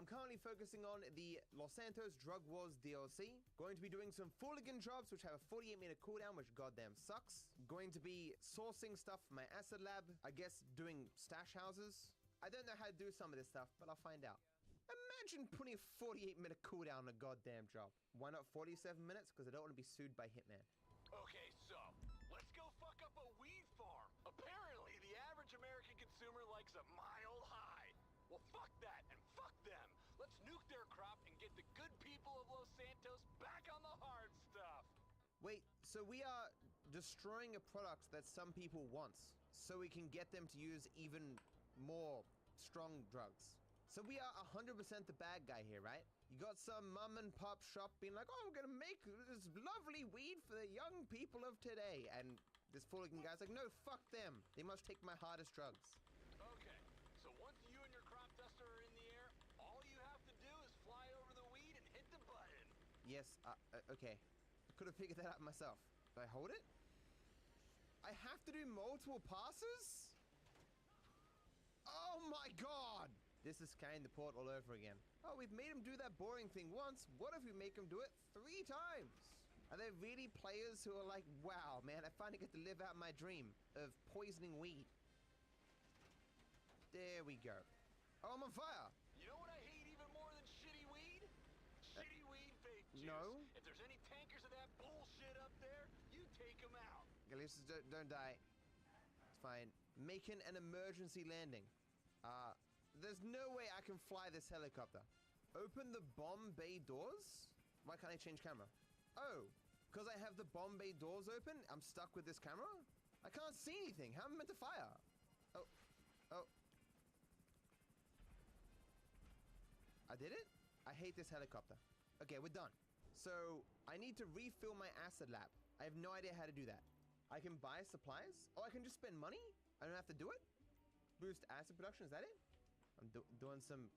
I'm currently focusing on the Los Santos Drug Wars DLC. Going to be doing some Fooligan jobs, which have a 48-minute cooldown, which goddamn sucks. Going to be sourcing stuff for my acid lab. I guess doing stash houses. I don't know how to do some of this stuff, but I'll find out. Imagine putting a 48-minute cooldown on a goddamn job. Why not 47 minutes? Because I don't want to be sued by Hitman. Okay, so, let's go fuck up a weed farm. Apparently, the average American consumer likes a Mile High. Well, fuck that, and fuck them. Let's nuke their crop and get the good people of Los Santos back on the hard stuff. Wait, so we are destroying a product that some people want, so we can get them to use even more strong drugs. So we are 100% the bad guy here, right? You got some mom and pop shop being like, oh, we're gonna make this lovely weed for the young people of today. And this Fooligan guy's like, no, fuck them. They must take my hardest drugs. Okay, so once you and your crop duster are in the air, all you have to do is fly over the weed and hit the button. Yes, okay. I could have figured that out myself. Do I hold it? I have to do multiple passes? Oh my god! This is carrying the port all over again. Oh, we've made him do that boring thing once. What if we make him do it 3 times? Are there really players who are like, wow, man, I finally get to live out my dream of poisoning weed? There we go. Oh, I'm on fire. You know what I hate even more than shitty weed? Shitty weed vape juice. No. If there's any tankers of that bullshit up there, you take them out. Galicious, don't die. It's fine. Making an emergency landing. There's no way I can fly this helicopter. Open the bomb bay doors? Why can't I change camera? Oh, because I have the bomb bay doors open, I'm stuck with this camera? I can't see anything. How am I meant to fire? Oh. I did it? I hate this helicopter. Okay, we're done. So I need to refill my acid lab. I have no idea how to do that. I can buy supplies? Oh, I can just spend money? I don't have to do it? Boost acid production, is that it? I'm doing some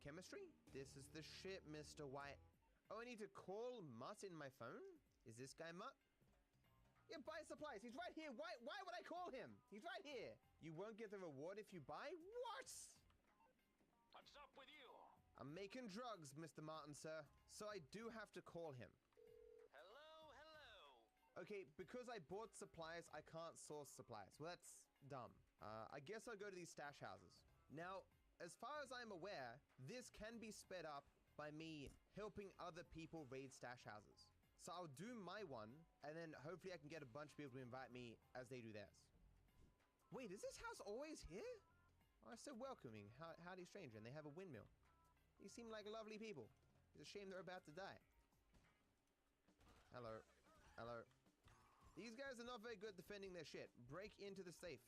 chemistry? This is the shit, Mr. White. Oh, I need to call Mutt in my phone? Is this guy Mutt? Yeah, buy supplies. He's right here. Why would I call him? He's right here. You won't get the reward if you buy? What? What's up with you? I'm making drugs, Mr. Martin, sir. So I do have to call him. Hello, hello. Okay, because I bought supplies, I can't source supplies. Well, that's dumb. I guess I'll go to these stash houses. Now, as far as I'm aware, this can be sped up by me helping other people raid stash houses. So I'll do my one, and then hopefully I can get a bunch of people to invite me as they do theirs. Wait, is this house always here? Oh, it's so welcoming. Howdy, stranger, and they have a windmill. These seem like lovely people. It's a shame they're about to die. Hello. Hello. These guys are not very good defending their shit. Break into the safe.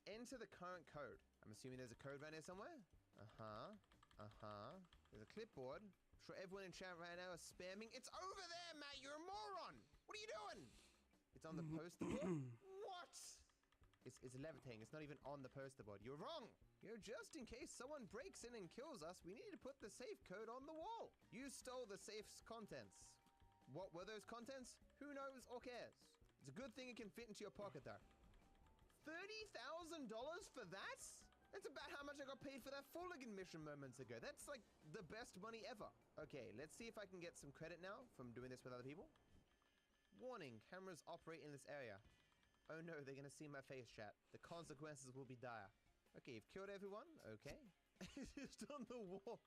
Enter the current code. I'm assuming there's a code right here somewhere. There's a clipboard. I'm sure everyone in chat right now is spamming. It's over there, Matt. You're a moron. What are you doing? It's on the poster board. What? It's levitating. It's not even on the poster board. You're wrong. Just in case someone breaks in and kills us, we need to put the safe code on the wall. You stole the safe's contents. What were those contents? Who knows or cares? It's a good thing it can fit into your pocket, though. $30,000 for that? That's about how much I got paid for that Fooligan mission moments ago. That's like the best money ever. Okay, let's see if I can get some credit now from doing this with other people. Warning, cameras operate in this area. Oh no, they're gonna see my face, chat. The consequences will be dire. Okay, you've killed everyone. Okay. It's just on the wall.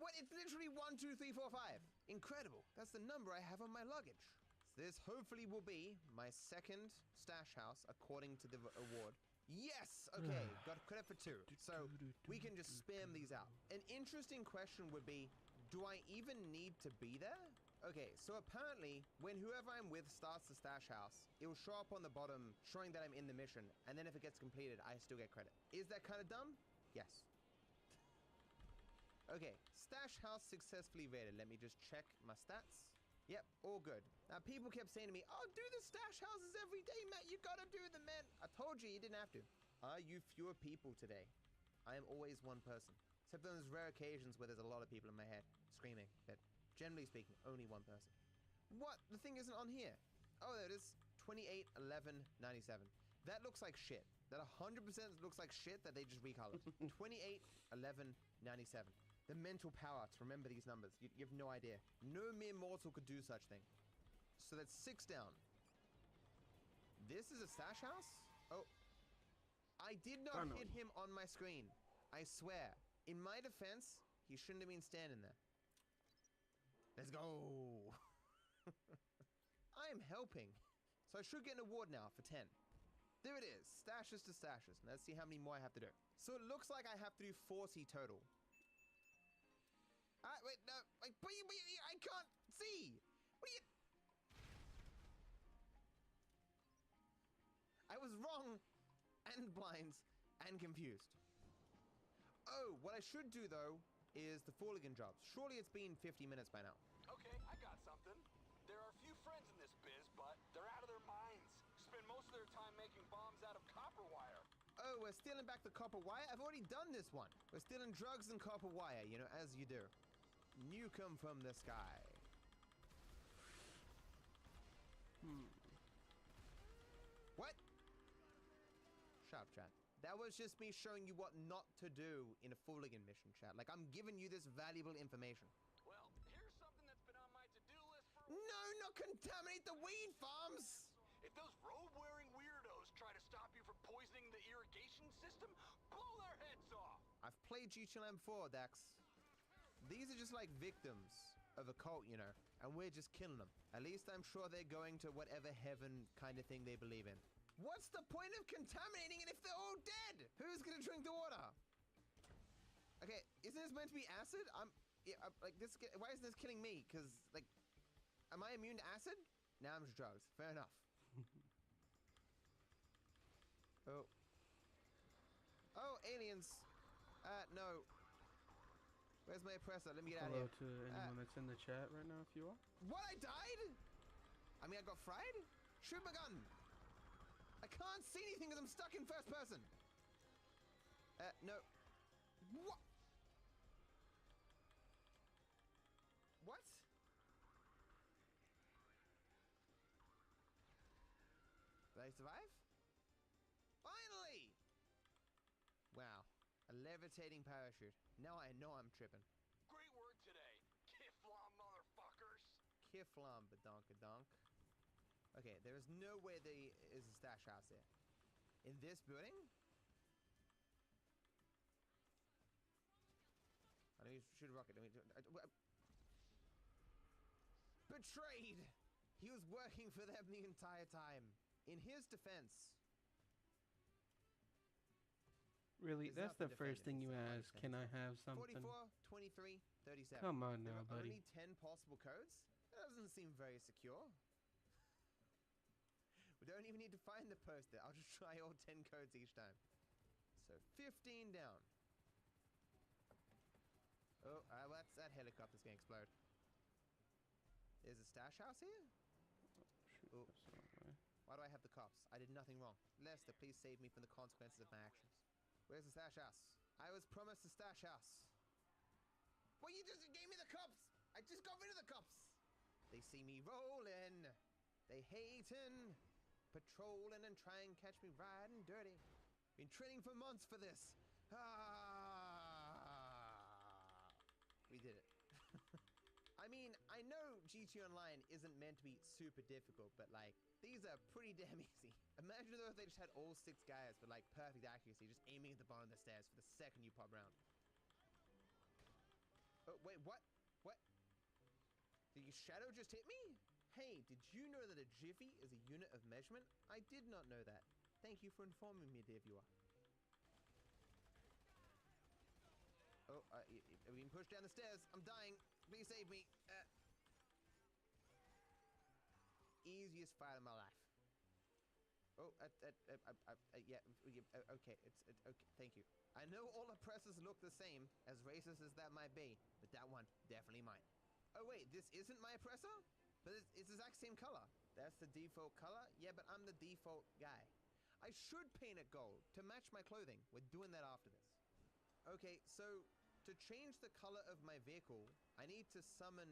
What? It's literally 1, 2, 3, 4, 5. Incredible. That's the number I have on my luggage. So this hopefully will be my second stash house according to the award. Yes! Okay, got credit for 2. So we can just spam these out. An interesting question would be, do I even need to be there? Okay, so apparently, when whoever I'm with starts the stash house, it will show up on the bottom showing that I'm in the mission, and then if it gets completed, I still get credit. Is that kind of dumb? Yes. Okay, stash house successfully raided. Let me just check my stats. Yep, all good. Now, people kept saying to me, oh, do the stash houses every day, Matt. You gotta do them, man. I told you didn't have to. Are you fewer people today? I am always one person. Except on those rare occasions where there's a lot of people in my head screaming, but generally speaking, only one person. What? The thing isn't on here. Oh, there it is. 28, 11, 97. That looks like shit. That 100% looks like shit that they just recolored. 28, 11, 97. The mental power to remember these numbers. You have no idea. No mere mortal could do such thing. So that's 6 down. This is a stash house? Oh. I did not Finally. hit him on my screen. I swear. In my defense, he shouldn't have been standing there. Let's go. I am helping. So I should get an award now for 10. There it is. Stashes to stashes. Let's see how many more I have to do. So it looks like I have to do 40 total. Wait, no. Wait, but I can't see. What are you... I was wrong and blind and confused. Oh, what I should do, though, is the Fooligan jobs. Surely it's been 50 minutes by now. Okay, I got something. There are a few friends in this biz, but they're out of their minds. Spend most of their time making bombs out of copper wire. Oh, we're stealing back the copper wire? I've already done this one. We're stealing drugs and copper wire, you know, as you do. Nuke 'em from the sky. What? Shut up, chat. That was just me showing you what not to do in a Fooligan mission, chat. Like, I'm giving you this valuable information. Well, here's something that's been on my to-do list for... No, not contaminate the weed farms! If those robe-wearing weirdos try to stop you from poisoning the irrigation system, blow their heads off! I've played GTA Land 4, Dax. These are just like victims of a cult, you know, and we're just killing them. At least I'm sure they're going to whatever heaven kind of thing they believe in. What's the point of contaminating it if they're all dead? Who's gonna drink the water? Okay, isn't this meant to be acid? Like this. Why isn't this killing me? Cause like, am I immune to acid? Now I'm just drugs. Fair enough. Oh. Oh, aliens. No. Where's my oppressor? Let me get out Hello of to here. anyone that's in the chat right now, if you are. What? I died? I mean, I got fried? Shoot my gun. I can't see anything because I'm stuck in first person. No. What? What? Did I survive? Finally! Wow. A levitating parachute. Now I know I'm tripping. Great work today, Kiflom motherfuckers! Kiflam badonkadonk. Okay, there is no way there is a stash house here. In this building? I need to shoot a rocket. Betrayed! He was working for them the entire time. In his defense. Really, There's that's the nothing first thing defending, you it's not ask. Can I have something? 44, 23, 37. Come on There now, are buddy. only 10 possible codes? That doesn't seem very secure. We don't even need to find the post-it. I'll just try all 10 codes each time. So 15 down. Oh, well, that helicopter's gonna explode. There's a stash house here? Shoot, Oh. that's the wrong way. Why do I have the cops? I did nothing wrong. Lester, please save me from the consequences of my actions. Where's the stash house? I was promised a stash house. Well, you just gave me the cops! I just got rid of the cops! They see me rolling. They hating. Patrolling and try and catch me riding dirty. Been training for months for this. We did it. I mean, I know GT Online isn't meant to be super difficult, but like, these are pretty damn easy. Imagine though if they just had all 6 guys with like perfect accuracy, just aiming at the bottom of the stairs for the second you pop round. Oh, wait, what? What? Did your shadow just hit me? Hey, did you know that a jiffy is a unit of measurement? I did not know that. Thank you for informing me, dear viewer. Oh, we're being pushed down the stairs. I'm dying. Please save me. Easiest fight of my life. Oh, yeah, okay, okay, thank you. I know all oppressors look the same, as racist as that might be, but that one, definitely mine. Oh wait, this isn't my oppressor? But it's the exact same color. That's the default color? Yeah, but I'm the default guy. I should paint it gold to match my clothing. We're doing that after this. Okay, so to change the color of my vehicle, I need to summon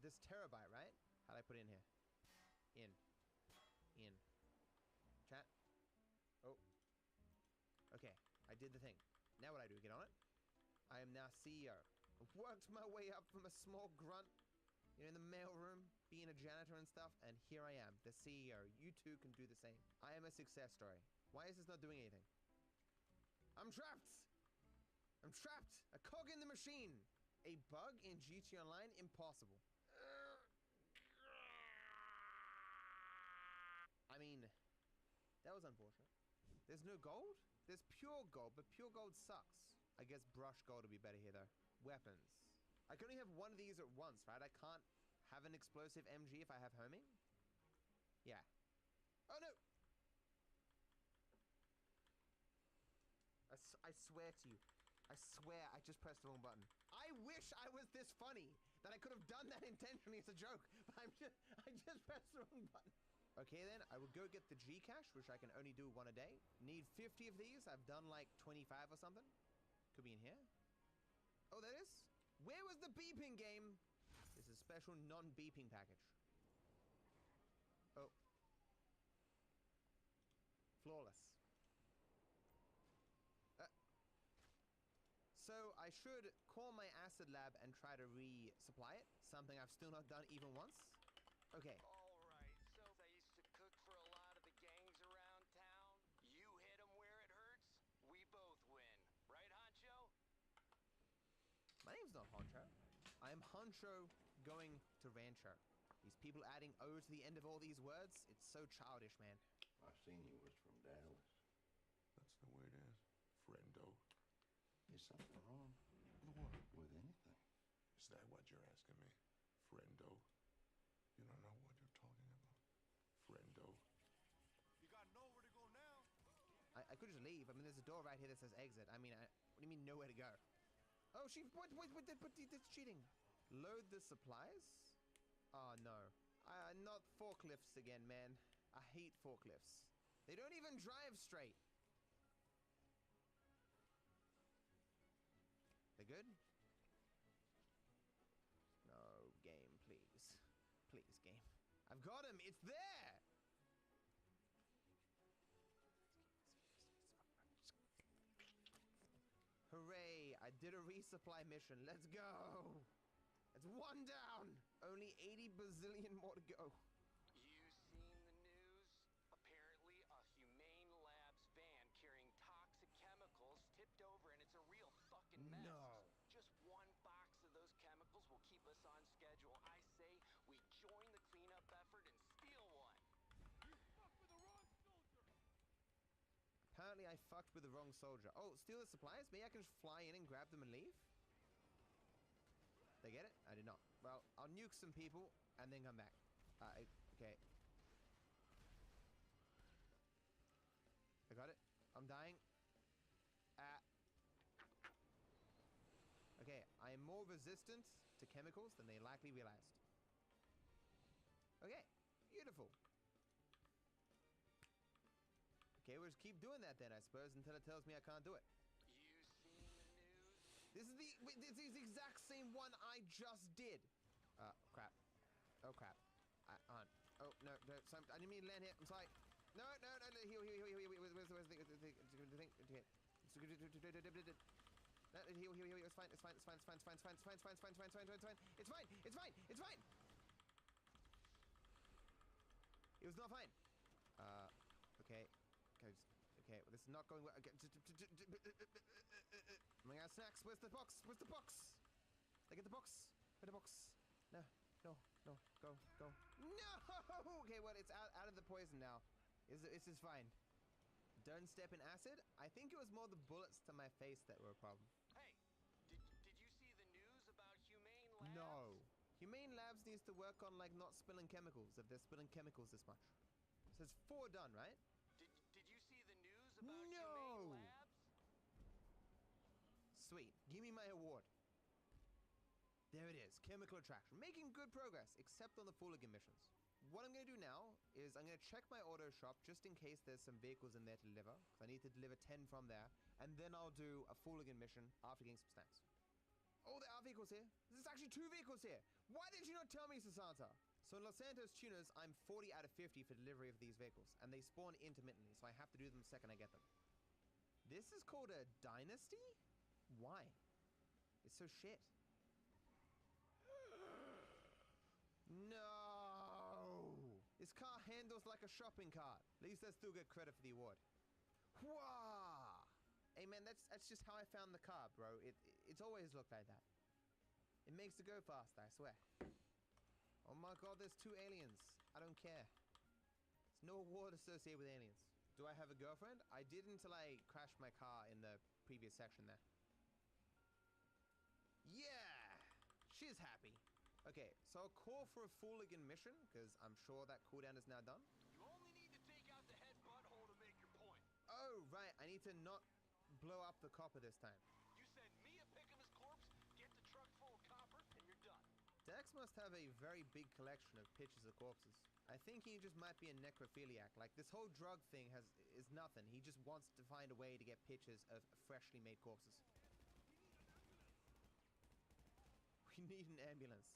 this terabyte, right? How'd I put it in here? In. Chat. Oh. Okay, I did the thing. Now what I do, get on it? I am now CEO. Worked my way up from a small grunt, in the mailroom, being a janitor and stuff, and here I am, the CEO. You too can do the same. I am a success story. Why is this not doing anything? I'm trapped! I'm trapped! A cog in the machine! A bug in GT Online? Impossible. I mean, that was unfortunate. There's no gold? There's pure gold, but pure gold sucks. I guess brush gold would be better here, though. Weapons. I can only have one of these at once, right? I can't have an explosive MG if I have homing? Yeah. Oh, no! I swear to you. I swear I just pressed the wrong button. I wish I was this funny that I could have done that intentionally as a joke, but I just pressed the wrong button. Okay then, I will go get the Gcash, which I can only do one a day. Need 50 of these. I've done like 25 or something. Could be in here. Oh, there it is. Where was the beeping game? This is a special non-beeping package. Oh. Flawless. So I should call my acid lab and try to resupply it. Something I've still not done even once. Okay. Alright, so I used to cook for a lot of the gangs around town. You hit them where it hurts, we both win. Right, Honcho? My name's not Honcho. I am Honcho going to Rancho. These people adding O to the end of all these words, it's so childish, man. I seen you was from Dallas. That's the way it is, friendo. Is something wrong What? with anything? Is that what you're asking me? Friendo? You don't know what you're talking about. Friendo. You got nowhere to go now. I could just leave. I mean, there's a door right here that says exit. I mean, what do you mean nowhere to go? Oh, wait, that's cheating. Load the supplies? Oh, no. Not forklifts again, man. I hate forklifts. They don't even drive straight. They good? No, game, please. Please, game. I've got him! It's there! Hooray! I did a resupply mission. Let's go! It's one down! Only 80 bazillion more to go. You seen the news? Apparently a Humane Labs van carrying toxic chemicals tipped over and it's a real fucking mess. No. Just one box of those chemicals will keep us on schedule. I say we join the cleanup effort and steal one. You fucked with the wrong soldier! Apparently I fucked with the wrong soldier. Oh, steal the supplies? Maybe I can just fly in and grab them and leave? They get it? I did not. Well, I'll nuke some people and then come back. Okay. I got it. I'm dying. Okay, I am more resistant to chemicals than they likely realized. Okay, beautiful. Okay, we'll just keep doing that then, I suppose, until it tells me I can't do it. You seen the news? This is the exact same one I just did. Crap. Oh, crap. Oh, no, I didn't mean to land here. I'm sorry. No, heal. Where's the thing? Okay. Heal. It's fine. It's fine. It was not fine. Okay. Okay, well, this is not going well. Okay. I'm running out of snacks. Where's the box? Did I get the box? Where's the box? No. Go. No! Okay, well, it's out of the poison now. This is fine. Don't step in acid? I think it was more the bullets to my face that were a problem. Hey, did you see the news about Humane Labs? No. Humane Labs needs to work on, like, not spilling chemicals if they're spilling chemicals this much. So it's 4 done, right? Did you see the news about No! Humane Labs? Sweet. Give me my award. There it is. Chemical attraction. Making good progress, except on the Fooligan missions. What I'm going to do now is I'm going to check my auto shop just in case there's some vehicles in there to deliver, because I need to deliver 10 from there, and then I'll do a Fooligan mission after getting some snacks. Oh, there are vehicles here. There's actually 2 vehicles here. Why did you not tell me, Sasanta? So in Los Santos Tuners, I'm 40 out of 50 for delivery of these vehicles, and they spawn intermittently, so I have to do them the second I get them. This is called a dynasty? Why? It's so shit. This car handles like a shopping cart. At least I still get credit for the award. Whoa! Hey man, that's just how I found the car, bro. It's always looked like that. It makes it go faster, I swear. Oh my god, there's 2 aliens. I don't care. There's no award associated with aliens. Do I have a girlfriend? I did until I crashed my car in the previous section there. Yeah! She's happy. Okay, so a call for a Fooligan mission, because I'm sure that cooldown is now done. You only need to take out the head butthole to make your point. Oh, right, I need to not blow up the copper this time. You send me a pic of his corpse, get the truck full of copper, and you're done. Dex must have a very big collection of pictures of corpses. I think he just might be a necrophiliac. Like, this whole drug thing is nothing. He just wants to find a way to get pictures of freshly made corpses. We need an ambulance.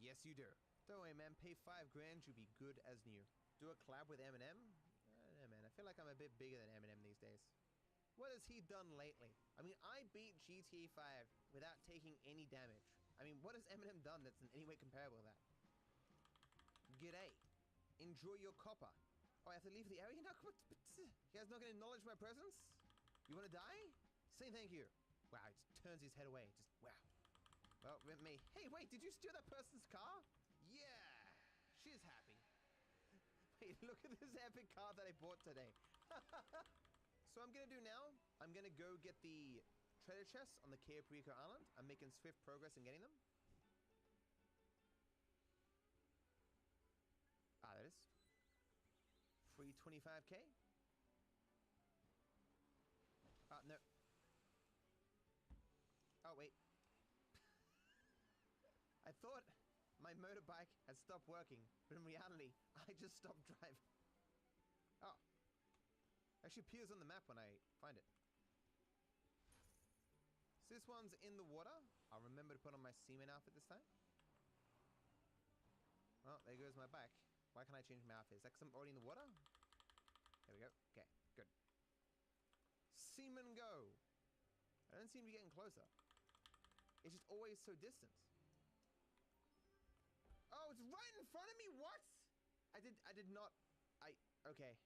Yes, you do. Don't worry, man. Pay 5 grand, you'll be good as new. Do a collab with Eminem? I don't know, man. I feel like I'm a bit bigger than Eminem these days. What has he done lately? I mean, I beat GTA 5 without taking any damage. I mean, what has Eminem done that's in any way comparable to that? G'day. Enjoy your copper. Oh, I have to leave the area now? You guys not gonna acknowledge my presence? You wanna die? Say thank you. Wow, he just turns his head away. Just, wow. Well, with me. Hey, wait, did you steal that person's car? Yeah, she's happy. Wait, look at this epic car that I bought today. So I'm gonna do now, I'm gonna go get the treasure chests on the Cayo Perico Island. I'm making swift progress in getting them. Ah, that is. Free 25k. No. Oh, wait. I thought my motorbike had stopped working, but in reality, I just stopped driving. Oh. Actually appears on the map when I find it. So this one's in the water. I'll remember to put on my seaman outfit this time. Well, there goes my bike. Why can't I change my outfit? Is that because I'm already in the water? There we go. Okay, good. Seaman go. I don't seem to be getting closer. It's just always so distant. Oh, it's right in front of me. What? I did not. Okay.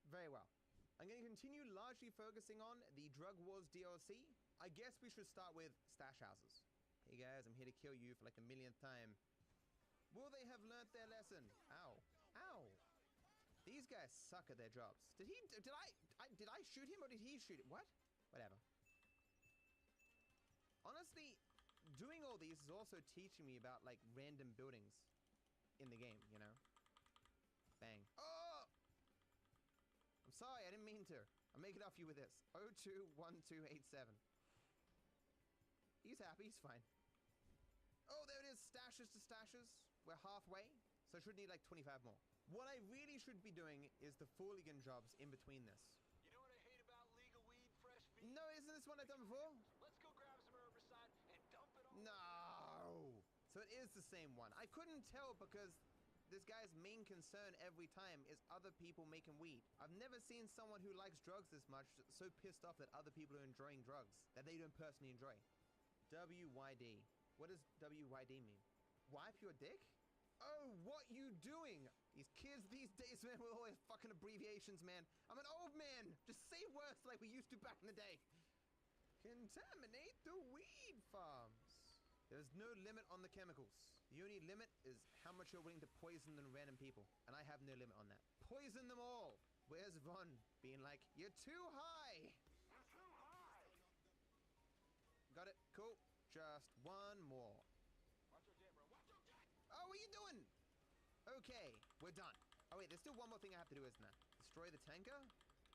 Very well. I'm going to continue largely focusing on the Drug Wars DLC. I guess we should start with stash houses. Hey guys, I'm here to kill you for like the millionth time. Will they have learnt their lesson? Ow. Ow. These guys suck at their jobs. Did I shoot him or did he shoot him? What? Whatever. Honestly, doing all these is also teaching me about, like, random buildings in the game, you know? Bang. Oh! I'm sorry, I didn't mean to. I'll make it up for you with this. 021287. He's happy, he's fine. Oh, there it is. Stashes to stashes. We're halfway, so I should need, like, 25 more. What I really should be doing is the Fooligan jobs in between this. You know what I hate about legal weed, fresh meat? No, isn't this one I've done before? Let's go grab some herbicide and dump it all. No! So it is the same one. I couldn't tell because this guy's main concern every time is other people making weed. I've never seen someone who likes drugs this much so pissed off that other people are enjoying drugs that they don't personally enjoy. WYD. What does WYD mean? Wipe your dick? Oh, what you doing? These kids these days, man, with all their fucking abbreviations, man. I'm an old man. Just say words like we used to back in the day. Contaminate the weed farms. There's no limit on the chemicals. The only limit is how much you're willing to poison the random people. And I have no limit on that. Poison them all. Where's Von being like, you're too high. You're too high. Got it. Cool. Just one more. Watch your jet, bro. Watch your jet. Oh, what are you doing? Okay, we're done. Oh wait, there's still one more thing I have to do, isn't there? Destroy the tanker?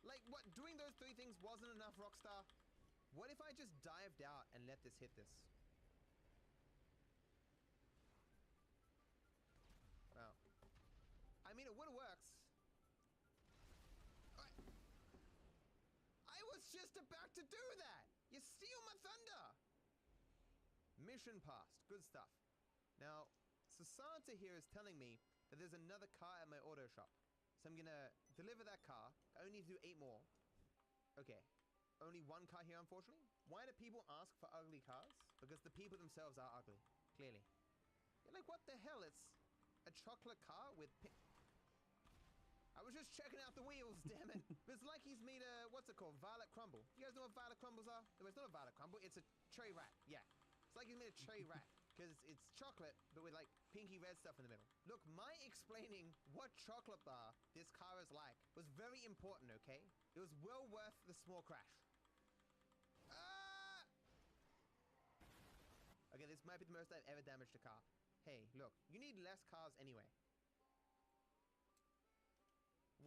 Like, what? Doing those 3 things wasn't enough, Rockstar? What if I just dived out and let this hit this? Well, I mean, it would have worked. I was just about to do that! You steal my thunder! Mission passed. Good stuff. Now, Sasanta here is telling me that there's another car at my auto shop. So I'm gonna deliver that car. I only need to do 8 more. Okay. Only 1 car here, unfortunately. Why do people ask for ugly cars? Because the people themselves are ugly. Clearly. You're like, what the hell? a chocolate car with I was just checking out the wheels, damn it. It's like he's made a, what's it called? Violet crumble. You guys know what violet crumbles are? No, it's not a violet crumble, it's a cherry rat. Yeah. It's like he's made a cherry rat. Because it's chocolate, but with like pinky red stuff in the middle. Look, my explaining what chocolate bar this car is like was very important, okay? It was well worth the small crash. Ah! Okay, this might be the most I've ever damaged a car. Hey, look, you need less cars anyway.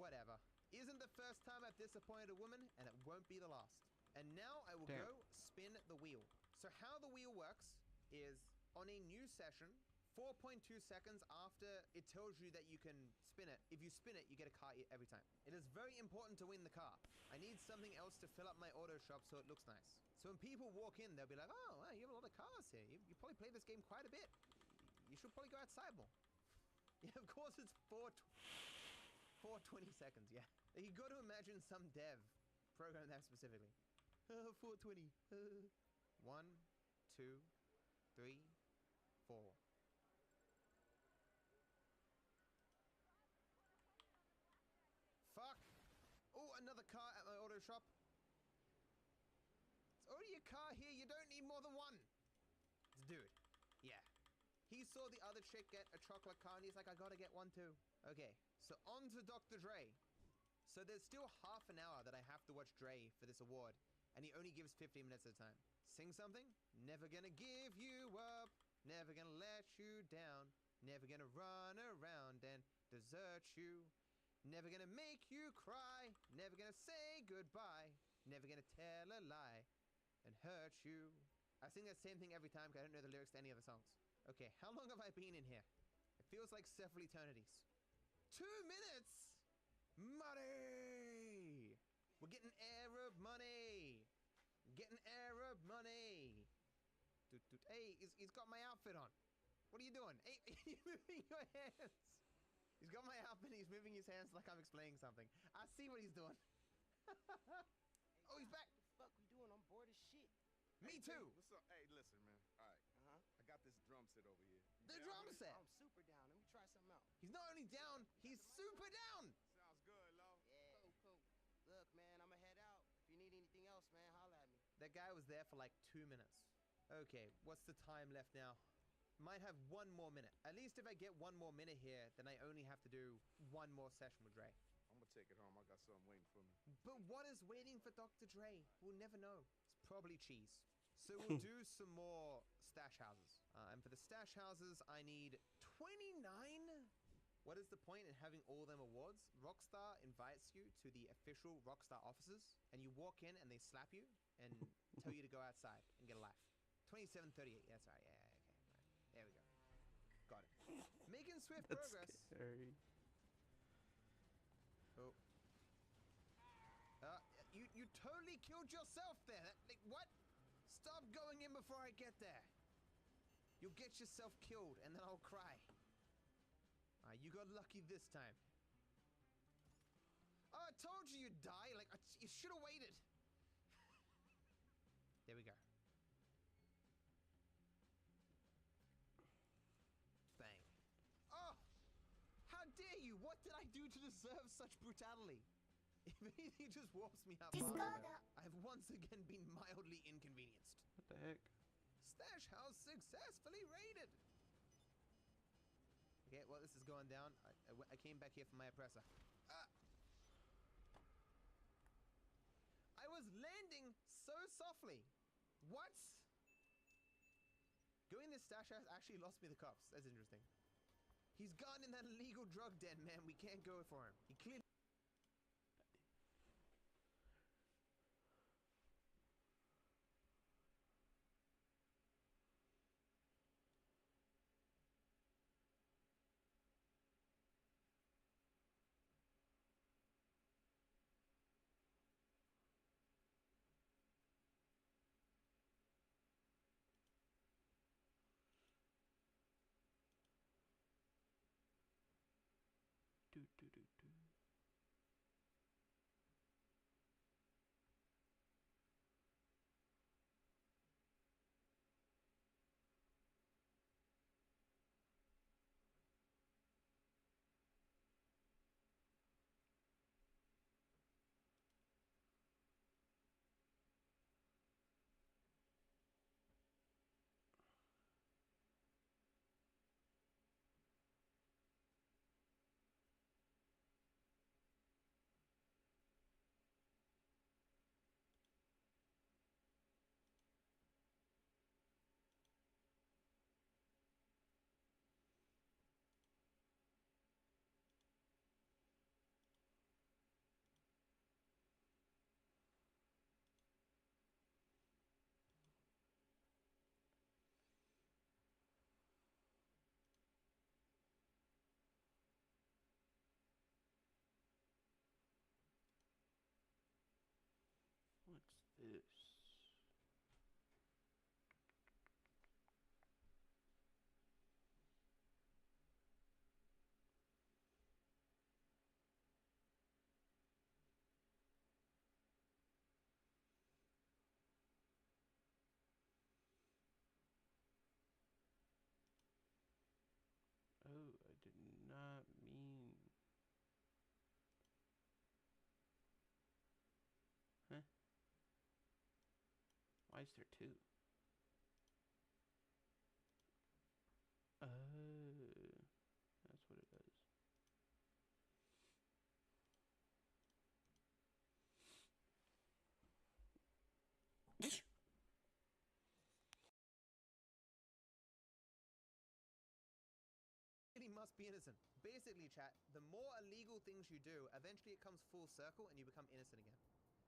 Whatever. Isn't the first time I've disappointed a woman, and it won't be the last. And now I will go spin the wheel. So how the wheel works is on a new session, 4.2 seconds after it tells you that you can spin it. If you spin it, you get a car every time. It is very important to win the car. I need something else to fill up my auto shop so it looks nice. So when people walk in, they'll be like, oh, wow, you have a lot of cars here. You probably play this game quite a bit. You should probably go outside more. Yeah, of course it's 420 seconds, yeah. You got to imagine some dev programmed that specifically. 420. 1, 2, 3, 4. Fuck! Oh, another car at my auto shop. It's already a car here, you don't need more than one. Dude, yeah. He saw the other chick get a chocolate car and he's like, I gotta get one too. Okay, so on to Dr. Dre. So there's still half an hour that I have to watch Dre for this award, and he only gives 15 minutes at a time. Sing something? Never gonna give you up, never gonna let you down, never gonna run around and desert you, never gonna make you cry, never gonna say goodbye, never gonna tell a lie and hurt you. I sing that same thing every time because I don't know the lyrics to any other songs. Okay, how long have I been in here? It feels like several eternities. 2 minutes! Money! We're getting Arab money! Getting Arab money! Hey, he's got my outfit on. What are you doing? Hey, you're moving your hands! He's got my outfit and he's moving his hands like I'm explaining something. I see what he's doing. Oh, he's back! What the fuck we doing? I'm bored as shit. Me too! What's up? Hey, listen, man. All right. I got this drum set over here. The drum set! I'm super down. Let me try something out. He's not only down, he's super down! Sounds good, Lo. Yeah. Cool. Look, man, I'ma head out. If you need anything else, man, holla at me. That guy was there for like 2 minutes. Okay, what's the time left now? Might have 1 more minute. At least if I get 1 more minute here, then I only have to do 1 more session with Dre. I'm gonna take it home. I got something waiting for me. But what is waiting for Dr. Dre? We'll never know. It's probably cheese. So we'll do some more stash houses. And for the stash houses, I need 29? What is the point in having all them awards? Rockstar invites you to the official Rockstar offices, and you walk in and they slap you and tell you to go outside and get a life. 2738, that's right, yeah, okay. Right. There we go. Got it. Making swift That's progress. scary. Oh. You totally killed yourself there. Like, what? Stop going in before I get there. You'll get yourself killed, and then I'll cry. You got lucky this time. Oh, I told you you'd die. Like, you should have waited. There we go. Bang. Oh! How dare you? What did I do to deserve such brutality? If anything just warps me up. I've once again been mildly inconvenienced. What the heck? Stash house successfully raided. Okay, well, this is going down. I came back here for my oppressor. I was landing so softly. What? Going this stash house actually lost me the cops. That's interesting. He's gone in that illegal drug den, man. We can't go for him. He clearly... Do. Why is there two? Oh, that's what it does. Really must be innocent. Basically, chat, the more illegal things you do, eventually it comes full circle and you become innocent again.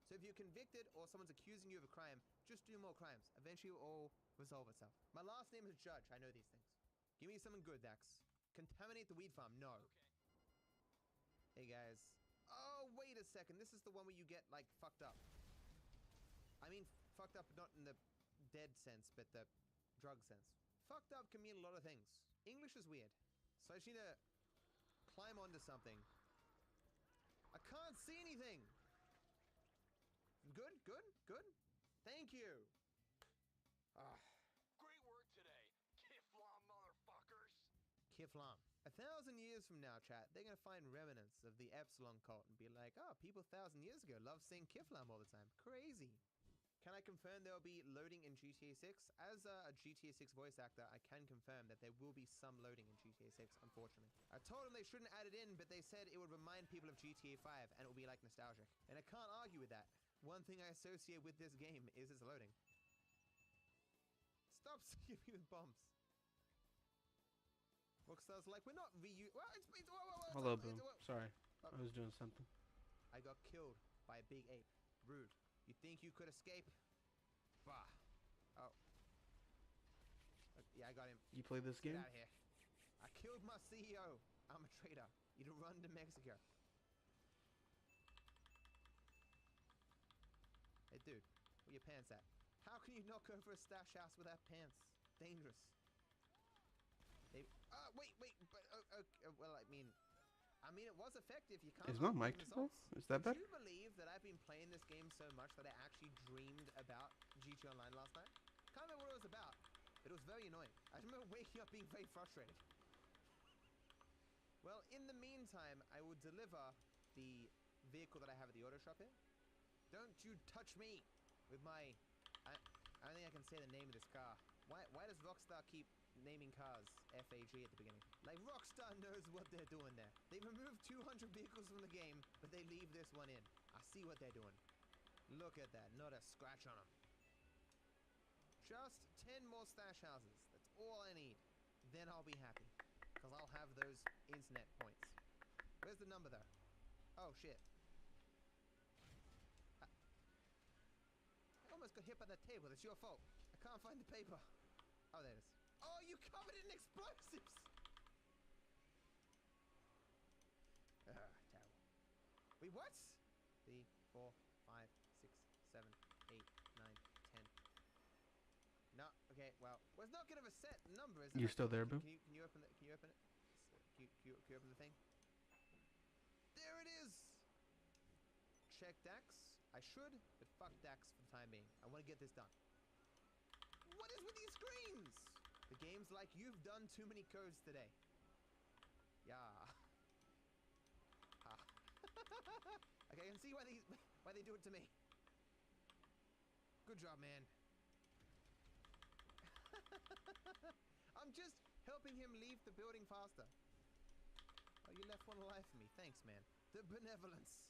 So if you're convicted or someone's accusing you of a crime, just do more crimes. Eventually it will all resolve itself. My last name is Judge. I know these things. Give me something good, Dax. Contaminate the weed farm. No. Okay. Hey, guys. Oh, wait a second. This is the one where you get, like, fucked up. I mean, fucked up not in the dead sense, but the drug sense. Fucked up can mean a lot of things. English is weird. So I just need to climb onto something. I can't see anything. Good, good, good. Thank you. Ah, Great work today, Kiflam motherfuckers. Kiflam. 1,000 years from now, chat, they're gonna find remnants of the Epsilon cult and be like, oh, people 1,000 years ago loved saying Kiflam all the time. Crazy. Can I confirm there will be loading in GTA 6? As a GTA 6 voice actor, I can confirm that there will be some loading in GTA 6, unfortunately. I told them they shouldn't add it in, but they said it would remind people of GTA 5 and it will be like nostalgic. And I can't argue with that. One thing I associate with this game is its loading. Stop giving me the bumps. Rockstar's like, we're not well, whoa, Hello, Boom. Sorry, I was doing something. I got killed by a big ape. Rude. You think you could escape? Bah. Oh. Yeah, I got him. You play this Get game? out of here. I killed my CEO. I'm a traitor. You'd run to Mexico. Hey, dude. Where your pants at? How can you knock over a stash house without pants? Dangerous. They, wait. But, well, I mean, it was effective. You can't. Is my argue mic with too low? results. Is that Would better? you believe that I've been playing this game so much that I actually dreamed about GTA Online last night? Can't remember what it was about, but it was very annoying. I remember waking up being very frustrated. Well, in the meantime, I will deliver the vehicle that I have at the auto shop here. Don't you touch me with my... I don't think I can say the name of this car. Why does Rockstar keep naming cars FAG at the beginning? Like, Rockstar knows what they're doing there. They removed 200 vehicles from the game, but they leave this one in. I see what they're doing. Look at that, not a scratch on them. Just 10 more stash houses. That's all I need. Then I'll be happy. Because I'll have those internet points. Where's the number, though? Oh, shit. I almost got hit by that table. It's your fault. I can't find the paper. Oh, there it is. Oh, you covered it in explosives! Terrible. Wait, what? 3, 4, 5, 6, 7, 8, 9, 10. No, okay, well, it's not good of a set number, is it? You still there, Boo? Can you open it? Can you open it? Can you open the thing? There it is! Check Dax. I should, but fuck Dax for the time being. I want to get this done. What is with these screens? The game's like, you've done too many codes today. Yeah. Ah. Okay, I can see why they do it to me. Good job, man. I'm just helping him leave the building faster. Oh, you left one alive for me. Thanks, man. The benevolence.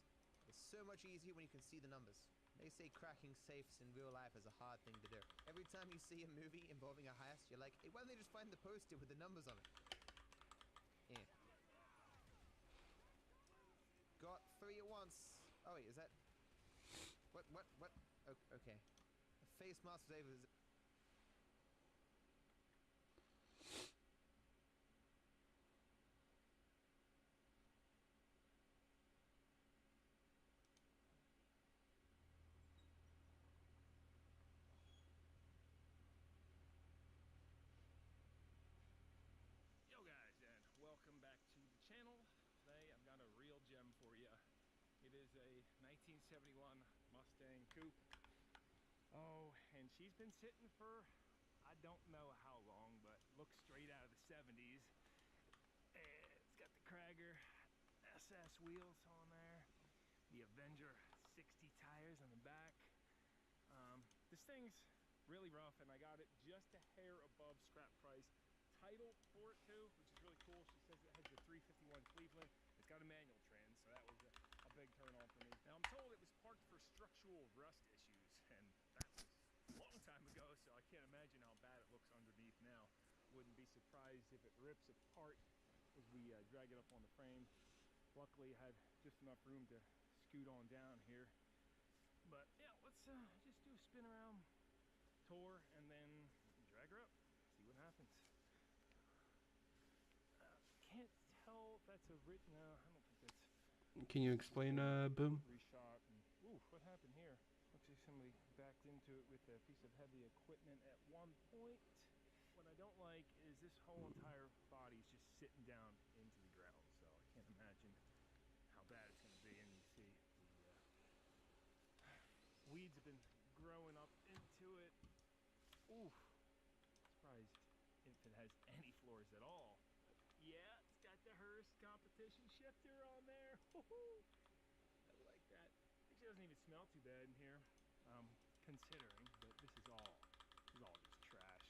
It's so much easier when you can see the numbers. They say cracking safes in real life is a hard thing to do. Every time you see a movie involving a heist, you're like, hey, why don't they just find the poster with the numbers on it? Yeah. Got 3 at once. Oh, wait, is that... What? Oh, okay. Face mask save is... Yo guys, and welcome back to the channel. Today I've got a real gem for you. It is a 1971 Mustang Coupe. Oh, and she's been sitting for I don't know how long, but looks straight out of the 70s. And it's got the Cragger SS wheels on there, the Avenger 60 tires on the back. This thing's really rough, and I got it just a hair above scrap price. Title for it too, which is really cool. She says it has the 351 Cleveland. It's got a manual trans, so that was a big turn on for me. Now I'm told it was parked for structural rust issues, and that was a long time ago, so I can't imagine how bad it looks underneath now. Wouldn't be surprised if it rips apart as we drag it up on the frame. Luckily, I had just enough room to scoot on down here. But yeah, let's just do a spin around tour and then drag her up, see what happens. Can't tell if that's a written. No, I don't think that's. Can you explain, Boom? Reshot. And, ooh, what happened here? Looks like somebody backed into it with a piece of heavy equipment at one point. What I don't like is this whole entire body is just sitting down into the ground, so I can't imagine how bad it's going to be. And you see the weeds have been growing up into it. Ooh, surprised if it has any floors at all. Yeah, it's got the Hurst competition shifter on there. Woohoo! I like that. Actually, it doesn't even smell too bad in here, considering. But this is all just trash.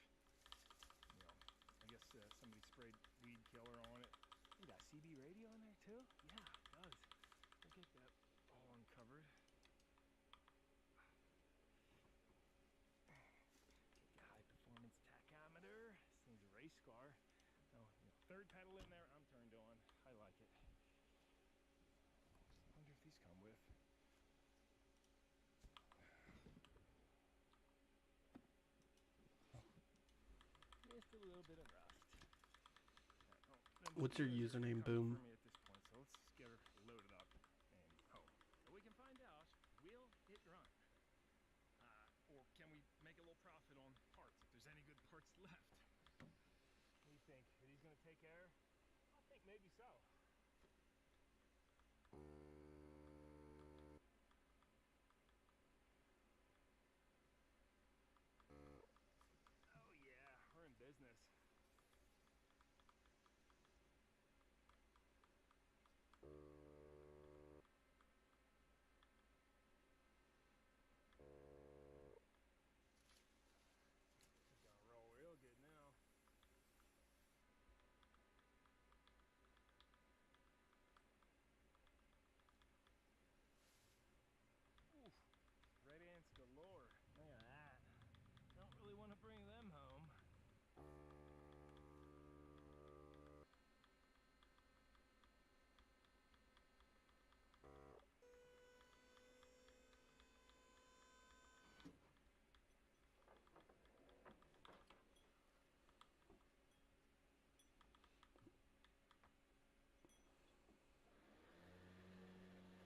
You know, I guess somebody sprayed weed killer on it. You got CB radio on there too? Yeah, it does. Look at that, all uncovered. Get the high performance tachometer. This thing's a race car. Oh, third pedal in there, I'm turned on. I like it. I wonder if these come with. Just a little bit of rust. What's your username, Boom? For me at this point, so let's get her loaded up and home. And we can find out, will it run? Or can we make a little profit on parts if there's any good parts left? What do you think? Are these going to take air? I think maybe so. Oh yeah, we're in business. It's gonna roll real good now. Oof, red ants galore. Look at that. Don't really want to bring them home.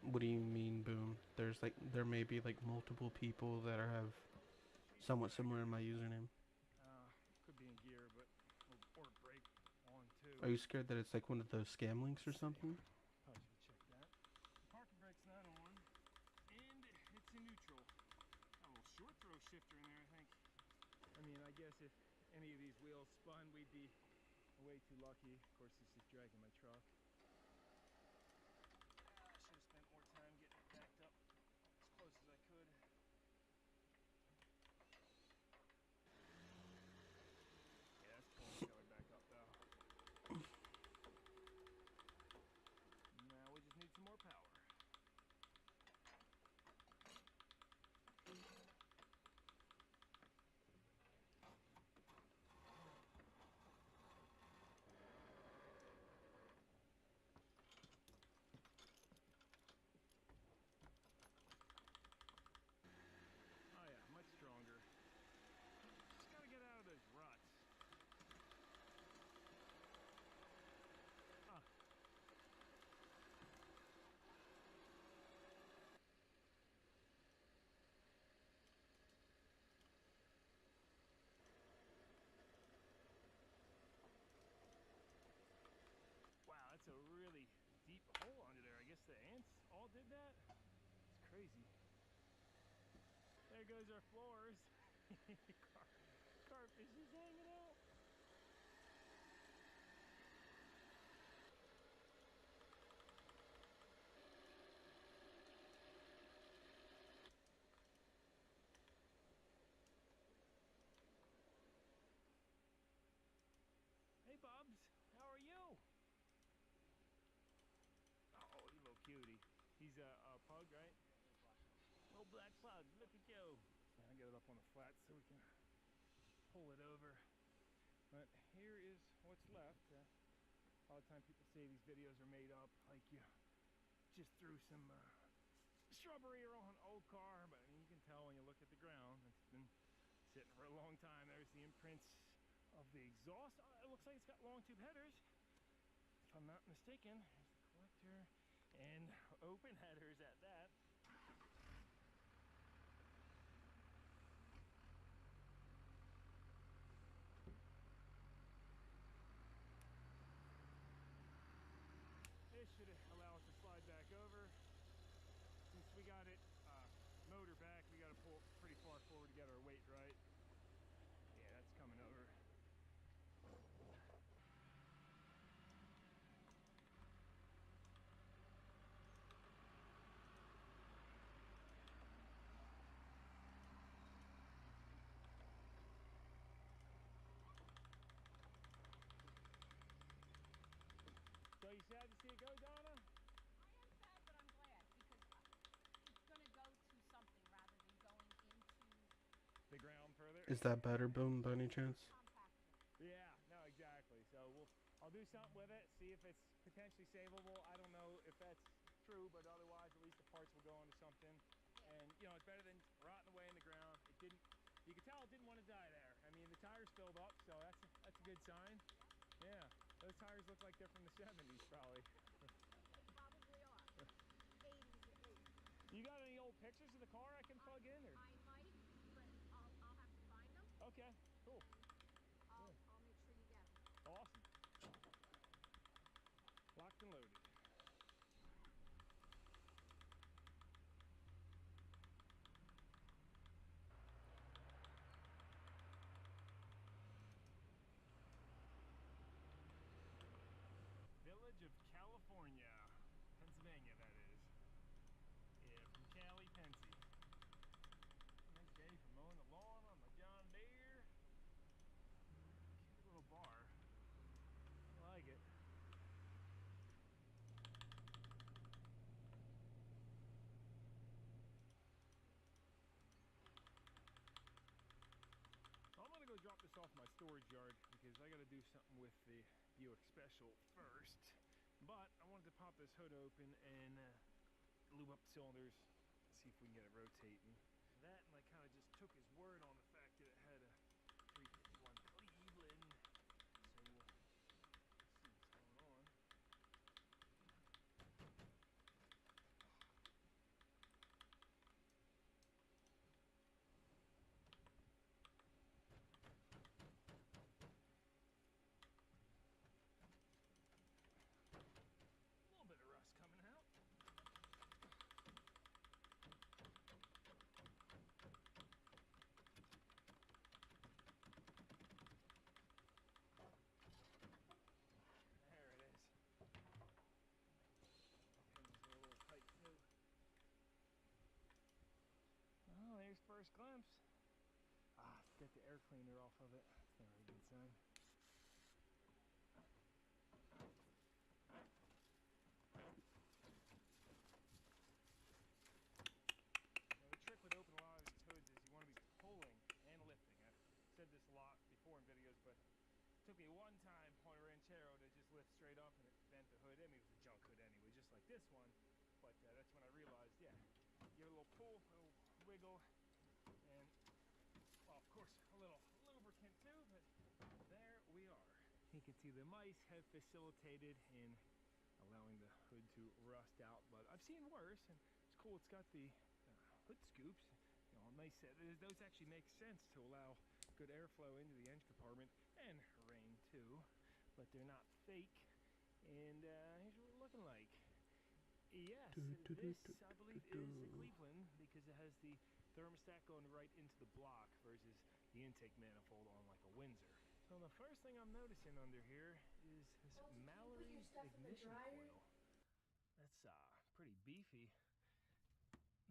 What do you mean, Boom? There may be like multiple people that have somewhat similar in my username. Could be in gear, but or brake on too. Are you scared that it's like one of those scam links or something? Probably should check that. Parking brake's not on, and it's in neutral. Got a little short throw shifter in there, I think. I mean, I guess if any of these wheels spun, we'd be way too lucky. Of course, this is dragging my truck. I should have spent more time getting it backed up as close as I could. Yeah, that's pulling the color back up though. Now we just need some more power. Oh yeah, much stronger. Just gotta get out of those ruts. Ah. Wow, that's a really deep hole under there. I guess the ants all did that? It's crazy. There goes our floors. Carfish is hanging out. He's a pug, right? Oh, black pug, look at you. Yeah, I'll get it up on the flat so we can pull it over. But here is what's left. A lot of time people say these videos are made up, like you just threw some shrubbery around an old car, but I mean, you can tell when you look at the ground, it's been sitting for a long time. There's the imprints of the exhaust. It looks like it's got long tube headers, if I'm not mistaken. Here's the collector, and open headers at that. This should allow us to slide back over. Since we got it motor back, we got to pull pretty far forward to get our weight right. Yeah, that's coming over. So you sad to see it go, Donna? I am sad, but I'm glad because it's gonna go to something rather than going into The ground further? Is that better, Boom, by any chance? compactor. Yeah, no, exactly. So I'll do something with it, see if it's potentially savable. I don't know if that's true, but otherwise, at least the parts will go into something. And you know, it's better than rotting away in the ground. It didn't. You could tell it didn't want to die there. I mean, the tires filled up, so that's a good sign. Yeah, those tires look like they're from the 70s, probably. They probably are. 80s at least. You got any old pictures of the car I can plug in, or? I might, but I'll have to find them. Okay, cool, I'll make sure you get them. awesome. Locked and loaded. Village of California, Pennsylvania, that is. Yeah, from Cali, Pensy. Nice day for mowing the lawn on my John Deere. Cute little bar. I like it. I'm gonna go drop this off my storage yard because I gotta do something with the Buick Special first. But I wanted to pop this hood open and lube up the cylinders, see if we can get it rotating. That, and I kind of just took his word on the fact that it had a 351 Cleveland. So we'll see what's going on. A little bit of rust coming out. There it is. Pins are a little tight too. Oh, there's first glimpse. Get the air cleaner off of it. That's never a good sign. Now, the trick with open a lot of these hoods is you want to be pulling and lifting. I've said this a lot before in videos, but it took me one time on a Ranchero to just lift straight up and it bent the hood. I mean, it was a junk hood anyway, just like this one. But that's when I realized, yeah, give it a little pull, a little wiggle, and, well, of course, a little lubricant too, but there we are. You can see the mice have facilitated in allowing the hood to rust out, but I've seen worse, and it's cool. It's got the hood scoops, you know, nice. Those actually make sense to allow good airflow into the engine compartment and rain too, but they're not fake. And here's what we're looking like. Yes, this I believe is a Cleveland because it has the thermostat going right into the block versus the intake manifold on like a Windsor. So the first thing I'm noticing under here is this Mallory ignition coil. That's pretty beefy.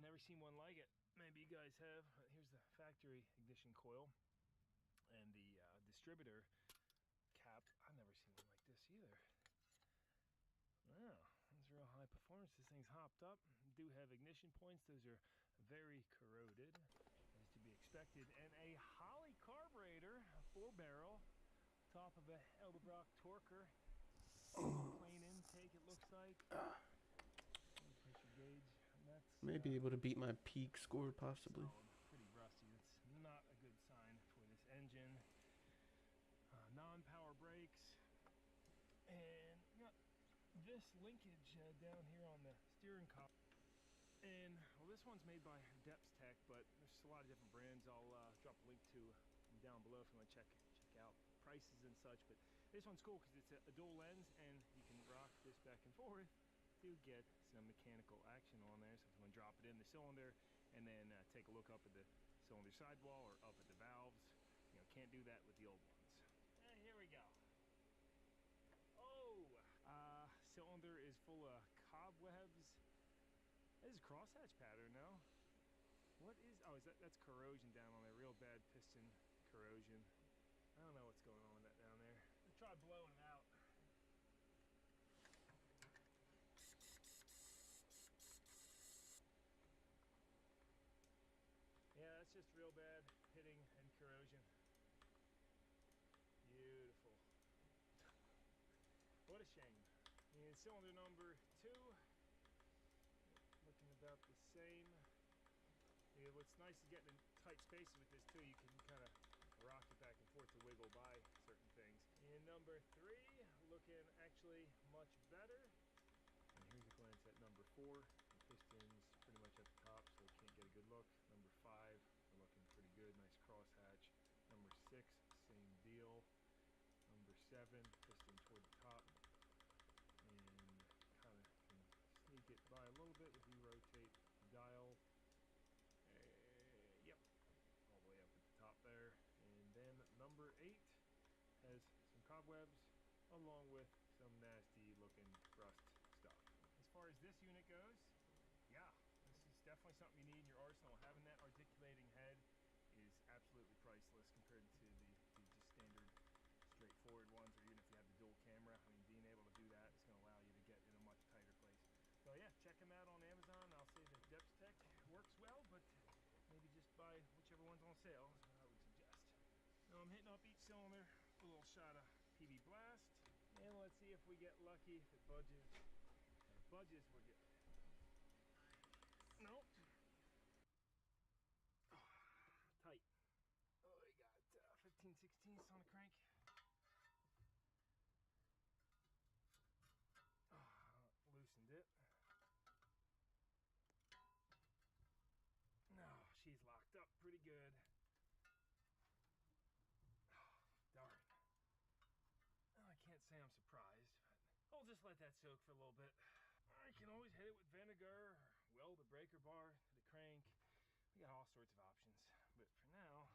Never seen one like it. Maybe you guys have. Here's the factory ignition coil and the distributor cap. I've never seen one like this either. Wow, that's real high high performance. This thing's hopped up. Do have ignition points. Those are very corroded, as to be expected. And a Holley carburetor, 4-barrel, top of a Edelbrock Torker. Plain intake, it looks like. Pressure gauge. And that's Maybe able to beat my peak score, possibly. solid, pretty rusty. That's not a good sign for this engine. Non-power brakes. And got this linkage down here on the steering column. And, well, this one's made by Depth Tech, but there's a lot of different brands. I'll drop a link to them down below if you want to check out prices and such. But this one's cool because it's a dual lens, and you can rock this back and forth to get some mechanical action on there. So if you want to drop it in the cylinder and then take a look up at the cylinder sidewall or up at the valves, you know, can't do that with the old ones. Here we go. Cylinder is full of cobwebs. This is a crosshatch pattern now. What is, oh, that's corrosion down on there, real bad piston corrosion. I don't know what's going on with that down there. Let's try blowing it out. Yeah, that's just real bad pitting and corrosion. Beautiful. What a shame. And cylinder number 2, looking about the same. Yeah, what's nice is getting in tight spaces with this too. You can kind of rock it back and forth to wiggle by certain things. And number 3, looking actually much better. And here's a glance at number 4. The piston's pretty much at the top, so you can't get a good look. Number 5, we're looking pretty good. Nice crosshatch. Number 6, same deal. Number 7, piston toward the top. And kind of can sneak it by a little bit if you rotate the dial. Yep, all the way up at the top there. And then number 8 has some cobwebs along with some nasty looking rust stuff. As far as this unit goes, yeah, this is definitely something you need in your arsenal. Having that articulating head is absolutely priceless compared to the just standard straightforward ones, or even if you have the dual camera. I mean, being able to do that is going to allow you to get in a much tighter place. So yeah, check them out on Amazon. I'll say that Depth Tech works well, but maybe just buy whichever one's on sale is what I would suggest. Now I'm hitting up each cylinder with a little shot of PB Blast, and let's see if we get lucky. If it budges, we're good. Nope. Tight. Oh, we got 15/16 on the crank. Loosened it. No, she's locked up pretty good. Oh, darn. Well, I can't say I'm surprised, but I'll just let that soak for a little bit. I can always hit it with vinegar or weld a breaker bar to the crank. We got all sorts of options, but for now,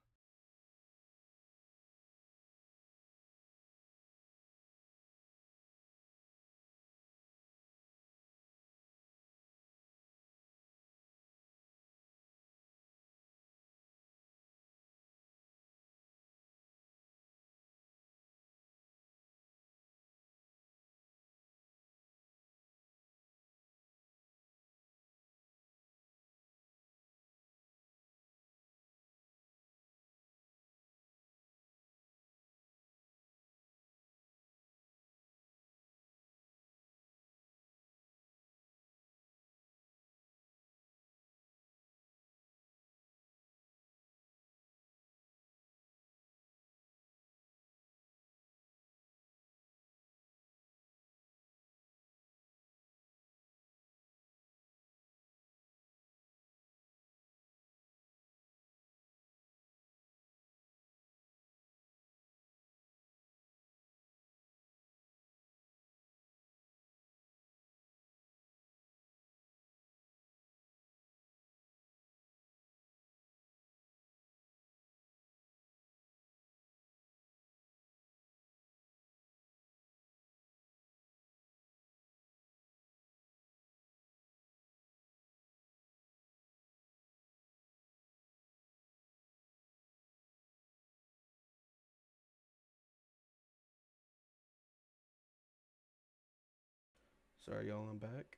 Sorry, y'all, I'm back.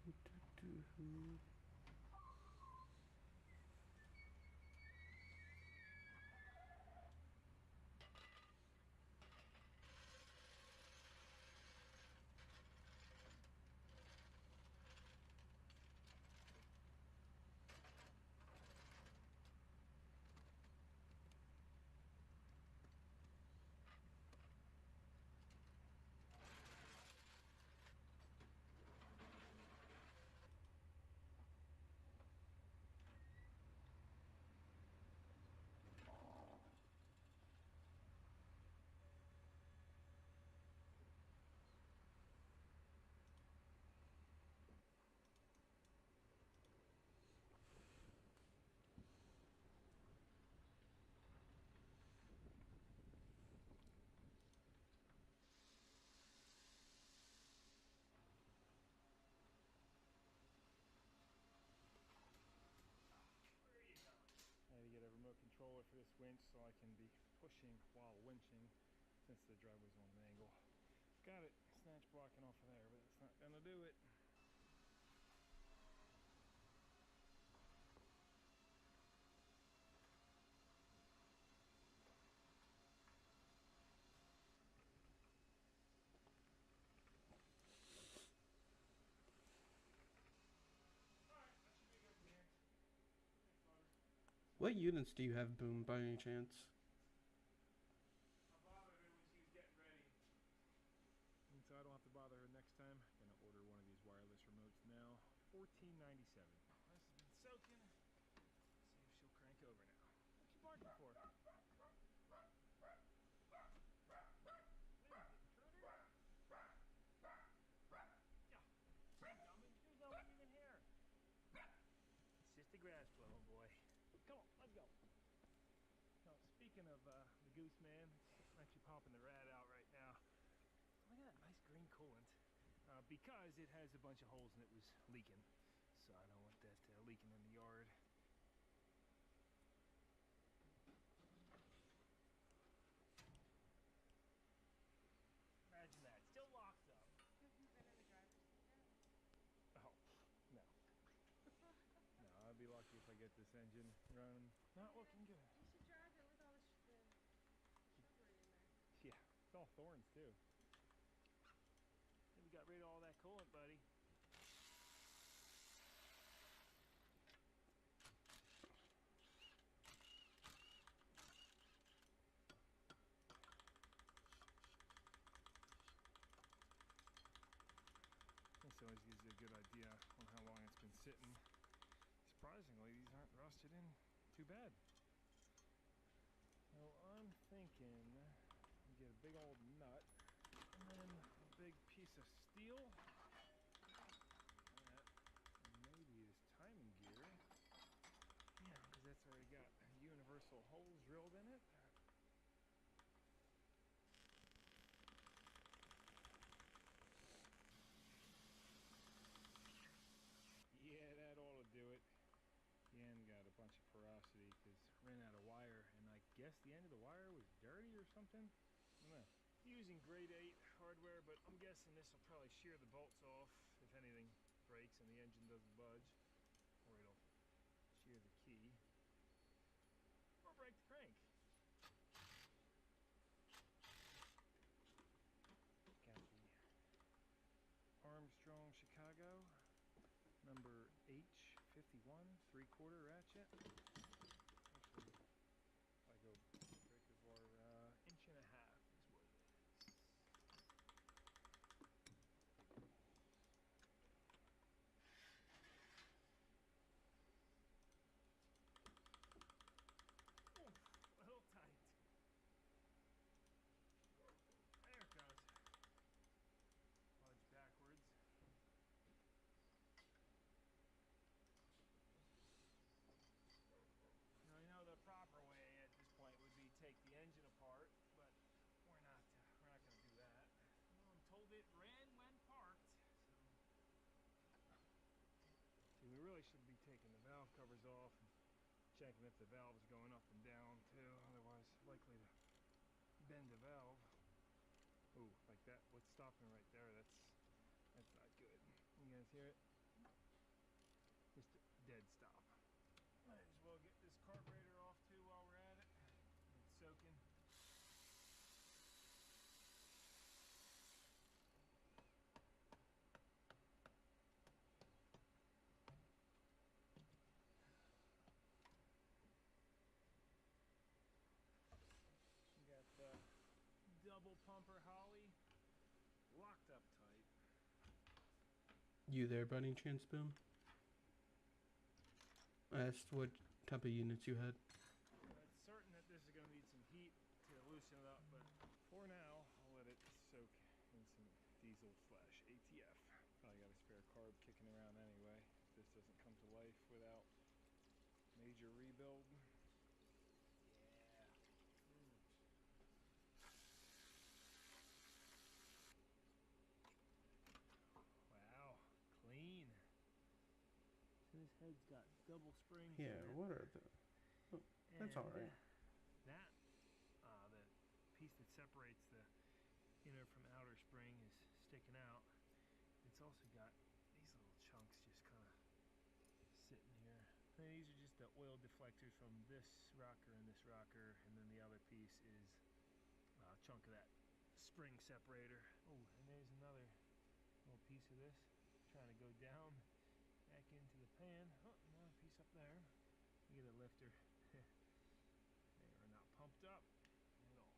I had to get a remote controller for this winch so I can be pushing while winching since the driveway's on an angle. Got it snatch blocking off of there, but that's not gonna do it. What units do you have, Boom, by any chance? I bothered her when she was getting ready. And so I don't have to bother her next time. Gonna order one of these wireless remotes now. $14.97. This has been soaking. See if she'll crank over now. What's she barking for? It's just the grass blowing, boy. Come on, let's go. Now, speaking of the goose man, I'm actually popping the rat out right now. Look at that nice green coolant. Because it has a bunch of holes and it was leaking. So I don't want that leaking in the yard. Imagine that. Still locked though. Have you been in the driver's seat yet? Oh, no. No, I'd be lucky if I get this engine running. Not looking good. You should drive it with all the shrubbery in there. Yeah, it's all thorns too. Hey, we got rid of all that coolant, buddy. This always gives you a good idea on how long it's been sitting. Surprisingly, these aren't rusted in too bad. So I'm thinking we get a big old nut and then a big piece of steel. And maybe this timing gear. Yeah, because that's already got universal holes drilled in it. Yeah, that ought to do it. The end got a bunch of porosity because ran out of wire, and I guess the end of the wire was dirty or something. I don't know. Using grade 8 hardware, but I'm guessing this will probably shear the bolts off if anything breaks and the engine doesn't budge, or it'll shear the key or break the crank. Got the Armstrong Chicago number H51 3/4 ratchet. Actually, if I go breakers are 1.5 inches is what it is. Oof, a little tight. There it goes. Budge backwards. Now, I know the proper way at this point would be take the engine apart, but we're not going to do that. Well, I'm told it ran when parked, so. See, we really should be taking the valve covers off and checking if the valve's going up and down too, otherwise likely to bend the valve. Ooh, like that. What's stopping right there? That's not good. You guys hear it? pumper Holly locked up tight. You there, by any chance, Boom? I asked what type of units you had. It's certain that this is going to need some heat to loosen it up, but for now, I'll let it soak in some diesel slash ATF. Probably got a spare carb kicking around anyway. If this doesn't come to life without major rebuild. Yeah. Wow, clean. So this head's got double springs Yeah, in it. what are the... Oh, that's alright. That, the piece that separates the inner from outer spring is sticking out. It's also got these little chunks just kind of sitting here. And these are just the oil deflectors from this rocker and this rocker, and then the other piece is a chunk of that spring separator. Oh, and there's another little piece of this trying to go down back into the pan. Oh, another piece up there. You get a lifter. They are not pumped up at all.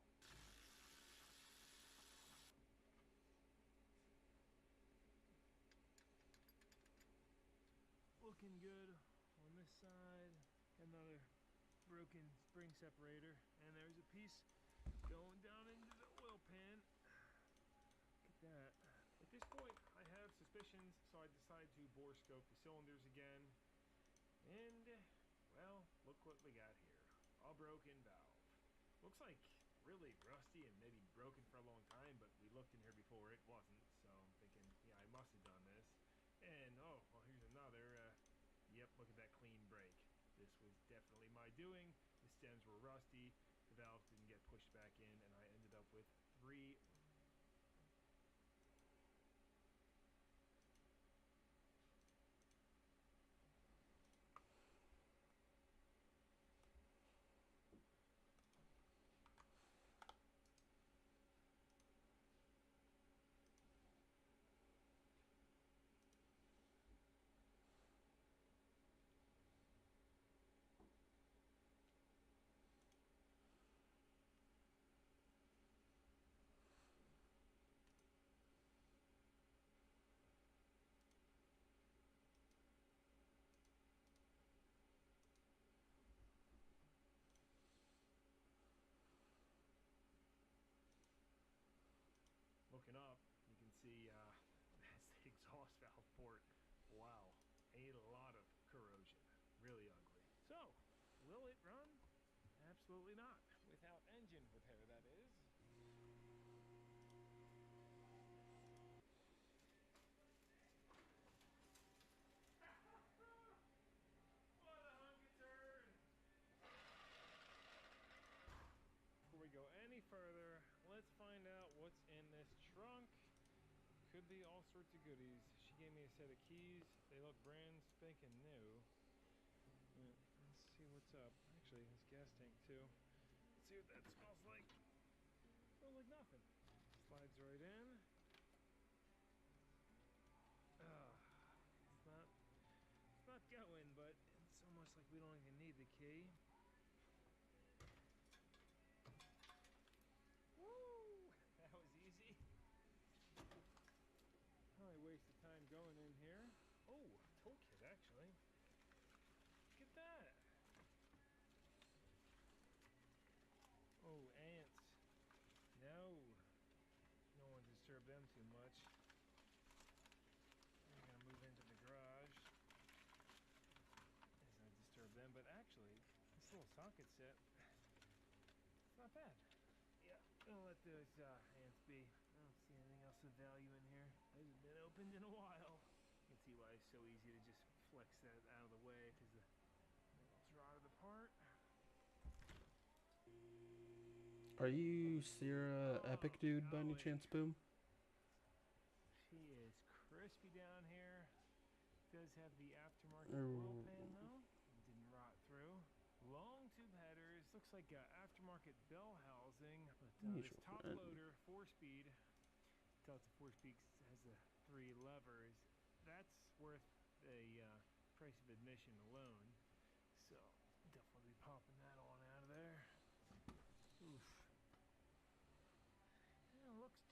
Looking good on this side. Another broken spring separator, and there's a piece going down into the oil pan. Look at that. At this point, I have suspicions, so I decide to bore scope the cylinders again. And, well, look what we got here. A broken valve. Looks like really rusty and maybe broken for a long time, but we looked in here before, it wasn't. So I'm thinking, yeah, I must have done this. And, oh, well, here's another. Yep, look at that clean break. This was definitely my doing. The stems were rusty. The valves didn't get pushed back in, and I ended up with 3... Looking up, you can see that's the exhaust valve port. Wow, a lot of corrosion. Really ugly. So, will it run? Absolutely not. Without engine repair, that is. What a hunky turd! Before we go any further, let's find out what's in this trunk. Could be all sorts of goodies. She gave me a set of keys. They look brand spanking new. Let's see what's up. Actually, this gas tank too. Let's see what that smells like. Smells like nothing. Slides right in. It's not going, but it's almost like we don't even need the key. Woo! That was easy. Probably wasted time going in here. Oh, toolkit actually. Look at that. Oh, ants. No. Don't want to disturb them too much. I'm gonna move into the garage. As I disturb them, but actually, this little socket set, it's not bad. Yeah, I'll let those ants be. I don't see anything else of value in here. Hasn't been opened in a while. You can see why it's so easy to just flex that out of the way because the nails rotted apart. Are you Sierra Epic Dude by any chance, Boom? She is crispy down here. Does have the aftermarket oil pan though. Didn't rot through. Long tube headers. Looks like aftermarket bell housing. But this top loader, 4-speed. Tell it's a 4-speed. Has the 3 levers. That's worth the price of admission alone. So definitely be popping that on out of there. Oof.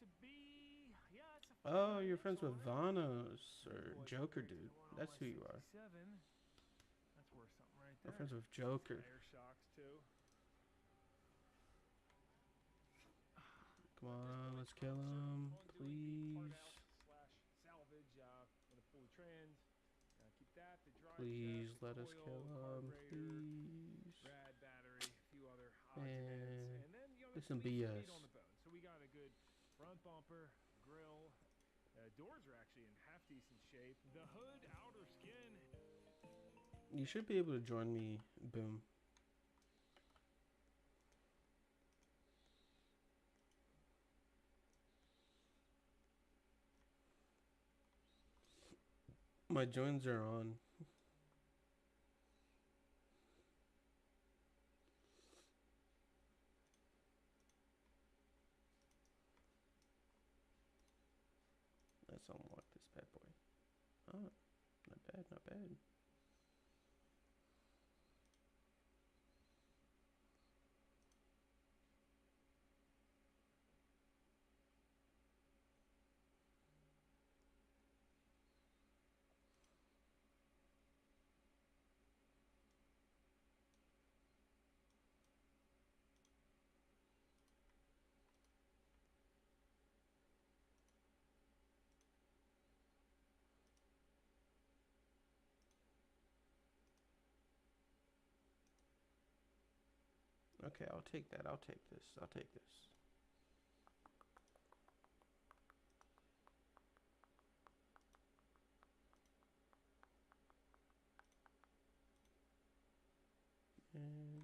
to be, yeah, it's a Oh, you're friends financial with round. Vanos or Big boys Joker upgrade to dude. one That's who OS you are. 67. That's worth something right I'm there. friends with Joker. Tire shocks too. Come At this on, point, let's kill I'm him, doing the part please. out slash salvage with a fully trans. Keep that, the drive Please shaft, let the us coil, kill him, carburetor, please. rad battery, a few other odds and Man, ends, and then this the some meat BS. on the bone. So we got a good front bumper, grill. Doors are actually in half decent shape. The hood, outer skin. You should be able to join me, Boom. My joins are on. Let's unlock this bad boy. Oh, not bad, not bad. Okay, I'll take that. I'll take this. I'll take this. And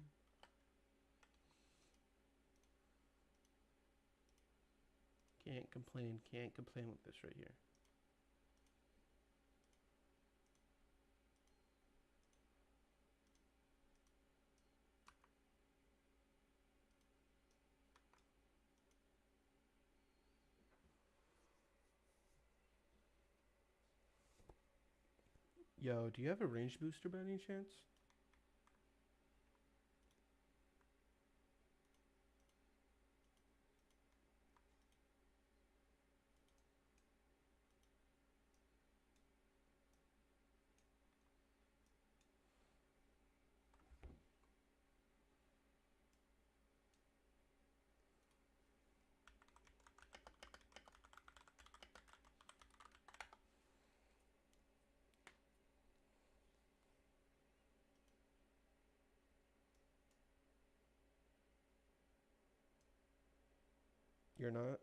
can't complain. Can't complain with this right here. Yo, do you have a range booster by any chance? You're not?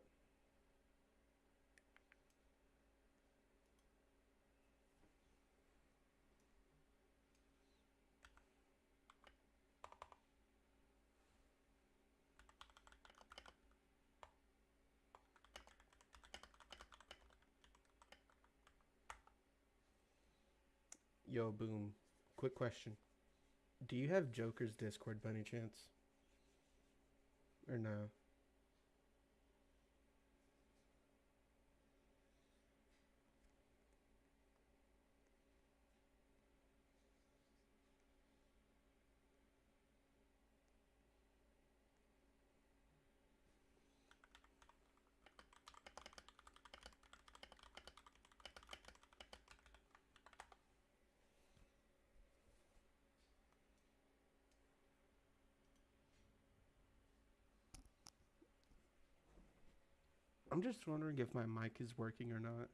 Yo, Boom. Quick question. Do you have Joker's Discord by any chance? Or no? I'm just wondering if my mic is working or not.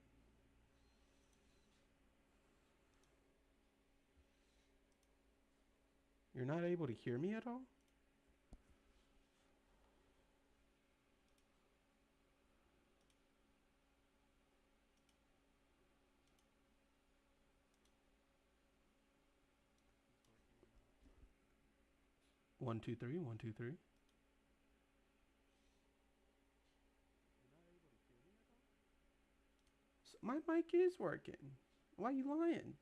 You're not able to hear me at all? One, two, three, one, two, three. My mic is working. Why are you lying?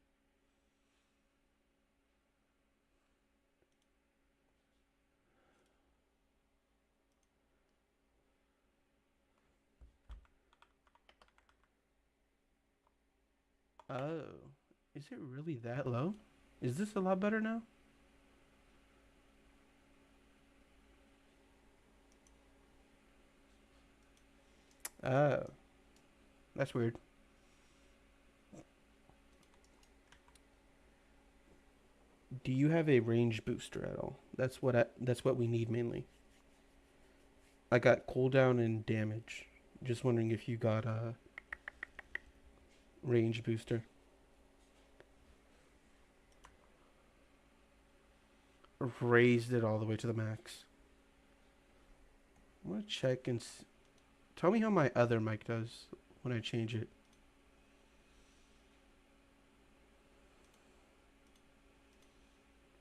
Oh, is it really that low? Is this a lot better now? Oh. That's weird. Do you have a range booster at all? That's what we need mainly. I got cooldown and damage. Just wondering if you got a range booster. Raised it all the way to the max. I'm gonna check and tell me how my other mic does when I change it.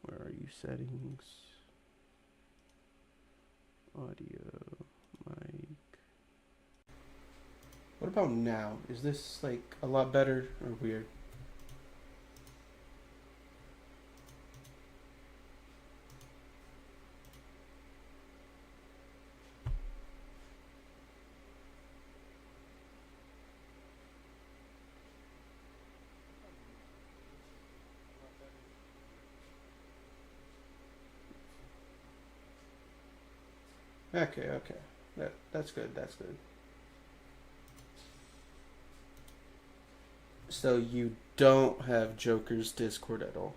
Where are you? Settings, audio, mic. What about now? Is this like a lot better or weird? Okay, that's good. That's good. So you don't have Joker's Discord at all.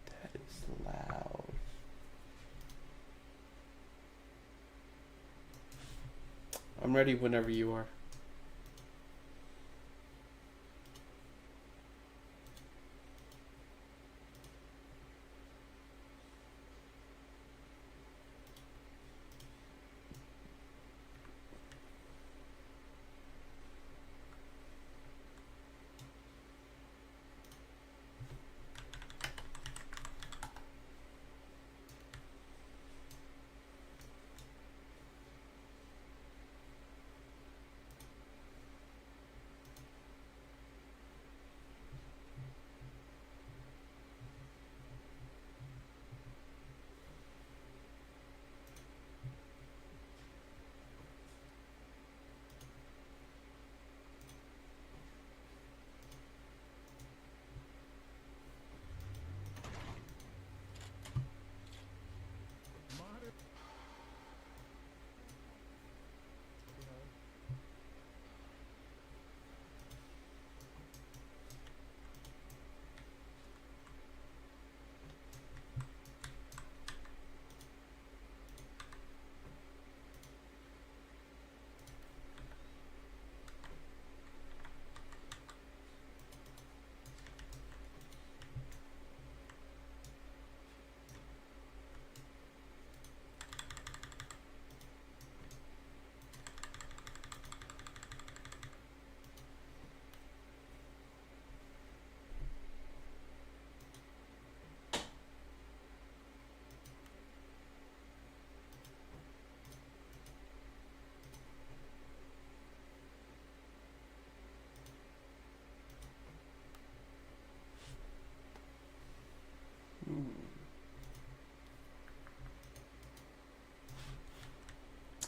That is loud. I'm ready whenever you are.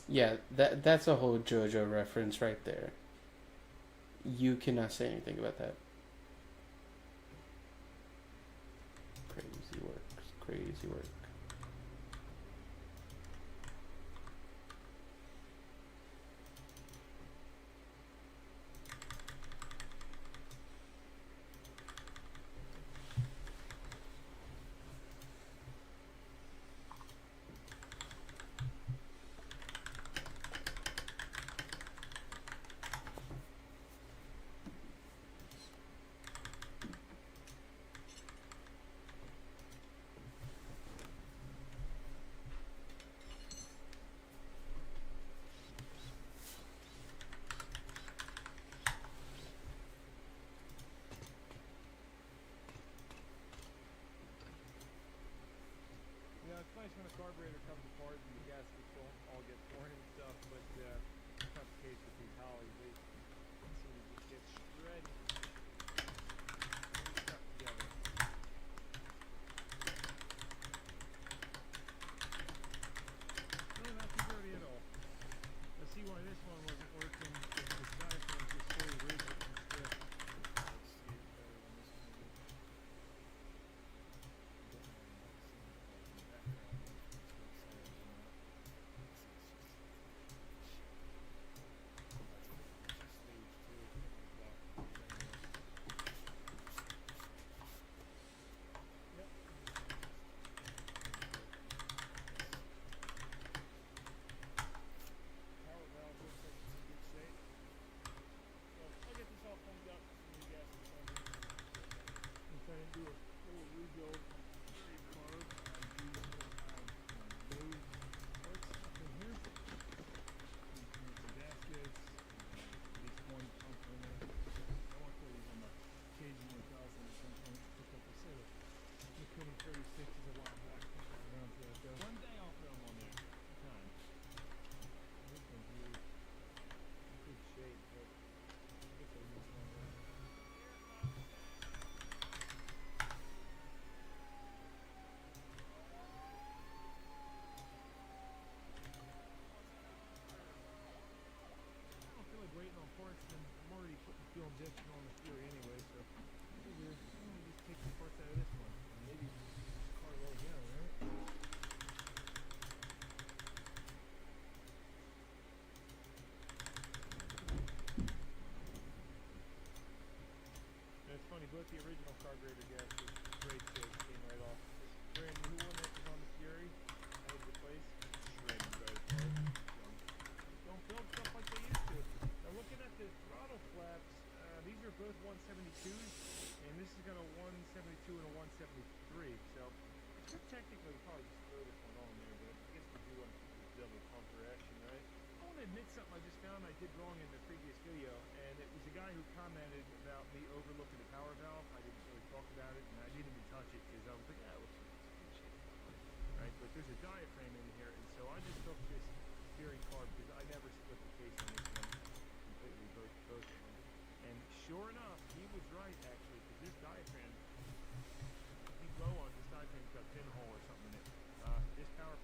Yeah, that's a whole JoJo reference right there. You cannot say anything about that. Crazy work. Crazy work. Yeah, it's nice when a carburetor comes apart and the gaskets don't all get torn and stuff, but that's not the case with these Hollies. They seem to just get shredded. And stuck together. of a pumper action, right? I want to admit something I just found I did wrong in the previous video, and it was a guy who commented about me overlooking the power valve. I didn't really talk about it, and I didn't even touch it because I was like, it looks like it's good shit, right? But there's a diaphragm in here, and so I just took this steering card because I never split the case on this one completely, both of them. And sure enough, he was right actually, because this diaphragm, I think low on this diaphragm's got a pinhole or something in it. This power.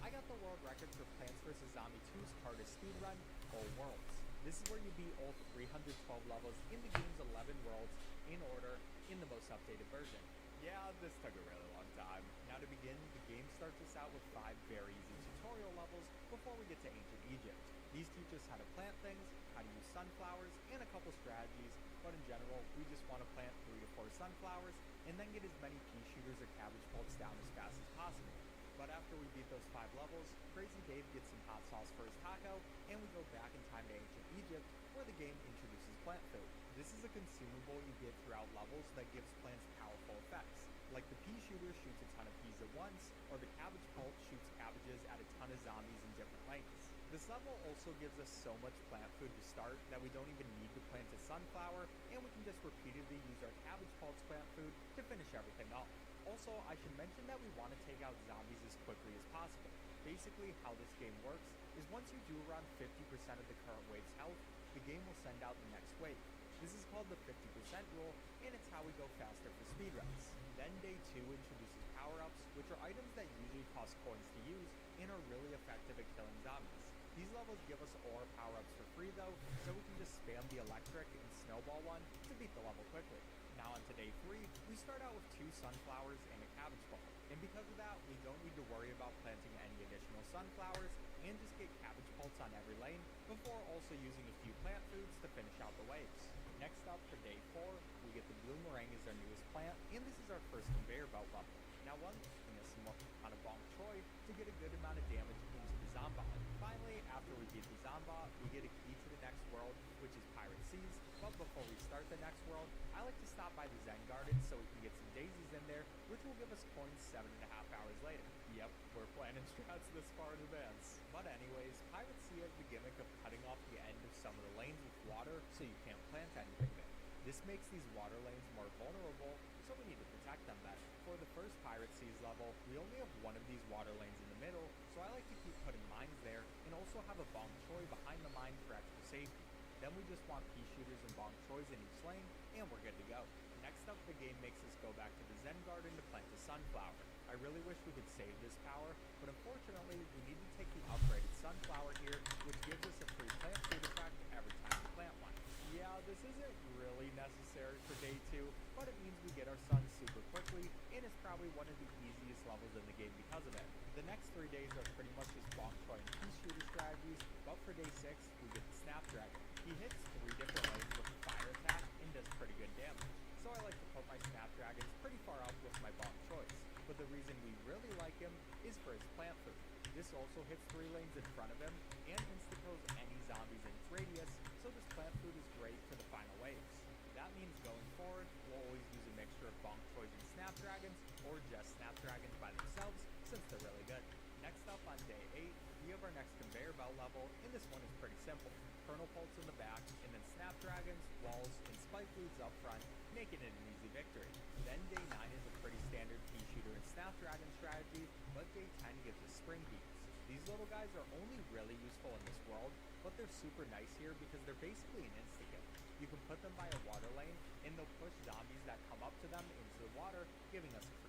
I got the world record for Plants vs. Zombie 2's hardest speedrun, All Worlds. This is where you beat all 312 levels in the game's 11 worlds in order in the most updated version. Yeah, this took a really long time. Now to begin, the game starts us out with 5 very easy tutorial levels before we get to ancient Egypt. These teach us how to plant things, how to use sunflowers, and a couple strategies, but in general, we just want to plant 3 to 4 sunflowers and then get as many pea shooters or cabbage pulps down as fast as possible. But after we beat those 5 levels, Crazy Dave gets some hot sauce for his taco, and we go back in time to ancient Egypt, where the game introduces plant food. This is a consumable you get throughout levels that gives plants powerful effects, like the pea shooter shoots a ton of peas at once, or the cabbage pulp shoots cabbages at a ton of zombies in different lengths. This level also gives us so much plant food to start that we don't even need to plant a sunflower, and we can just repeatedly use our cabbage pulp's plant food to finish everything off. Also, I should mention that we want to take out zombies as quickly as possible. Basically, how this game works is once you do around 50% of the current wave's health, the game will send out the next wave. This is called the 50% rule, and it's how we go faster for speedruns. Then Day 2 introduces power-ups, which are items that usually cost coins to use and are really effective at killing zombies. These levels give us ore power-ups for free though, so we can just spam the electric and snowball one to beat the level quickly. Now on to Day 3, we start out with 2 sunflowers and a cabbage bulb. And because of that, we don't need to worry about planting any additional sunflowers and just get cabbage pulps on every lane before also using a few plant foods to finish out the waves. Next up for Day 4, we get the Bloomerang as our newest plant, and this is our first conveyor belt level. Now one thing is some more on a Bong Choy to get a good amount of damage into the Zombot. Finally, after we beat the Zombot, we get a key to the next world, which is Pirate Seas. But before we start the next world, I like to stop by the Zen Garden so we can get some daisies in there, which will give us coins 7.5 hours later. Yep, we're planning strats this far in advance. But anyways, Pirate Sea has the gimmick of cutting off the end of some of the lanes with water so you can't plant anything there. This makes these water lanes more vulnerable, so we need to protect them better. For the first Pirate Seas level, we only have one of these water lanes in the middle, so I like to keep putting mines there and also have a Bong Choy behind the mine for extra safety. Then we just want pea shooters and Bong Choys in each lane, and we're good to go. Next up, the game makes us go back to the Zen Garden to plant a sunflower. I really wish we could save this power, but unfortunately, we need to take the upgraded sunflower here, which gives us a free plant food effect every time we plant one. Yeah, this isn't really necessary for Day 2, but it means we get our sun super quickly, and it's probably one of the easiest levels in the game because of it. The next 3 days are pretty much just Bong Choy and pea shooter strategies, but for Day 6, we get the Snapdragon. He hits 3 different lanes with a fire attack and does pretty good damage. So I like to put my Snapdragons pretty far up with my Bong Choys. But the reason we really like him is for his plant food. This also hits 3 lanes in front of him and insta-kills any zombies in its radius, so this plant food is great for the final waves. That means going forward, we'll always use a mixture of Bong Choys and Snapdragons, or just Snapdragons by themselves, since they're really good. Next up on Day 8, we have our next conveyor belt level, and this one is pretty simple. Kernel Pulse in the back, and then Snapdragons, walls, and spike leads up front, making it an easy victory. Then Day 9 is a pretty standard pea shooter and Snapdragon strategy, but Day 10 gives us spring beans. These little guys are only really useful in this world, but they're super nice here because they're basically an insta-kill. You can put them by a water lane, and they'll push zombies that come up to them into the water, giving us a free.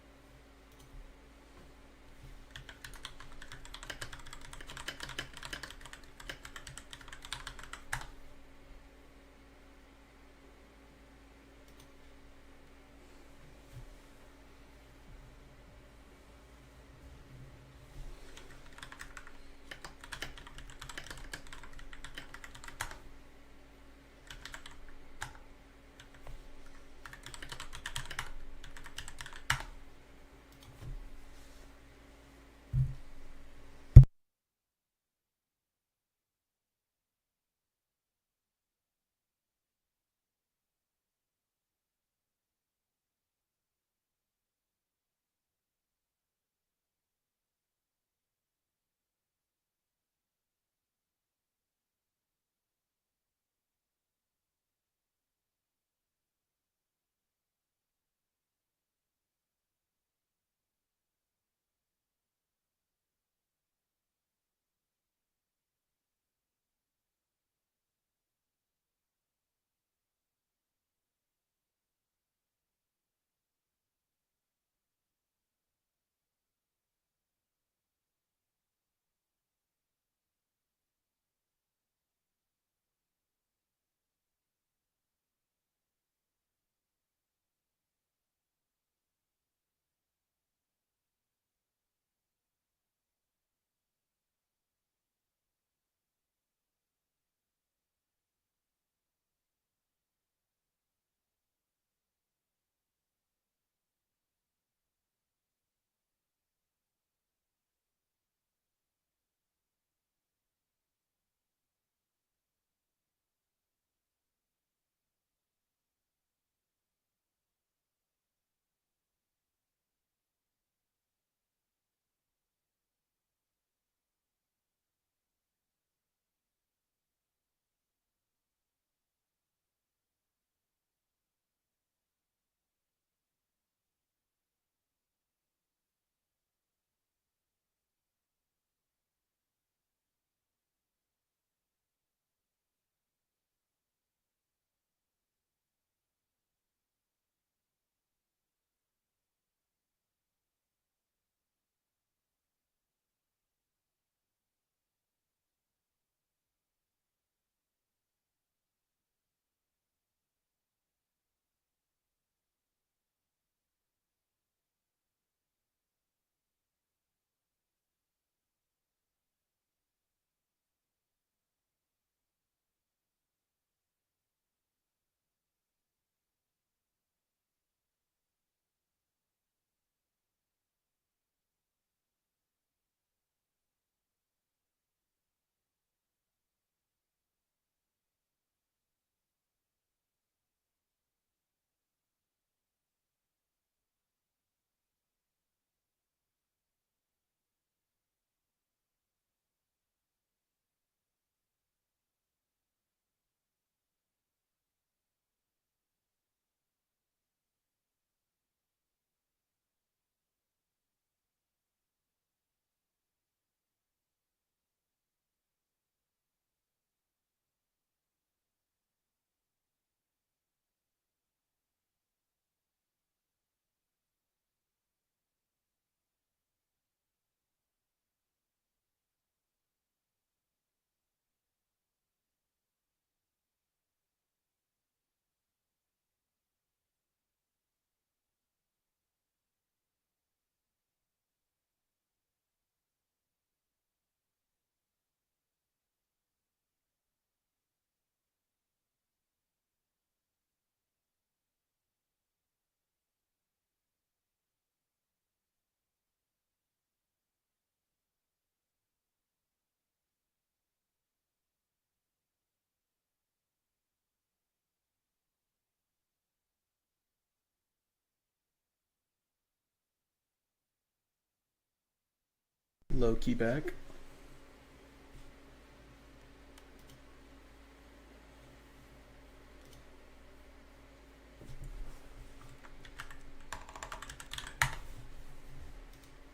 low key back.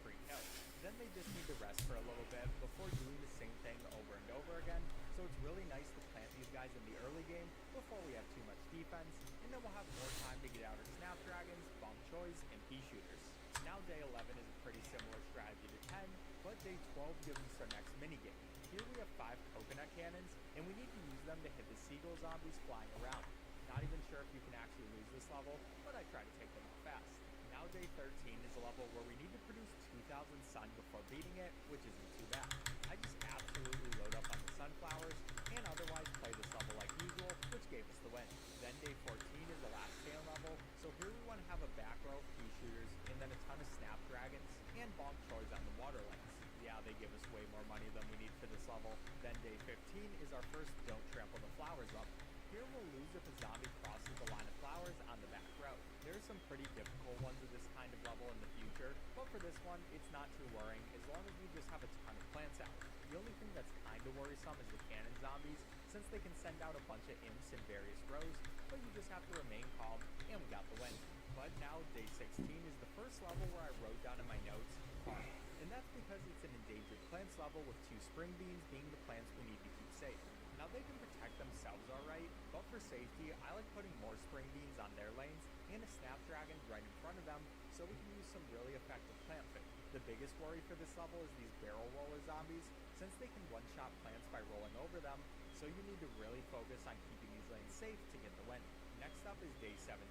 Free kill. Then they just need to rest for a little bit before doing the same thing over and over again. So it's really nice to plant these guys in the early game before we have too much defense, and then we'll have more time to get out our Snapdragons, Bong Choys, and Pea Shooters. Now day 11 is a pretty similar strategy to 10, but day 12 gives us our next minigame. Here we have 5 coconut cannons, and we need to use them to hit the seagull zombies flying around. Not even sure if you can actually lose this level, but I try to take them out fast. Now day 13 is a level where we need to produce 2,000 sun before beating it, which isn't too bad. I just absolutely load up on the sunflowers, and otherwise play this level like usual, which gave us the win. Then day 14 is the last tail level, so here we want to have a back row of Pea Shooters, and then a ton of Snapdragons, and Bong Choys on the water lanes. Yeah, they give us way more money than we need for this level. Then day 15 is our first Don't Trample the Flowers level. Here we'll lose if a zombie crosses the line of flowers on the back row. There's some pretty difficult ones of this kind of level in the future, but for this one, it's not too worrying as long as we just have a ton of plants out. The only thing that's kind of worrisome is the cannon zombies, since they can send out a bunch of imps in various rows, but you just have to remain calm, and we got the win. But now day 16 is the first level where I wrote down in my notes, farm. And that's because it's an endangered plants level with 2 spring beans being the plants we need to keep safe. Now they can protect themselves alright, but for safety, I like putting more spring beans on their lanes and a Snapdragon right in front of them so we can use some really effective plant food. The biggest worry for this level is these barrel roller zombies, since they can one-shot plants by rolling over them, so you need to really focus on keeping these lanes safe to get the win. Next up is day 17,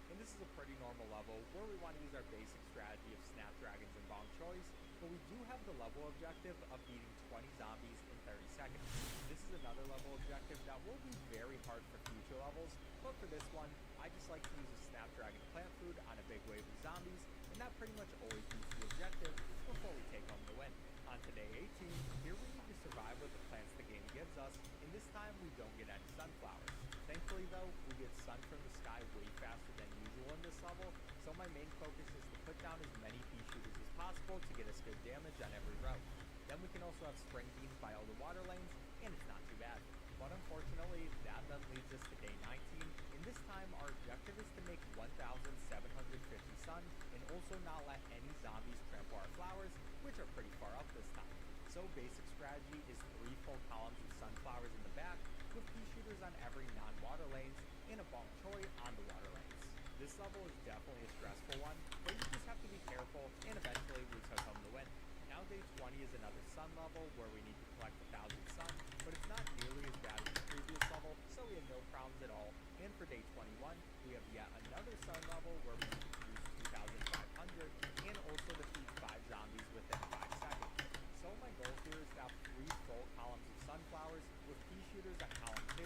and this is a pretty normal level where we want to use our basic strategy of Snapdragons and Bong Choys, but we do have the level objective of beating 20 zombies in 30 seconds. This is another level objective that will be very hard for future levels, but for this one, I just like to use a Snapdragon plant food on a big wave of zombies, and that pretty much always beats the objective before we take home the win. On to day 18, here we need to survive with the plants the game gives us, and this time we don't get any sunflowers. Thankfully though, we get sun from the sky way faster than usual in this level, so my main focus is to put down as many Pea Shooters as possible to get us good damage on every row. Then we can also have spring beans by all the water lanes, and it's not too bad. But unfortunately, that then leads us to day 19, and this time our objective is to make 1,750 sun, and also not let any zombies trample our flowers, which are pretty far up this time. So basic strategy is 3 full columns of sunflowers in the back, with Pea Shooters on every non-water lanes, and a Bong Choy on the water lanes. This level is definitely a stressful one, but you just have to be careful, and eventually we took home the win. Now day 20 is another sun level where we need to collect 1,000 sun, but it's not nearly as bad as the previous level, so we have no problems at all. And for day 21, we have yet another sun level where we need to produce 2,500, and also defeat 5 zombies within 5 seconds. So my goal here is to have 3 full columns of sunflowers with Pea Shooters at column 2,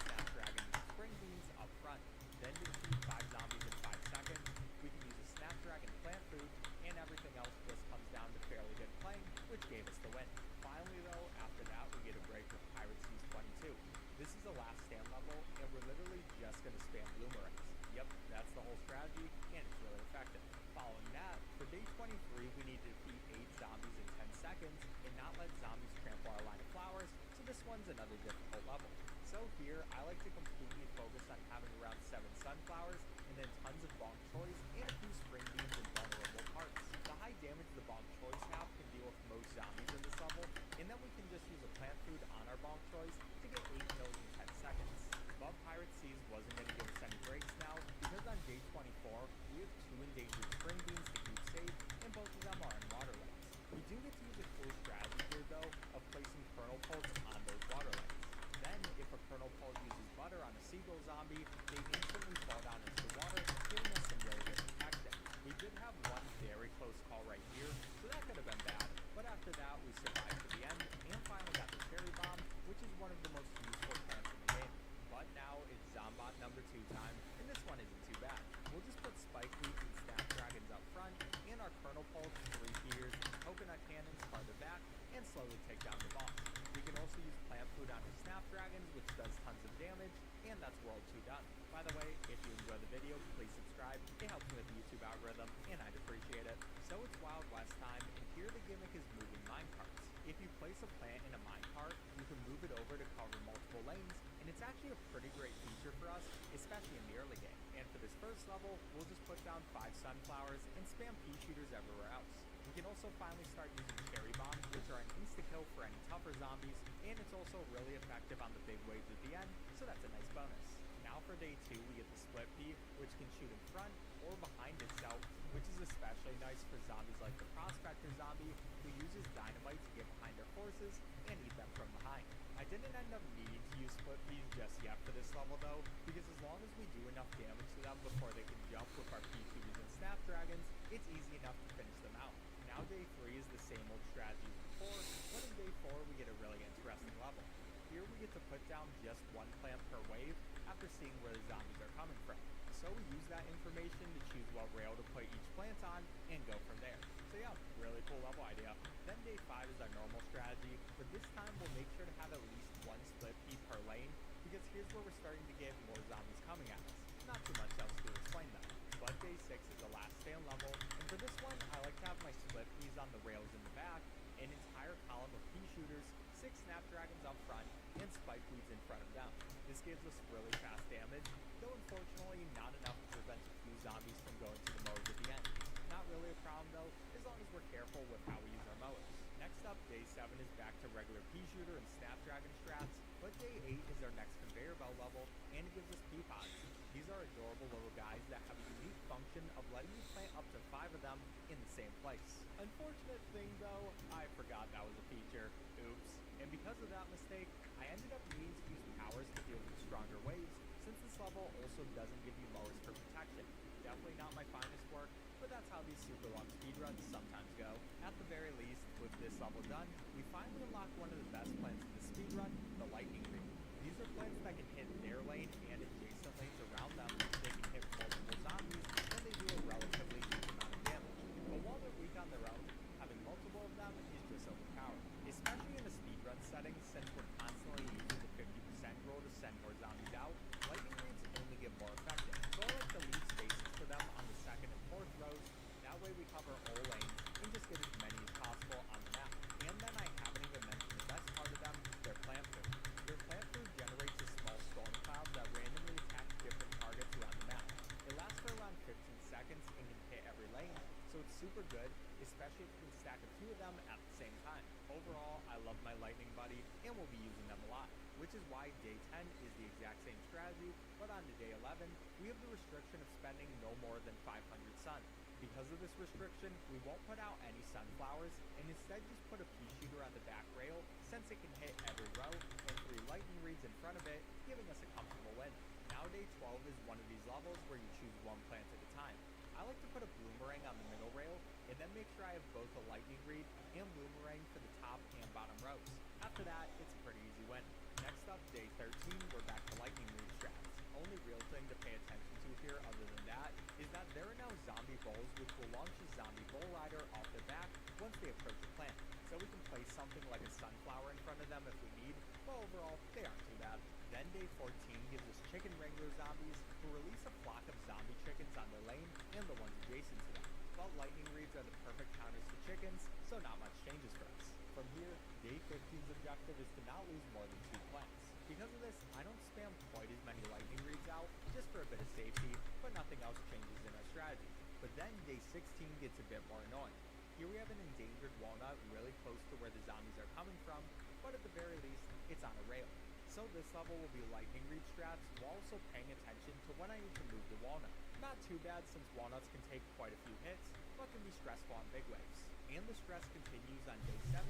Snapdragon and spring beans up front. Then to defeat 5 zombies in 5 seconds, we can use a Snapdragon plant food, and everything else just comes down to fairly good playing, which gave us the win. Finally though, after that we get a break with Pirate Seas 22. This is the last stand level, and we're literally just going to spam bloomerangs. Yep, that's the whole strategy, and it's really effective. Following that, for day 23 we need to defeat 8 zombies in 10 seconds, and not let zombies trample our line of flowers, so this one's another difficult level. So here, I like to completely focus on having around 7 sunflowers, and then tons of Bong Choys, and a few spring beans in vulnerable parts. The high damage the Bong Choys have can deal with most zombies in this level, and then we can just use a plant food on our Bong Choys to get 8 kills in 10 seconds. But Pirate Seas wasn't going to give us any breaks now, because on day 24, we have 2 endangered spring beans to keep safe, and both of them are in water lanes. We do get to use a cool strategy here though, of placing kernel pulse on those water lanes. Then, if a kernel pulse uses butter on a seagull zombie, they instantly fall down into the water, giving us some really good protection. We did have one very close call right here, so that could have been bad, but after that we survived to the end, and finally got the cherry bomb, which is one of the most useful plants in the game. But now it's Zombot number 2 time, and this one isn't too bad. We'll just put spike weeds and Snapdragons up front, and our kernel pulse, 3 feeders, and coconut cannons farther back, and slowly take down the boss. We can also use plant food on the Snapdragons, which does tons of damage, and that's World 2 done. By the way, if you enjoyed the video, please subscribe. It helps me with the YouTube algorithm, and I'd appreciate it. So it's Wild West time, and here the gimmick is moving minecart. If you place a plant in a minecart, you can move it over to cover multiple lanes, and it's actually a pretty great feature for us, especially in the early game. And for this first level, we'll just put down 5 sunflowers and spam pea shooters everywhere else. We can also finally start using cherry bombs, which are an insta-kill for any tougher zombies, and it's also really effective on the big waves at the end, so that's a nice bonus. Now for day 2, we get the split pea, which can shoot in front or behind itself, which is especially nice for zombies like the Prospector zombie, who uses dynamite to get behind their forces and eat them from behind. I didn't end up needing to use split peas just yet for this level though, because as long as we do enough damage to them before they can jump with our pea shooters and snapdragons, it's easy enough to finish them out. Now day 3 is the same old strategy as before, but in day 4 we get a really interesting level. Here we get to put down just 1 plant per wave after seeing where the zombies are coming from. So we use that information to choose what rail to put each plant on and go from there. So yeah, really cool level idea. Then day 5 is our normal strategy, but this time we'll make sure to have at least 1 split pea per lane, because here's where we're starting to get more zombies coming at us. Not too much else to explain though. But day 6 is the last stand level, and for this one, I like to have my split peas on the rails in the back, an entire column of pea shooters, 6 snapdragons up front, and spike weeds in front of them. This gives us really fast damage, though unfortunately not enough to prevent a few zombies from going to the mowers at the end. Not really a problem though, as long as we're careful with how we use our mowers. Next up, day 7 is back to regular pea shooter and snapdragon strats, but day 8 is our next conveyor belt level, and it gives us pea pods. These are adorable little guys that have a unique function of letting you plant up to 5 of them in the same place. Unfortunate thing though, I forgot that was a feature. Oops. And because of that mistake, I ended up needing to use powers to deal with stronger waves, since this level also doesn't give you mowers for protection. Definitely not my finest work, but that's how these super long speedruns sometimes go. At the very least, with this level done, we finally unlock one of the best plants in the speedrun, the Lightning Reed. These are plants that can hit their lane and adjacent lanes around them. They can hit multiple zombies, and they do a relatively huge amount of damage. But while they're weak on their own, having multiple of them is just overpowered, especially in a speedrun setting, since we're constantly using the 50% rule to send more zombies out. Lightning Reeds only get more effective, so I like to leave spaces for them on the 2nd and 4th rows. That way we cover all lanes and just get as many as possible on the map. And then I haven't even mentioned the best part of them, their plant food. Their plant food generates a small storm cloud that randomly attacks different targets around the map. It lasts for around 15 seconds and can hit every lane, so it's super good, especially if you can stack a few of them at the same time. Overall, I love my Lightning Buddy, and we'll be using them a lot, which is why day 10 is the exact same strategy, but on to day 11, we have the restriction of spending no more than 500 sun. Because of this restriction, we won't put out any sunflowers, and instead just put a pea shooter on the back rail, since it can hit every row, and 3 Lightning Reeds in front of it, giving us a comfortable win. Now day 12 is one of these levels where you choose 1 plant at a time. I like to put a Bloomerang on the middle rail, and then make sure I have both a Lightning Reed and Bloomerang for the top and bottom rows. After that, it's a pretty easy win. Next up, day 13, we're back to Lightning Reed strats. Only real thing to pay attention to here other than that is that there are now zombie bowls which will launch a zombie bowl rider off their back once they approach the plant. So we can place something like a sunflower in front of them if we need, but overall, they aren't too bad. Then day 14 gives us Chicken Wrangler zombies, who release a flock of zombie chickens on their lane and the ones adjacent to them. But Lightning Reeds are the perfect counters to chickens, so not much changes for us. From here, day 15's objective is to not lose more than 2 plants. Because of this, I don't spam quite as many Lightning Reeds out, just for a bit of safety, but nothing else changes in our strategy. But then day 16 gets a bit more annoying. Here we have an endangered walnut really close to where the zombies are coming from, but at the very least, it's on a rail. So this level will be Lightning Reed strats, while also paying attention to when I need to move the walnut. Not too bad since walnuts can take quite a few hits, but can be stressful on big waves. And the stress continues on day 17,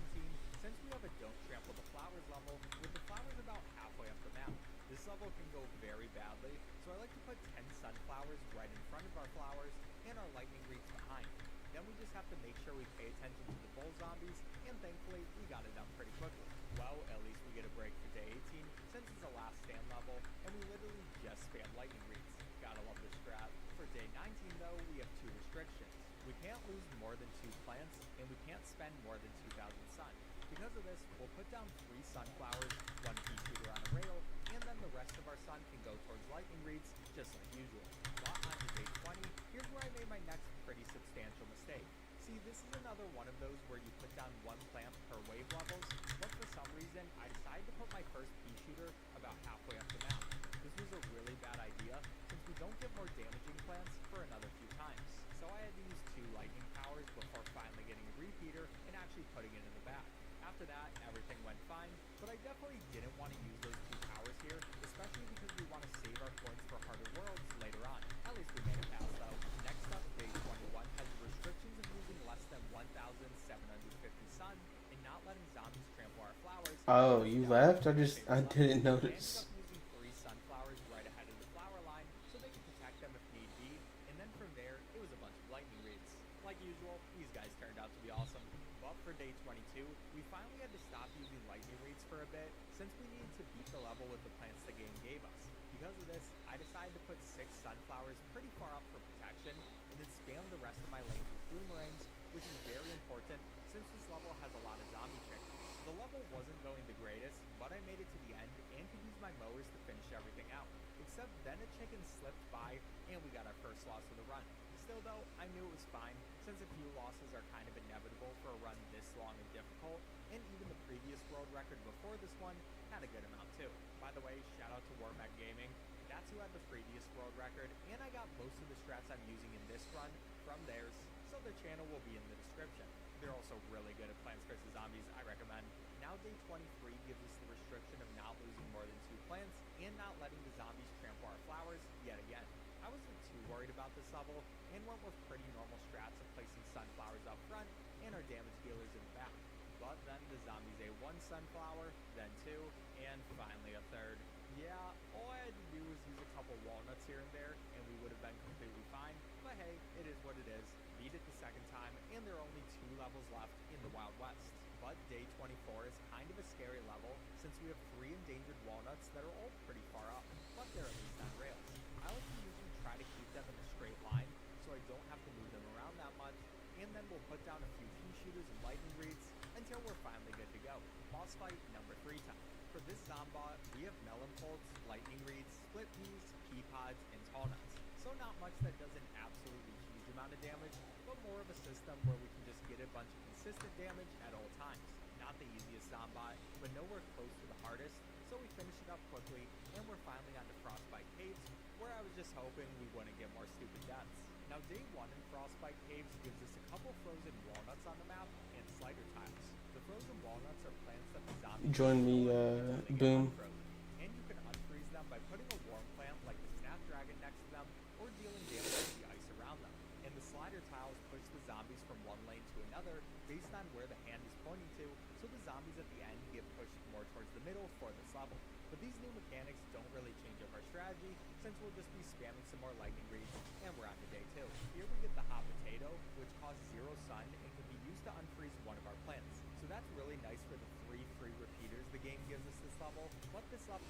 since we have a Don't Trample the Flowers level, with the flowers about halfway up the map. This level can go very badly, so I like to put 10 sunflowers right in front of our flowers, and our Lightning Reeds behind. Then we just have to make sure we pay attention to the bull zombies, and thankfully, we got it done pretty quickly. Well, at least we get a break for day 18, since it's the last stand level, and we literally just spam Lightning Reeds. Gotta love this strat. For day 19 though, we have 2 restrictions. We can't lose more than 2 plants, and we can't spend more than 2,000 sun. Because of this, we'll put down 3 sunflowers, 1 pea shooter on a rail, and then the rest of our sun can go towards Lightning Reeds, just like usual. But on to day 20, here's where I made my next pretty substantial mistake. See, this This is another one of those where you put down one plant per wave levels, but for some reason, I decided to put my first pea shooter about halfway up the map. This was a really bad idea, since we don't get more damaging plants for another few times. So I had to use 2 lightning powers before finally getting a repeater and actually putting it in the back. After that, everything went fine, but I definitely didn't want to use those 2 powers here, especially because we want to save our points for harder worlds later on. At least we made it past though. Next up, day 21 has the restrictions of using less than 1,750 sun and not letting zombies trample our flowers. Oh, you left? I didn't I notice. ended up using 3 sunflowers right ahead of the flower line so they could protect them if need be, and then from there, it was a bunch of lightning reeds. Like usual, these guys turned out to be awesome. But for day 22, we finally had to stop using lightning reeds for a bit, since we needed to beat the level with the plants the game gave us. Because of this, I decided to put 6 sunflowers pretty far up for protection, and then spam the rest of my lanes with boomerangs, which is very important since this level has a lot of zombie chickens. The level wasn't going the greatest, but I made it to the end and could use my mowers to finish everything out. Except then a chicken slipped by and we got our first loss of the run. Still though, I knew it was fine, since a few losses are kind of inevitable for a run this long and difficult, and even the previous world record before this one had a good amount too. By the way, shout out to Warmech Gaming. That's who had the previous world record, and I got most of the strats I'm using in this run from theirs, so their channel will be in the description. They're also really good at Plants vs. Zombies, I recommend. Now day 23 gives us the restriction of not losing more than 2 plants, and not letting the zombies trample our flowers yet again. I wasn't too worried about this level, and went with pretty normal strats of placing sunflowers up front, and our damage dealers in the back. But then the zombies ate 1 sunflower, then 2, and finally a 3rd. Yeah, all I had to do was use a couple walnuts here and there, and we would have been completely fine, but hey, it is what it is. Beat it the second time, and there are only 2 levels left in the Wild West. But day 24 is kind of a scary level, since we have 3 endangered walnuts that are all pretty far up, but they're at least on rails. I like to usually try to keep them in a straight line, so I don't have to move them around that much, and then we'll put down a few pea shooters and lightning reeds until we're finally good to go. Boss fight number 3 time. For this zombot, we have melon pults, lightning reeds, split peas, pea pods, and tall nuts. So not much that does an absolutely huge amount of damage, but more of a system where we can just get a bunch of consistent damage at all times. Not the easiest zombot, but nowhere close to the hardest, so we finish it up quickly, and we're finally on to Frostbite Caves, where I was just hoping we wouldn't get more stupid deaths. Now day 1 in Frostbite Caves gives us a couple frozen walnuts on the map, and slider tiles. The frozen walnuts are plants that the zombies Join me, Boom. and you can unfreeze them by putting a warm plant like the Snapdragon next to them, or dealing damage to the ice around them. And the slider tiles push the zombies from one lane to another based on where the hand is pointing to, so the zombies at the end get pushed more towards the middle for this level. But these new mechanics don't really change up our strategy, since we'll just be spamming some more lightning reeds, and we're on to day 2. Here we get the hot potato, which costs 0 sun and can be used to unfreeze one of our plants. So that's really nice for the 3 free repeaters the game gives us this level, but this level...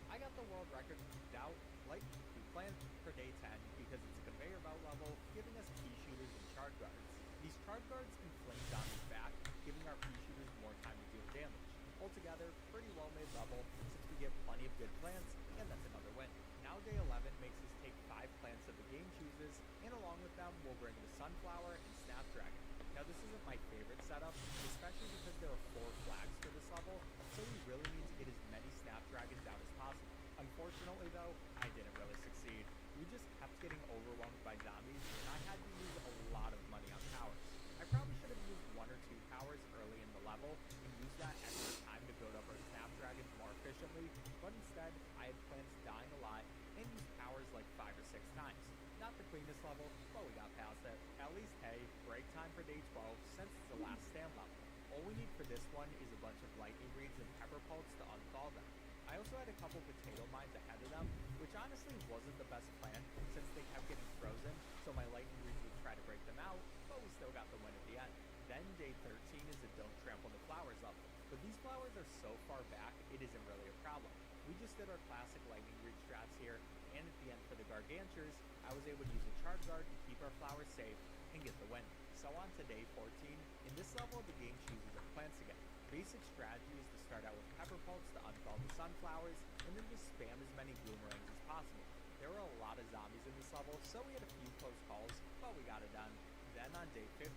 I got the world record out, like 2 plants for day 10, because it's a conveyor belt level, giving us pea shooters and chard guards. These chard guards can fling zombies back, giving our pea shooters more time to deal damage. Altogether, pretty well made level, since we get plenty of good plants, and that's another win. Now day 11 makes us take 5 plants that the game chooses, and along with them we'll bring the Sunflower and Snapdragon. Now this isn't my favorite setup, especially because there are 4 flags for this level, so we really need to get as many Snapdragons out as possible. Unfortunately though, I didn't really succeed. We just kept getting overwhelmed by zombies, and I had to use a lot of money on towers. I probably should have used 1 or 2 towers early in the level, and used that extra time to build up our Snapdragons more efficiently, but instead, I had plants dying a lot, and used towers like 5 or 6 times. Not the cleanest level, but we got past it. At least, hey, break time for day 12, since it's the last stand level. All we need for this one is a bunch of lightning reeds and pepper pults to unthaw them. I also had a couple potato mines ahead of them, which honestly wasn't the best plan, since they kept getting frozen, so my lightning reeds would try to break them out, but we still got the win at the end. Then day 13 is the don't trample the flowers level. But these flowers are so far back, it isn't really a problem. We just did our classic lightning reed strats here, and at the end for the gargantures, I was able to use a chard guard to keep our flowers safe and get the win. So on to day 14, in this level the game chooses our plants again. Basic strategy is to start out with pepper pulps to unthaw the sunflowers, and then just spam as many bloomerangs as possible. There were a lot of zombies in this level, so we had a few close calls, but we got got it done. Then on day 15,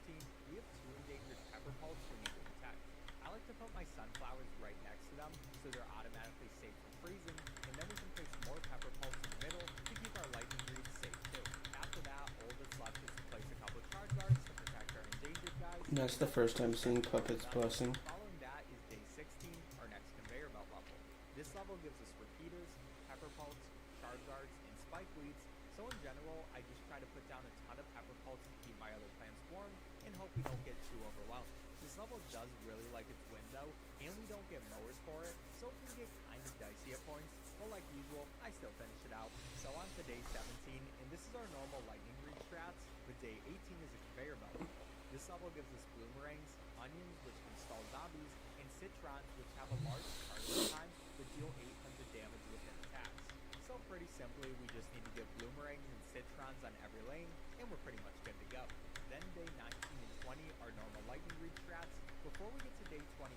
we have 2 endangered pepper pulps we need to protect. I like to put my sunflowers right next to them so they're automatically safe from freezing, and then we can place more pepper pulps in the middle to keep our lightning reeds safe too. After that, all that's left is to place a couple charge guards to protect our endangered guys. That's the first time seeing Puppet's Blessing. Following that is day 16, our next conveyor belt level. This level gives us repeaters, pepper pulps, charge guards, and spike weeds. So in general, I just try to put down a ton of pepper pulps to keep my other plants warm and hope we don't get too overwhelmed. This level does really like its wind though, and we don't get mowers for it, so it can get kind of dicey at points, but like usual, I still finish it out. So on to day 17, and this is our normal lightning reed strats, but day 18 is a conveyor belt. This level gives us bloomerangs, onions which can stall zombies, and citrons which have a large target time but deal 800 damage within attacks. So pretty simply, we just need to get bloomerangs and citrons on every lane, and we're pretty much good to go. Then day 19 and 20 are normal lightning reed strats, before we get to day 21,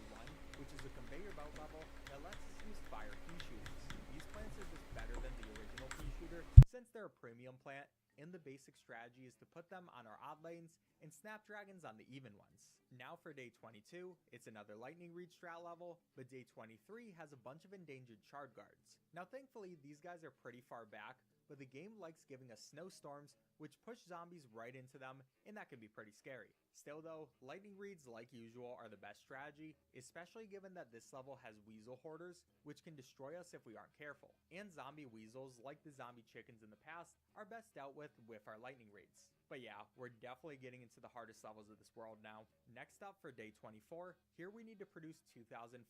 which is a conveyor belt level that lets us use fire pea shooters. These plants are just better than the original pea shooter since they're a premium plant, and the basic strategy is to put them on our odd lanes and snapdragons on the even ones. Now for day 22, it's another lightning reed strat level, but day 23 has a bunch of endangered shard guards. Now thankfully these guys are pretty far back, but the game likes giving us snowstorms which push zombies right into them, and that can be pretty scary. Still though, lightning reeds like usual are the best strategy, especially given that this level has weasel hoarders which can destroy us if we aren't careful. And zombie weasels, like the zombie chickens in the past, are best dealt with our lightning reeds. But yeah, we're definitely getting into the hardest levels of this world now. Next up for day 24, here we need to produce 2,500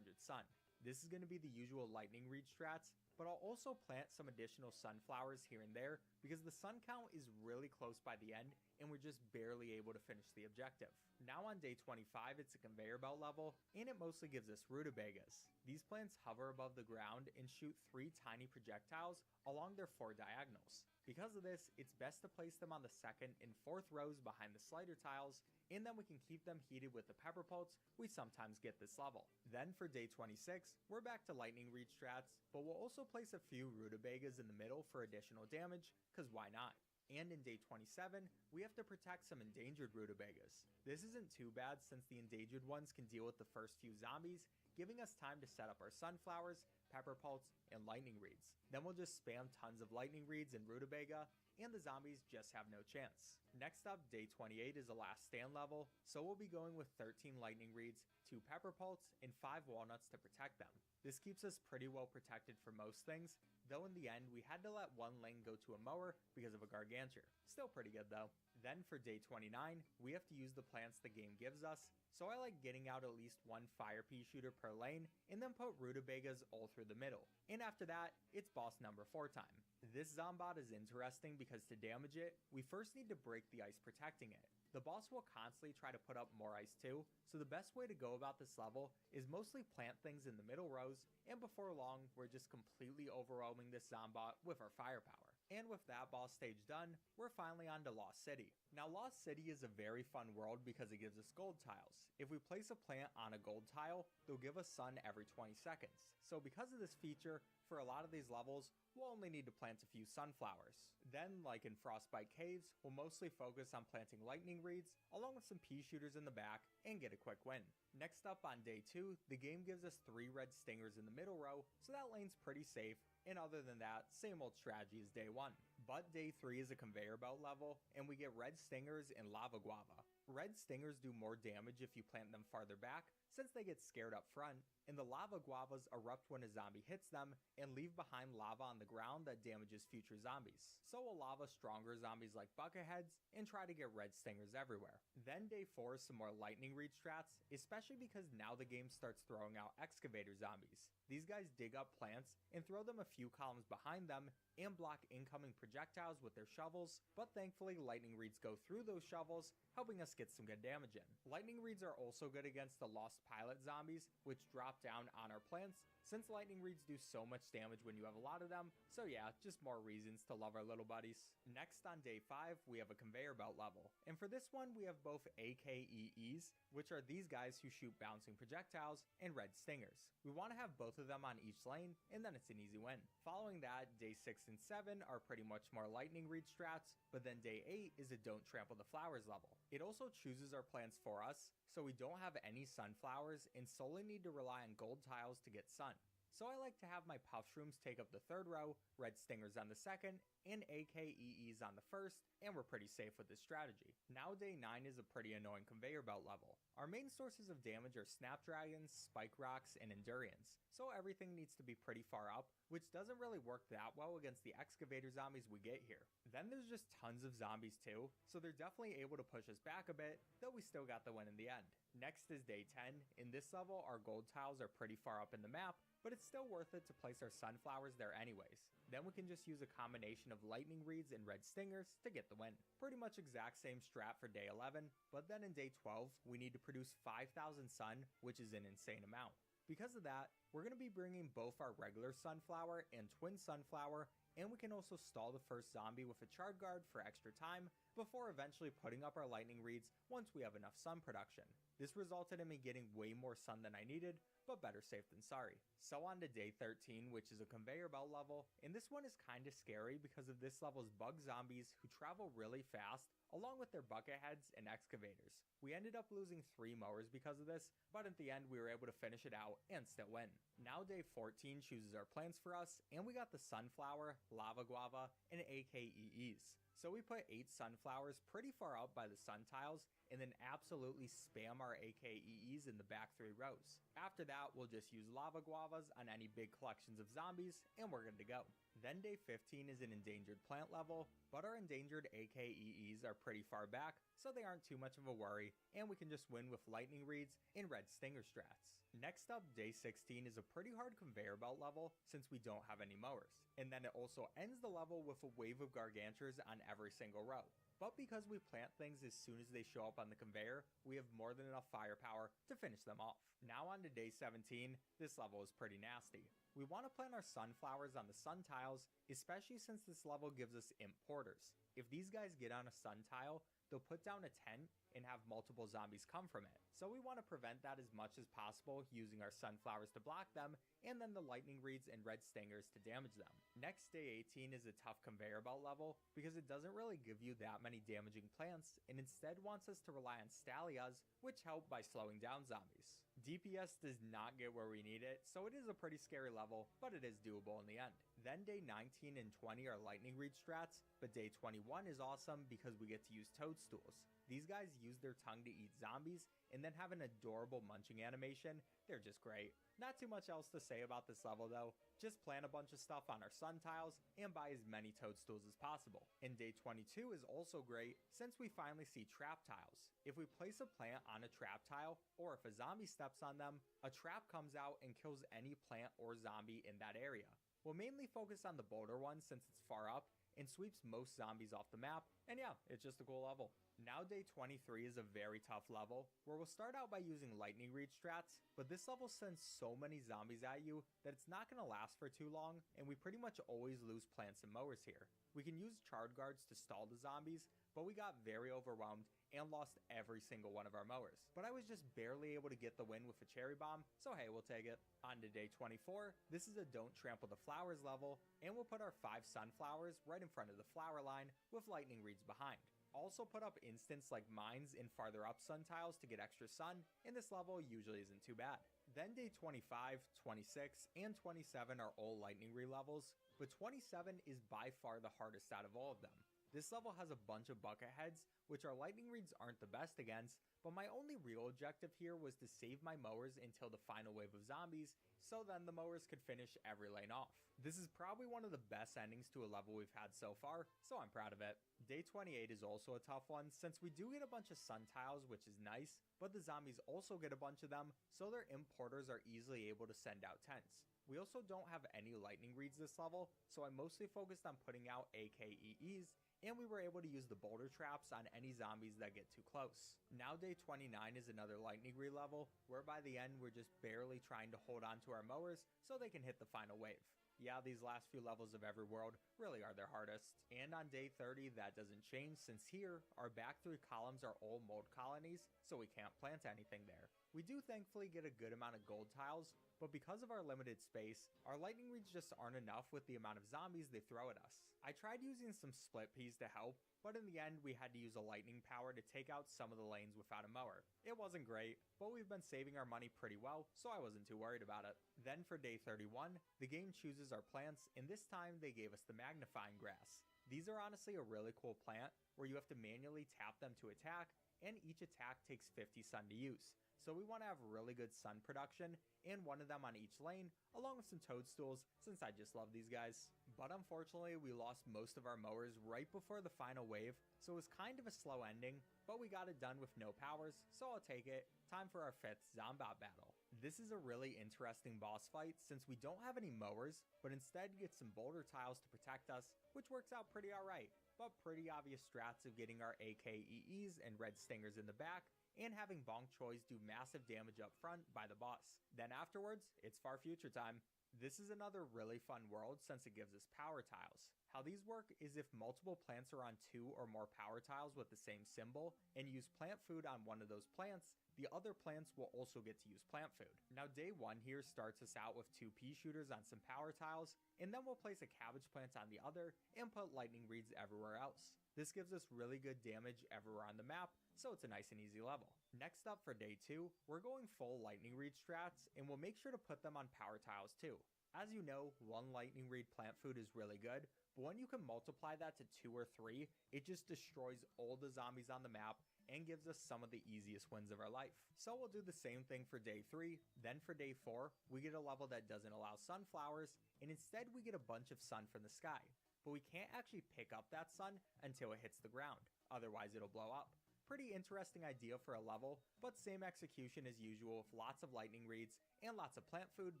sun. This is going to be the usual lightning reed strats, but I'll also plant some additional sunflowers here and there because the sun count is really close by the end and we're just barely able to finish the objective. Now on day 25, it's a conveyor belt level, and it mostly gives us rutabagas. These plants hover above the ground and shoot 3 tiny projectiles along their 4 diagonals. Because of this, it's best to place them on the 2nd and 4th rows behind the slider tiles, and then we can keep them heated with the pepper pulps we sometimes get this level. Then for day 26, we're back to lightning reed strats, but we'll also place a few rutabagas in the middle for additional damage, cause why not? And in day 27, we have to protect some endangered rutabagas. This isn't too bad since the endangered ones can deal with the first few zombies, giving us time to set up our sunflowers, pepper pulps, and lightning reeds. Then we'll just spam tons of lightning reeds and rutabaga, and the zombies just have no chance. Next up, day 28 is a last stand level, so we'll be going with 13 lightning reeds, 2 pepper pulps, and 5 walnuts to protect them. This keeps us pretty well protected for most things, though in the end we had to let one lane go to a mower because of a gargantuar. Still pretty good though. Then for day 29, we have to use the plants the game gives us, so I like getting out at least 1 fire pea shooter per lane, and then put rutabagas all through the middle. And after that, it's boss number 4 time. This Zombot is interesting because to damage it, we first need to break the ice protecting it. The boss will constantly try to put up more ice too, so the best way to go about this level is mostly plant things in the middle rows, and before long, we're just completely overwhelming this Zombot with our firepower. And with that boss stage done, we're finally on to Lost City. Now Lost City is a very fun world because it gives us gold tiles. If we place a plant on a gold tile, they'll give us sun every 20 seconds. So because of this feature, for a lot of these levels, we'll only need to plant a few sunflowers. Then, like in Frostbite Caves, we'll mostly focus on planting lightning reeds, along with some pea shooters in the back, and get a quick win. Next up on day 2, the game gives us 3 red stingers in the middle row, so that lane's pretty safe, and other than that, same old strategy as day 1. But day 3 is a conveyor belt level, and we get red stingers and lava guava. Red stingers do more damage if you plant them farther back, since they get scared up front, and the lava guavas erupt when a zombie hits them and leave behind lava on the ground that damages future zombies. So we'll lava stronger zombies like bucketheads and try to get red stingers everywhere. Then day 4 is some more lightning reed strats, especially because now the game starts throwing out excavator zombies. These guys dig up plants and throw them a few columns behind them and block incoming projectiles with their shovels, but thankfully lightning reeds go through those shovels, helping us get some good damage in. Lightning reeds are also good against the Lost Pilot zombies, which drop down on our plants, since lightning reeds do so much damage when you have a lot of them, so yeah, just more reasons to love our little buddies. Next on day 5, we have a conveyor belt level, and for this one we have both AKEEs, which are these guys who shoot bouncing projectiles, and red stingers. We want to have both of them on each lane, and then it's an easy win. Following that, day 6 and 7 are pretty much more lightning reed strats, but then day 8 is a don't trample the flowers level. It also chooses our plants for us, so we don't have any sunflowers and solely need to rely on gold tiles to get sun. So I like to have my puff shrooms take up the 3rd row, red stingers on the 2nd, and AKEEs on the 1st, and we're pretty safe with this strategy. Now day 9 is a pretty annoying conveyor belt level. Our main sources of damage are snapdragons, spike rocks, and endurians, so everything needs to be pretty far up, which doesn't really work that well against the excavator zombies we get here. Then there's just tons of zombies too, so they're definitely able to push us back a bit, though we still got the win in the end. Next is day 10. In this level, our gold tiles are pretty far up in the map, but it's still worth it to place our sunflowers there anyways. Then we can just use a combination of lightning reeds and red stingers to get the win. Pretty much exact same strat for day 11, but then in day 12, we need to produce 5,000 sun, which is an insane amount. Because of that, we're going to be bringing both our regular sunflower and twin sunflower, and we can also stall the first zombie with a chard guard for extra time before eventually putting up our lightning reeds once we have enough sun production. This resulted in me getting way more sun than I needed, but better safe than sorry. So on to day 13, which is a conveyor belt level, and this one is kinda scary because of this level's bug zombies who travel really fast along with their bucket heads and excavators. We ended up losing 3 mowers because of this, but at the end we were able to finish it out and still win. Now day 14 chooses our plants for us, and we got the sunflower, lava guava, and AKEEs. So we put 8 sunflowers pretty far up by the sun tiles, and then absolutely spam our AKEEs in the back 3 rows. After that, we'll just use lava guavas on any big collections of zombies, and we're good to go. Then day 15 is an endangered plant level, but our endangered AKEEs are pretty far back, so they aren't too much of a worry, and we can just win with lightning reeds and red stinger strats. Next up, day 16 is a pretty hard conveyor belt level since we don't have any mowers, and then it also ends the level with a wave of gargantures on every single row. But because we plant things as soon as they show up on the conveyor, we have more than enough firepower to finish them off. Now on to day 17, this level is pretty nasty. We want to plant our sunflowers on the sun tiles, especially since this level gives us imp porters. If these guys get on a sun tile, they'll put down a tent and have multiple zombies come from it. So we want to prevent that as much as possible using our sunflowers to block them, and then the lightning reeds and red stingers to damage them. Next, day 18 is a tough conveyor belt level because it doesn't really give you that many damaging plants and instead wants us to rely on Stalias, which help by slowing down zombies. DPS does not get where we need it, so it is a pretty scary level, but it is doable in the end. Then day 19 and 20 are lightning reed strats, but day 21 is awesome because we get to use toadstools. These guys use their tongue to eat zombies and then have an adorable munching animation. They're just great. Not too much else to say about this level though. Just plant a bunch of stuff on our sun tiles and buy as many toadstools as possible. And day 22 is also great since we finally see trap tiles. If we place a plant on a trap tile, or if a zombie steps on them, a trap comes out and kills any plant or zombie in that area. We'll mainly focus on the boulder one since it's far up and sweeps most zombies off the map, and yeah, it's just a cool level. Now day 23 is a very tough level, where we'll start out by using lightning reed strats, but this level sends so many zombies at you that it's not going to last for too long, and we pretty much always lose plants and mowers here. We can use chard guards to stall the zombies, but we got very overwhelmed and lost every single one of our mowers. But I was just barely able to get the win with a cherry bomb, so hey, we'll take it. On to day 24, this is a don't trample the flowers level, and we'll put our 5 sunflowers right in front of the flower line with lightning reeds behind. Also put up instants like mines in farther up sun tiles to get extra sun, and this level usually isn't too bad. Then day 25, 26, and 27 are all lightning reed levels, but 27 is by far the hardest out of all of them. This level has a bunch of bucket heads, which our lightning reeds aren't the best against, but my only real objective here was to save my mowers until the final wave of zombies, so then the mowers could finish every lane off. This is probably one of the best endings to a level we've had so far, so I'm proud of it. Day 28 is also a tough one, since we do get a bunch of sun tiles, which is nice, but the zombies also get a bunch of them, so their importers are easily able to send out tents. We also don't have any lightning reeds this level, so I mostly focused on putting out AKEEs, and we were able to use the boulder traps on any zombies that get too close. Now day 29 is another lightning reed level, where by the end we're just barely trying to hold on to our mowers so they can hit the final wave. Yeah, these last few levels of every world really are their hardest. And on day 30, that doesn't change, since here, our back 3 columns are all mold colonies, so we can't plant anything there. We do thankfully get a good amount of gold tiles, but because of our limited space, our lightning reeds just aren't enough with the amount of zombies they throw at us. I tried using some split peas to help, but in the end we had to use a lightning power to take out some of the lanes without a mower. It wasn't great, but we've been saving our money pretty well, so I wasn't too worried about it. Then for day 31, the game chooses our plants, and this time they gave us the magnifying grass. These are honestly a really cool plant, where you have to manually tap them to attack, and each attack takes 50 sun to use. So we want to have really good sun production, and one of them on each lane, along with some toadstools, since I just love these guys. But unfortunately, we lost most of our mowers right before the final wave, so it was kind of a slow ending, but we got it done with no powers, so I'll take it. Time for our 5th Zombot battle. This is a really interesting boss fight, since we don't have any mowers, but instead get some boulder tiles to protect us, which works out pretty alright. But pretty obvious strats of getting our AKEEs and red stingers in the back, and having Bonk Choys do massive damage up front by the boss. Then afterwards, it's Far Future time. This is another really fun world since it gives us power tiles. How these work is if multiple plants are on 2 or more power tiles with the same symbol, and use plant food on one of those plants, the other plants will also get to use plant food. Now day 1 here starts us out with 2 pea shooters on some power tiles, and then we'll place a cabbage plant on the other, and put lightning reeds everywhere else. This gives us really good damage everywhere on the map, so it's a nice and easy level. Next up for day 2, we're going full lightning reed strats, and we'll make sure to put them on power tiles too. As you know, 1 lightning reed plant food is really good, but when you can multiply that to 2 or 3, it just destroys all the zombies on the map and gives us some of the easiest wins of our life. So we'll do the same thing for day 3, then for day 4, we get a level that doesn't allow sunflowers, and instead we get a bunch of sun from the sky. But we can't actually pick up that sun until it hits the ground, otherwise it'll blow up. Pretty interesting idea for a level, but same execution as usual with lots of lightning reeds and lots of plant food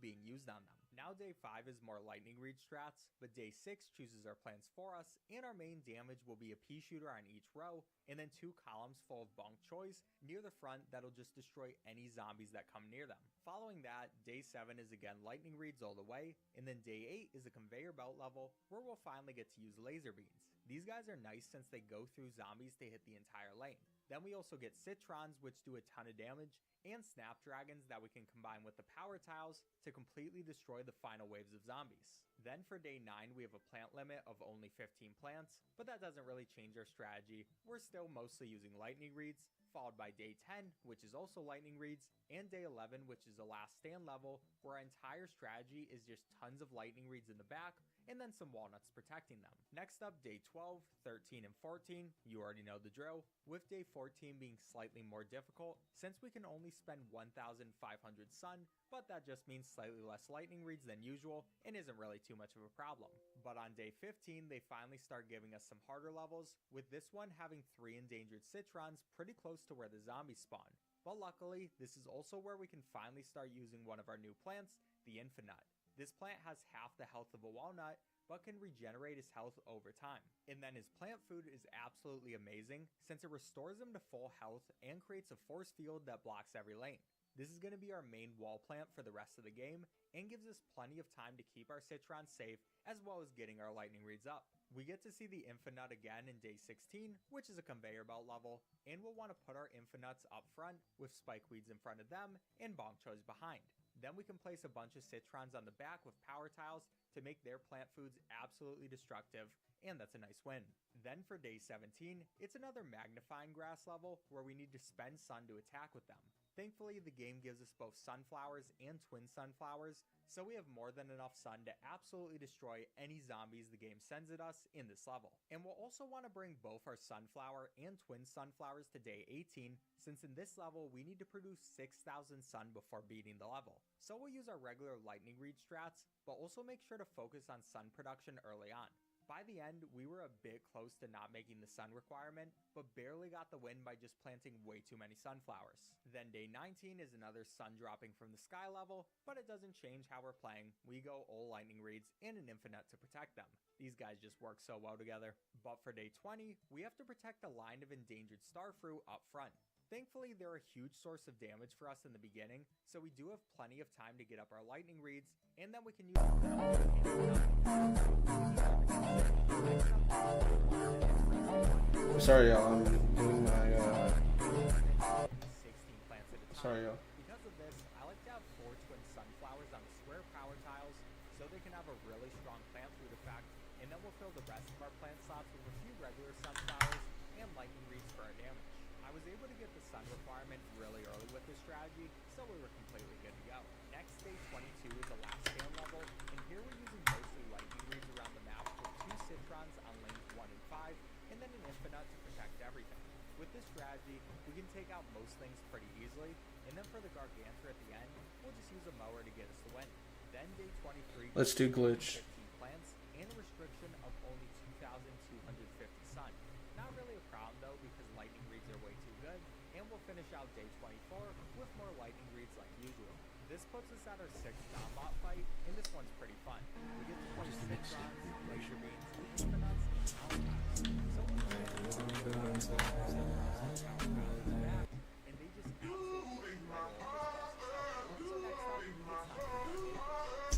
being used on them. Now day 5 is more lightning reed strats, but day 6 chooses our plants for us, and our main damage will be a pea shooter on each row, and then 2 columns full of Bonk Choys near the front that'll just destroy any zombies that come near them. Following that, day 7 is again lightning reeds all the way, and then day 8 is a conveyor belt level where we'll finally get to use laser beams. These guys are nice since they go through zombies to hit the entire lane. Then we also get Citrons, which do a ton of damage, and Snapdragons that we can combine with the power tiles to completely destroy the final waves of zombies. Then for day 9, we have a plant limit of only 15 plants, but that doesn't really change our strategy. We're still mostly using lightning reeds, followed by day 10, which is also lightning reeds, and day 11, which is a last stand level, where our entire strategy is just tons of lightning reeds in the back, and then some walnuts protecting them. Next up, day 12, 13, and 14, you already know the drill, with day 14 being slightly more difficult, since we can only spend 1,500 sun, but that just means slightly less lightning reeds than usual, and isn't really too much of a problem. But on day 15, they finally start giving us some harder levels, with this one having 3 endangered Citrons pretty close to where the zombies spawn. But luckily, this is also where we can finally start using one of our new plants, the Infinut. This plant has half the health of a walnut, but can regenerate his health over time. And then his plant food is absolutely amazing, since it restores him to full health and creates a force field that blocks every lane. This is going to be our main wall plant for the rest of the game, and gives us plenty of time to keep our Citrons safe, as well as getting our lightning reeds up. We get to see the Infinut again in day 16, which is a conveyor belt level, and we'll want to put our Infinuts up front, with Spikeweeds in front of them, and Bonk Choys behind. Then we can place a bunch of Citrons on the back with power tiles to make their plant foods absolutely destructive, and that's a nice win. Then for day 17, it's another magnifying grass level where we need to spend sun to attack with them. Thankfully, the game gives us both sunflowers and twin sunflowers, so we have more than enough sun to absolutely destroy any zombies the game sends at us in this level. And we'll also want to bring both our sunflower and twin sunflowers to day 18, since in this level we need to produce 6,000 sun before beating the level. So we'll use our regular lightning reed strats, but also make sure to focus on sun production early on. By the end, we were a bit close to not making the sun requirement, but barely got the win by just planting way too many sunflowers. Then day 19 is another sun dropping from the sky level, but it doesn't change how we're playing. We go all lightning reeds and an infinite to protect them. These guys just work so well together. But for day 20, we have to protect a line of endangered starfruit up front. Thankfully, they're a huge source of damage for us in the beginning, so we do have plenty of time to get up our lightning reeds, and then we can use Sorry, y'all. I'm doing my. 16 plants at a time. Sorry, y'all. Because of this, I like to have 4 twin sunflowers on the square power tiles, so they can have a really strong plant root effect, and then we'll fill the rest of our plant slots with a few regular sunflowers and lightning reeds for our damage. I was able to get the sun requirement really early with this strategy, so we were completely good to go. Next, day 22 is the last stand level, and here we're using mostly lightning reeds around the map with 2 citrons on lanes 1 and 5, and then an infinite to protect everything. With this strategy, we can take out most things pretty easily, and then for the Gargantua at the end, we'll just use a mower to get us the win. Then day 23, Let's do glitch. 15 plants, and a restriction of only 2,250 sun. Not really a problem though, because lightning reeds are way too good, and we'll finish out day 24 with more lightning reeds like usual. This puts us at our 6th Dombot fight, and this one's pretty fun. We get to play citrons, laser beams, infinites, and power tiles. So we can and they just absolutely so next up, we get time.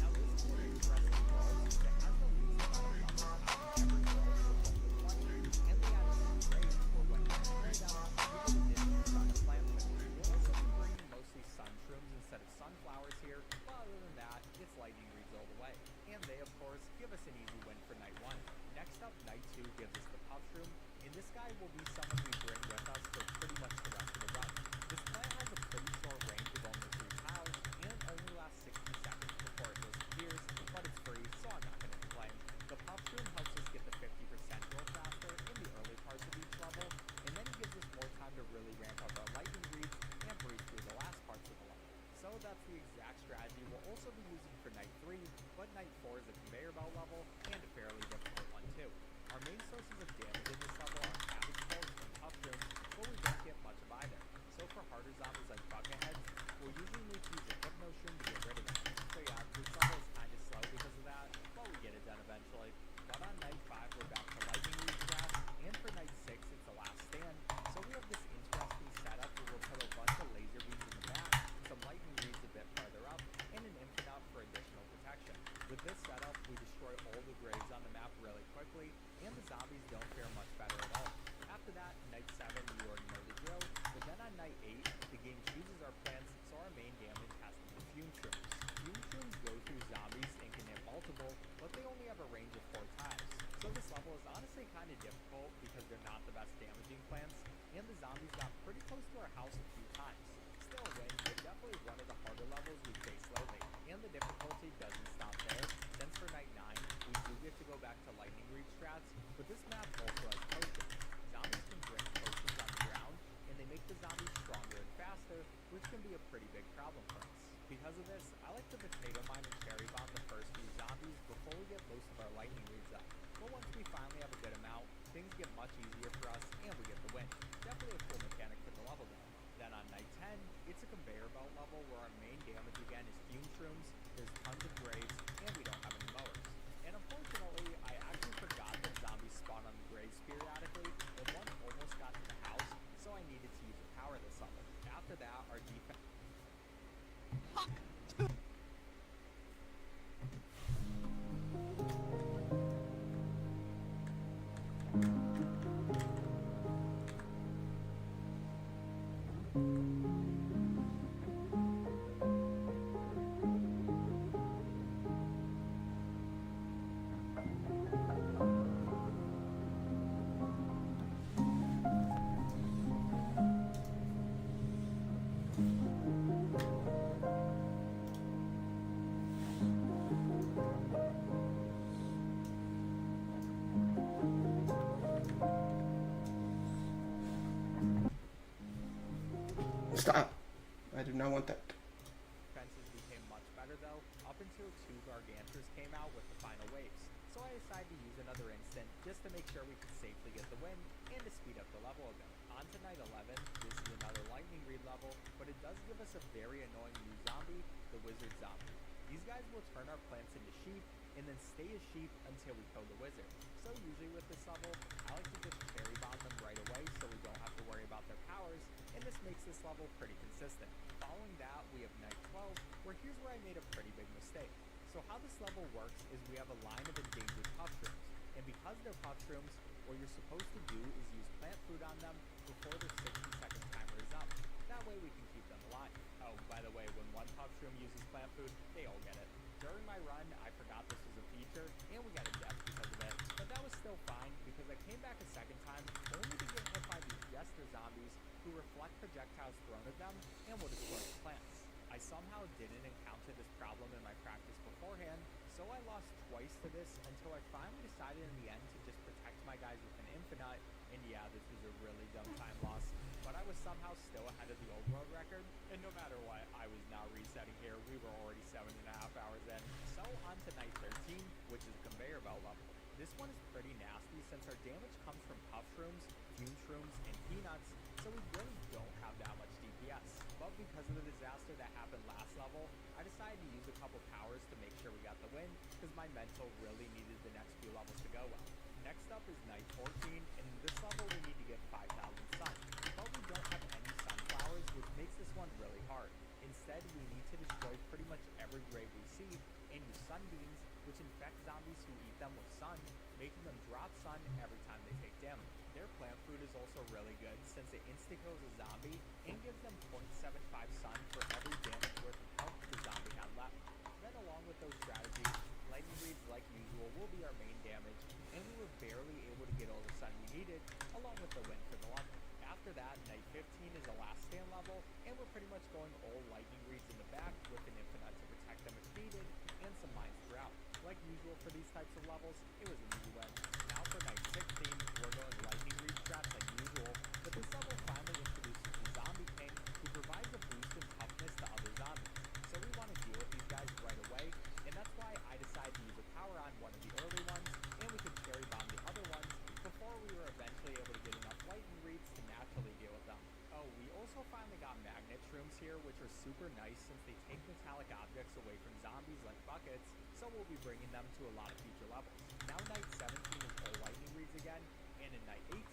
Now this is where it gets interesting world that has the least amount of numbers out of every world for 20, and they added some grades for when we spray them, we get additional sun to plant with. We'll also be bringing mostly sun shrooms instead of sunflowers here, but other than that, it's lightning reeds all the way. And they, of course, give us an easy win for night 1. Next up, night 2 gives us the puff shroom, and this guy will be someone we bring with us for pretty much the rest of the run. This plant has a pretty short range of only 3 tiles, and only lasts 60 seconds before it disappears, but it's free, so I'm not going to complain. The puff shroom helps us get the 50% roll faster in the early parts of each level, and then it gives us more time to really ramp up our lightning reeds and breeze through the last parts of the level. So that's the exact strategy we'll also be using for night 3, but night 4 is a conveyor belt level, and a fairly difficult one too. Our main sources of damage in this level are cabbage pulse and puff shrooms, but we don't get much of either. So for harder zombies like bucketheads, we'll usually need to use a hypno shroom to get rid of them. So yeah, this level is kind of slow because of that, but we get it done eventually. But on night 5, we're back to lightning reed strats, and for night 6, it's the last stand. So we have this interesting setup where we'll put a bunch of laser beams in the back, some lightning reeds a bit farther up, and an infinite for additional protection. With this setup, we destroy all the graves on the map really quickly, and the zombies don't fare much better at all. After that, night 7, you already know the drill, but then on night 8, the game chooses our plants, so our main damage has to be fume shrooms. Fume shrooms go through zombies and can hit multiple, but they only have a range of 4 tiles. So this level is honestly kind of difficult because they're not the best damaging plants, and the zombies got pretty close to our house a few times. Still a win, but definitely one of the harder levels we faced lately, and the difficulty doesn't stop there, since for night 9, we do get to go back to lightning reed strats, but this map also has potions. Zombies can drink potions on the ground, and they make the zombies stronger and faster, which can be a pretty big problem for us. Because of this, I like to potato mine and cherry bomb the first few zombies before we get most of our lightning reeds up. But once we finally have a good amount, things get much easier for us, and we get the win. Definitely a cool mechanic for the level though. Then on night 10, it's a conveyor belt level where our main damage again is fume shrooms, there's tons of graves, and we don't have any mowers. And unfortunately, I actually forgot that zombies spawn on the graves periodically, and one almost got to the house, so I needed to use a power this level. After that, our defense... Stop. I do not want that. Fences became much better though, up until 2 Gargantras came out with the final waves. So I decided to use another instant just to make sure we could safely get the win and to speed up the level a bit. On to night 11, this is another lightning reed level, but it does give us a very annoying new zombie, the wizard zombie. These guys will turn our plants into sheep and then stay as sheep until we kill the wizard. So usually with this level, I like to just cherry bomb them right away so we don't have to worry about their powers, and this makes this level pretty consistent. Following that, we have night 12, where here's where I made a pretty big mistake. So how this level works is we have a line of endangered puff shrooms, and because they're puff shrooms, what you're supposed to do is use plant food on them before their 60-second timer is up. That way we can keep them alive. Oh, by the way, when one puff shroom uses plant food, they all get it. During my run, I forgot this was a feature, and we got a death because of it, but that was still fine because I came back a second time only to get hit by these jester zombies who reflect projectiles thrown at them and will destroy the plants. I somehow didn't encounter this problem in my practice beforehand, so I lost twice to this until I finally decided in the end to just protect my guys with an infinite, and yeah, this was a really dumb time loss, but I was somehow still ahead of the old world record, and no matter what, I was now resetting here. We were already 7.5 hours in. So on to night 13, which is a conveyor belt level. This one is pretty nasty since our damage comes from puff shrooms, fume shrooms, and peanuts, so we really don't have that much DPS. But because of the disaster that happened last level, I decided to use a couple powers to make sure we got the win, because my mental really needed the next few levels to go well. Next up is night 14, and in this level we need to get 5,000 sun. But we don't have any sunflowers, which makes this one really hard. Instead, we need to destroy pretty much every grave we see, and use sunbeams, which infect zombies who eat them with sun, making them drop sun every time they take damage. Their plant food is also really good since it insta-kills a zombie and gives them 0.75 sun for every damage worth of health the zombie had left. Then along with those strategies, lightning reeds like usual will be our main damage, and we were barely able to get all the sun we needed, along with the win for the level. After that, night 15 is the last stand level, and we're pretty much going all lightning reeds in the back with an infinite to protect them if needed, and some mines throughout. Like usual for these types of levels, it was an easy win. Now for night 16, we're going lightning reed traps like usual, but this level finally introduces the Zombie King, who provides a boost in toughness to other zombies. So we want to deal with these guys right away, and that's why I decided to use a power on one of the early ones, and we could cherry bomb the other ones before we were eventually able to get enough lightning reeds to naturally deal with them. Oh, we also finally got magnet shrooms here, which are super nice since they take metallic objects away from zombies like buckets, so we'll be bringing them to a lot of future levels. Now night 17 is all lightning reeds again, and in night 18,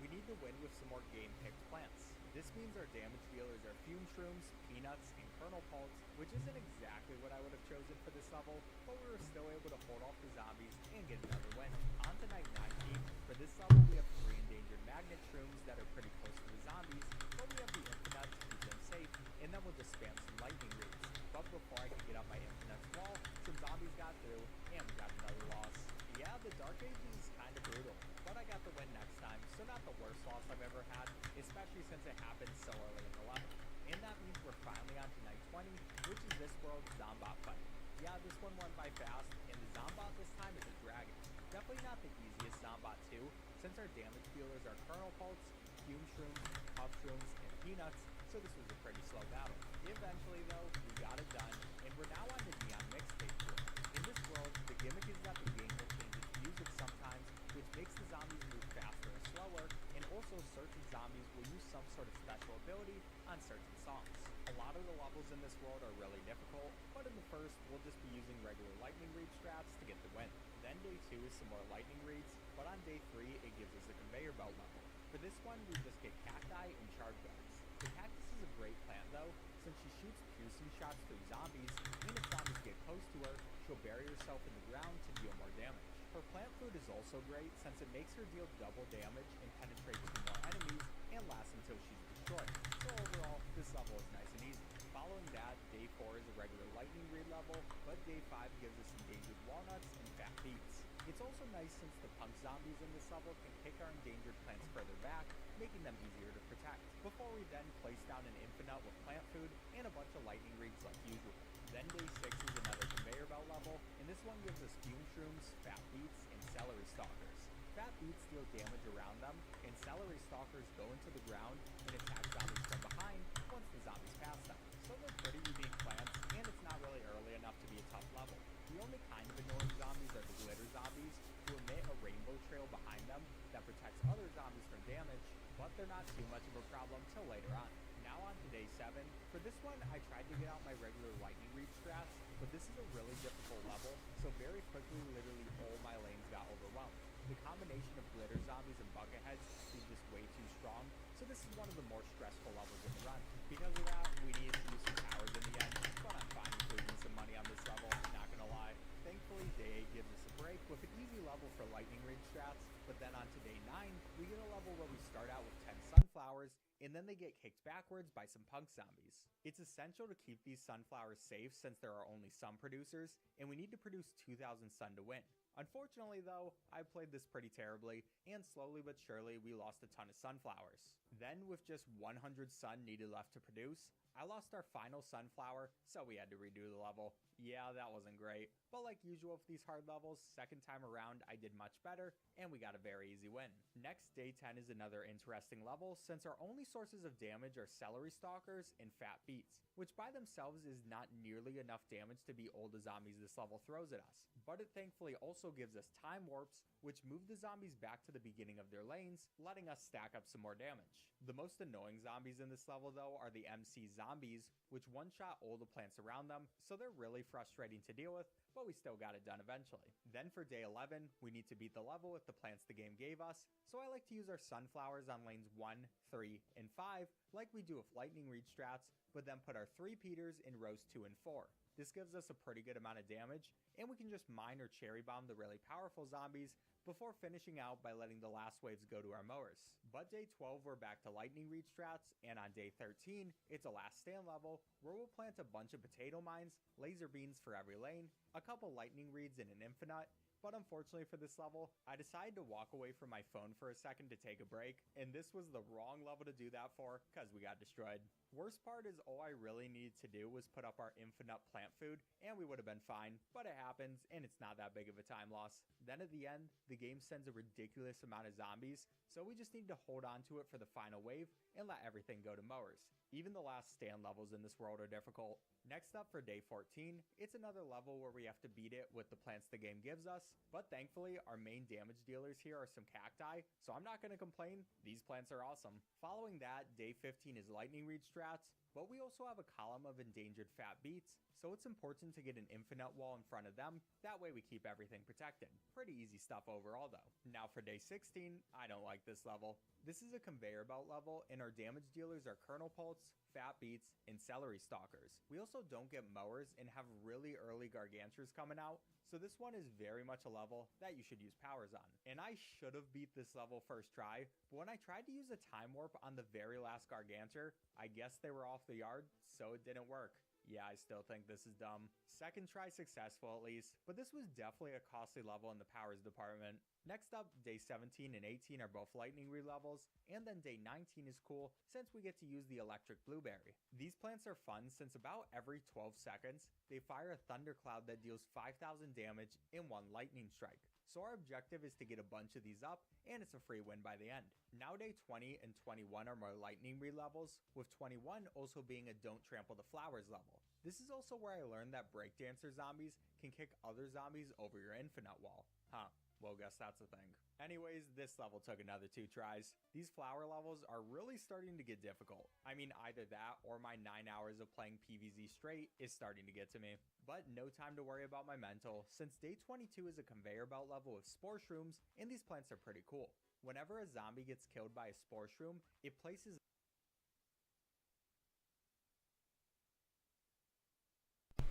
we need to win with some more game-picked plants. This means our damage dealers are fume shrooms, peanuts, and kernel pulps, which isn't exactly what I would have chosen for this level, but we were still able to hold off the zombies and get another win. On to night 19. For this level, we have 3 endangered magnet shrooms that are pretty close to the zombies, but we have the infinite to keep them safe, and then we'll just spam some lightning reeds. But before I could get up my infinite's wall, some zombies got through, and we got another loss. Yeah, the Dark Age is kind of brutal, but I got the win next time, so not the worst loss I've ever had, especially since it happened so early in the level. And that means we're finally on to night 20, which is this world's Zombot fight. Yeah, this one went by fast, and the Zombot this time is a dragon. Definitely not the easiest Zombot too, since our damage dealers are kernel pulps, fume shrooms, puff shrooms, and peanuts, so this was a pretty slow battle. Eventually though, we got it done, and we're now on the Neon Mixtape tour. In this world, the gimmick is that the game will change its music sometimes, which makes the zombies move faster or slower, and also certain zombies will use some sort of special ability on certain songs. A lot of the levels in this world are really difficult, but in the first, we'll just be using regular lightning reed straps to get the win. Then day 2 is some more lightning reeds, but on day 3, it gives us a conveyor belt level. For this one, we just get cacti and charge guards. The cactus is a great plant though, since she shoots piercing shots through zombies, and if zombies get close to her, she'll bury herself in the ground to deal more damage. Her plant food is also great since it makes her deal double damage and penetrate to more enemies, and lasts until she's destroyed. So overall, this level is nice and easy. Following that, day 4 is a regular lightning reed level, but day 5 gives us endangered walnuts and fat beets. It's also nice since the punk zombies in this level can kick our endangered plants further back, making them easier to protect, before we then place down an infinite with plant food and a bunch of lightning reeds like usual. Then day 6 is another conveyor belt level, and this one gives us fume shrooms, fat beets, and celery stalkers. Fat beets deal damage around them, and celery stalkers go into the ground and attack zombies from behind, once the zombies pass them. So they're pretty unique plants, and it's not really early enough to be a tough level. The only kind of annoying zombies are the glitter zombies, who emit a rainbow trail behind them that protects other zombies from damage, but they're not too much of a problem till later on. Now on to day 7. For this one, I tried to get out my regular lightning reach strats, but this is a really difficult level, so very quickly literally all my lanes got overwhelmed. The combination of glitter zombies and bucketheads is just way too strong, so this is one of the more stressful levels in the run. Because of that, we needed to use some towers in the end, but I'm fine with losing some money on this level, not gonna lie. Thankfully, day 8 gives us a break with an easy level for lightning reach strats, but then on to day 9, we get a level where we start out with 10 sunflowers, and then they get kicked backwards by some punk zombies. It's essential to keep these sunflowers safe since there are only sun producers, and we need to produce 2,000 sun to win. Unfortunately though, I played this pretty terribly, and slowly but surely we lost a ton of sunflowers. Then with just 100 sun needed left to produce, I lost our final sunflower, so we had to redo the level. Yeah, that wasn't great, but like usual for these hard levels, second time around I did much better, and we got a very easy win. Next, day 10 is another interesting level since our only sources of damage are celery stalkers and fat beets, which by themselves is not nearly enough damage to beat all the zombies this level throws at us. But it thankfully also gives us time warps, which move the zombies back to the beginning of their lanes, letting us stack up some more damage. The most annoying zombies in this level though are the MC zombies, which one-shot all the plants around them, so they're really frustrating to deal with, but we still got it done eventually. Then for day 11, we need to beat the level with the plants the game gave us, so I like to use our sunflowers on lanes 1, 3, and 5, like we do with lightning reach strats, but then put our 3 Peters in rows 2 and 4. This gives us a pretty good amount of damage, and we can just mine or cherry bomb the really powerful zombies before finishing out by letting the last waves go to our mowers. But day 12 we're back to lightning reach strats, and on day 13 it's a last stand level where we'll plant a bunch of potato mines, laser beans for every lane, a couple lightning reeds and an infinite. But unfortunately for this level, I decided to walk away from my phone for a second to take a break, and this was the wrong level to do that for, cause we got destroyed. Worst part is all I really needed to do was put up our infinite plant food, and we would have been fine, but it happens, and it's not that big of a time loss. Then at the end, the game sends a ridiculous amount of zombies, so we just need to hold on to it for the final wave, and let everything go to mowers. Even the last stand levels in this world are difficult. Next up for day 14, it's another level where we have to beat it with the plants the game gives us, but thankfully our main damage dealers here are some cacti, so I'm not going to complain, these plants are awesome. Following that, day 15 is lightning reach strats, but we also have a column of endangered fat beets, so it's important to get an infinite wall in front of them, that way we keep everything protected. Pretty easy stuff overall though. Now for day 16, I don't like this level. This is a conveyor belt level, and our damage dealers are kernel pults, fat beets, and celery stalkers. We also don't get mowers and have really early gargantures coming out, so this one is very much a level that you should use powers on. And I should have beat this level first try, but when I tried to use a time warp on the very last garganture, I guess they were off the yard, so it didn't work. Yeah, I still think this is dumb. Second try successful at least, but this was definitely a costly level in the powers department. Next up, day 17 and 18 are both lightning reed levels, and then day 19 is cool since we get to use the electric blueberry. These plants are fun since about every 12 seconds, they fire a thundercloud that deals 5,000 damage in one lightning strike. So our objective is to get a bunch of these up, and it's a free win by the end. Now day 20 and 21 are more lightning reed levels, with 21 also being a don't trample the flowers level. This is also where I learned that breakdancer zombies can kick other zombies over your infinite wall. Huh. Well, guess that's a thing. Anyways, this level took another 2 tries. These flower levels are really starting to get difficult. I mean, either that or my 9 hours of playing PvZ straight is starting to get to me. But no time to worry about my mental, since day 22 is a conveyor belt level with spore shrooms, and these plants are pretty cool. Whenever a zombie gets killed by a spore shroom, it places...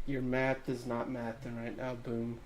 Your math is not mathing right now, Boom.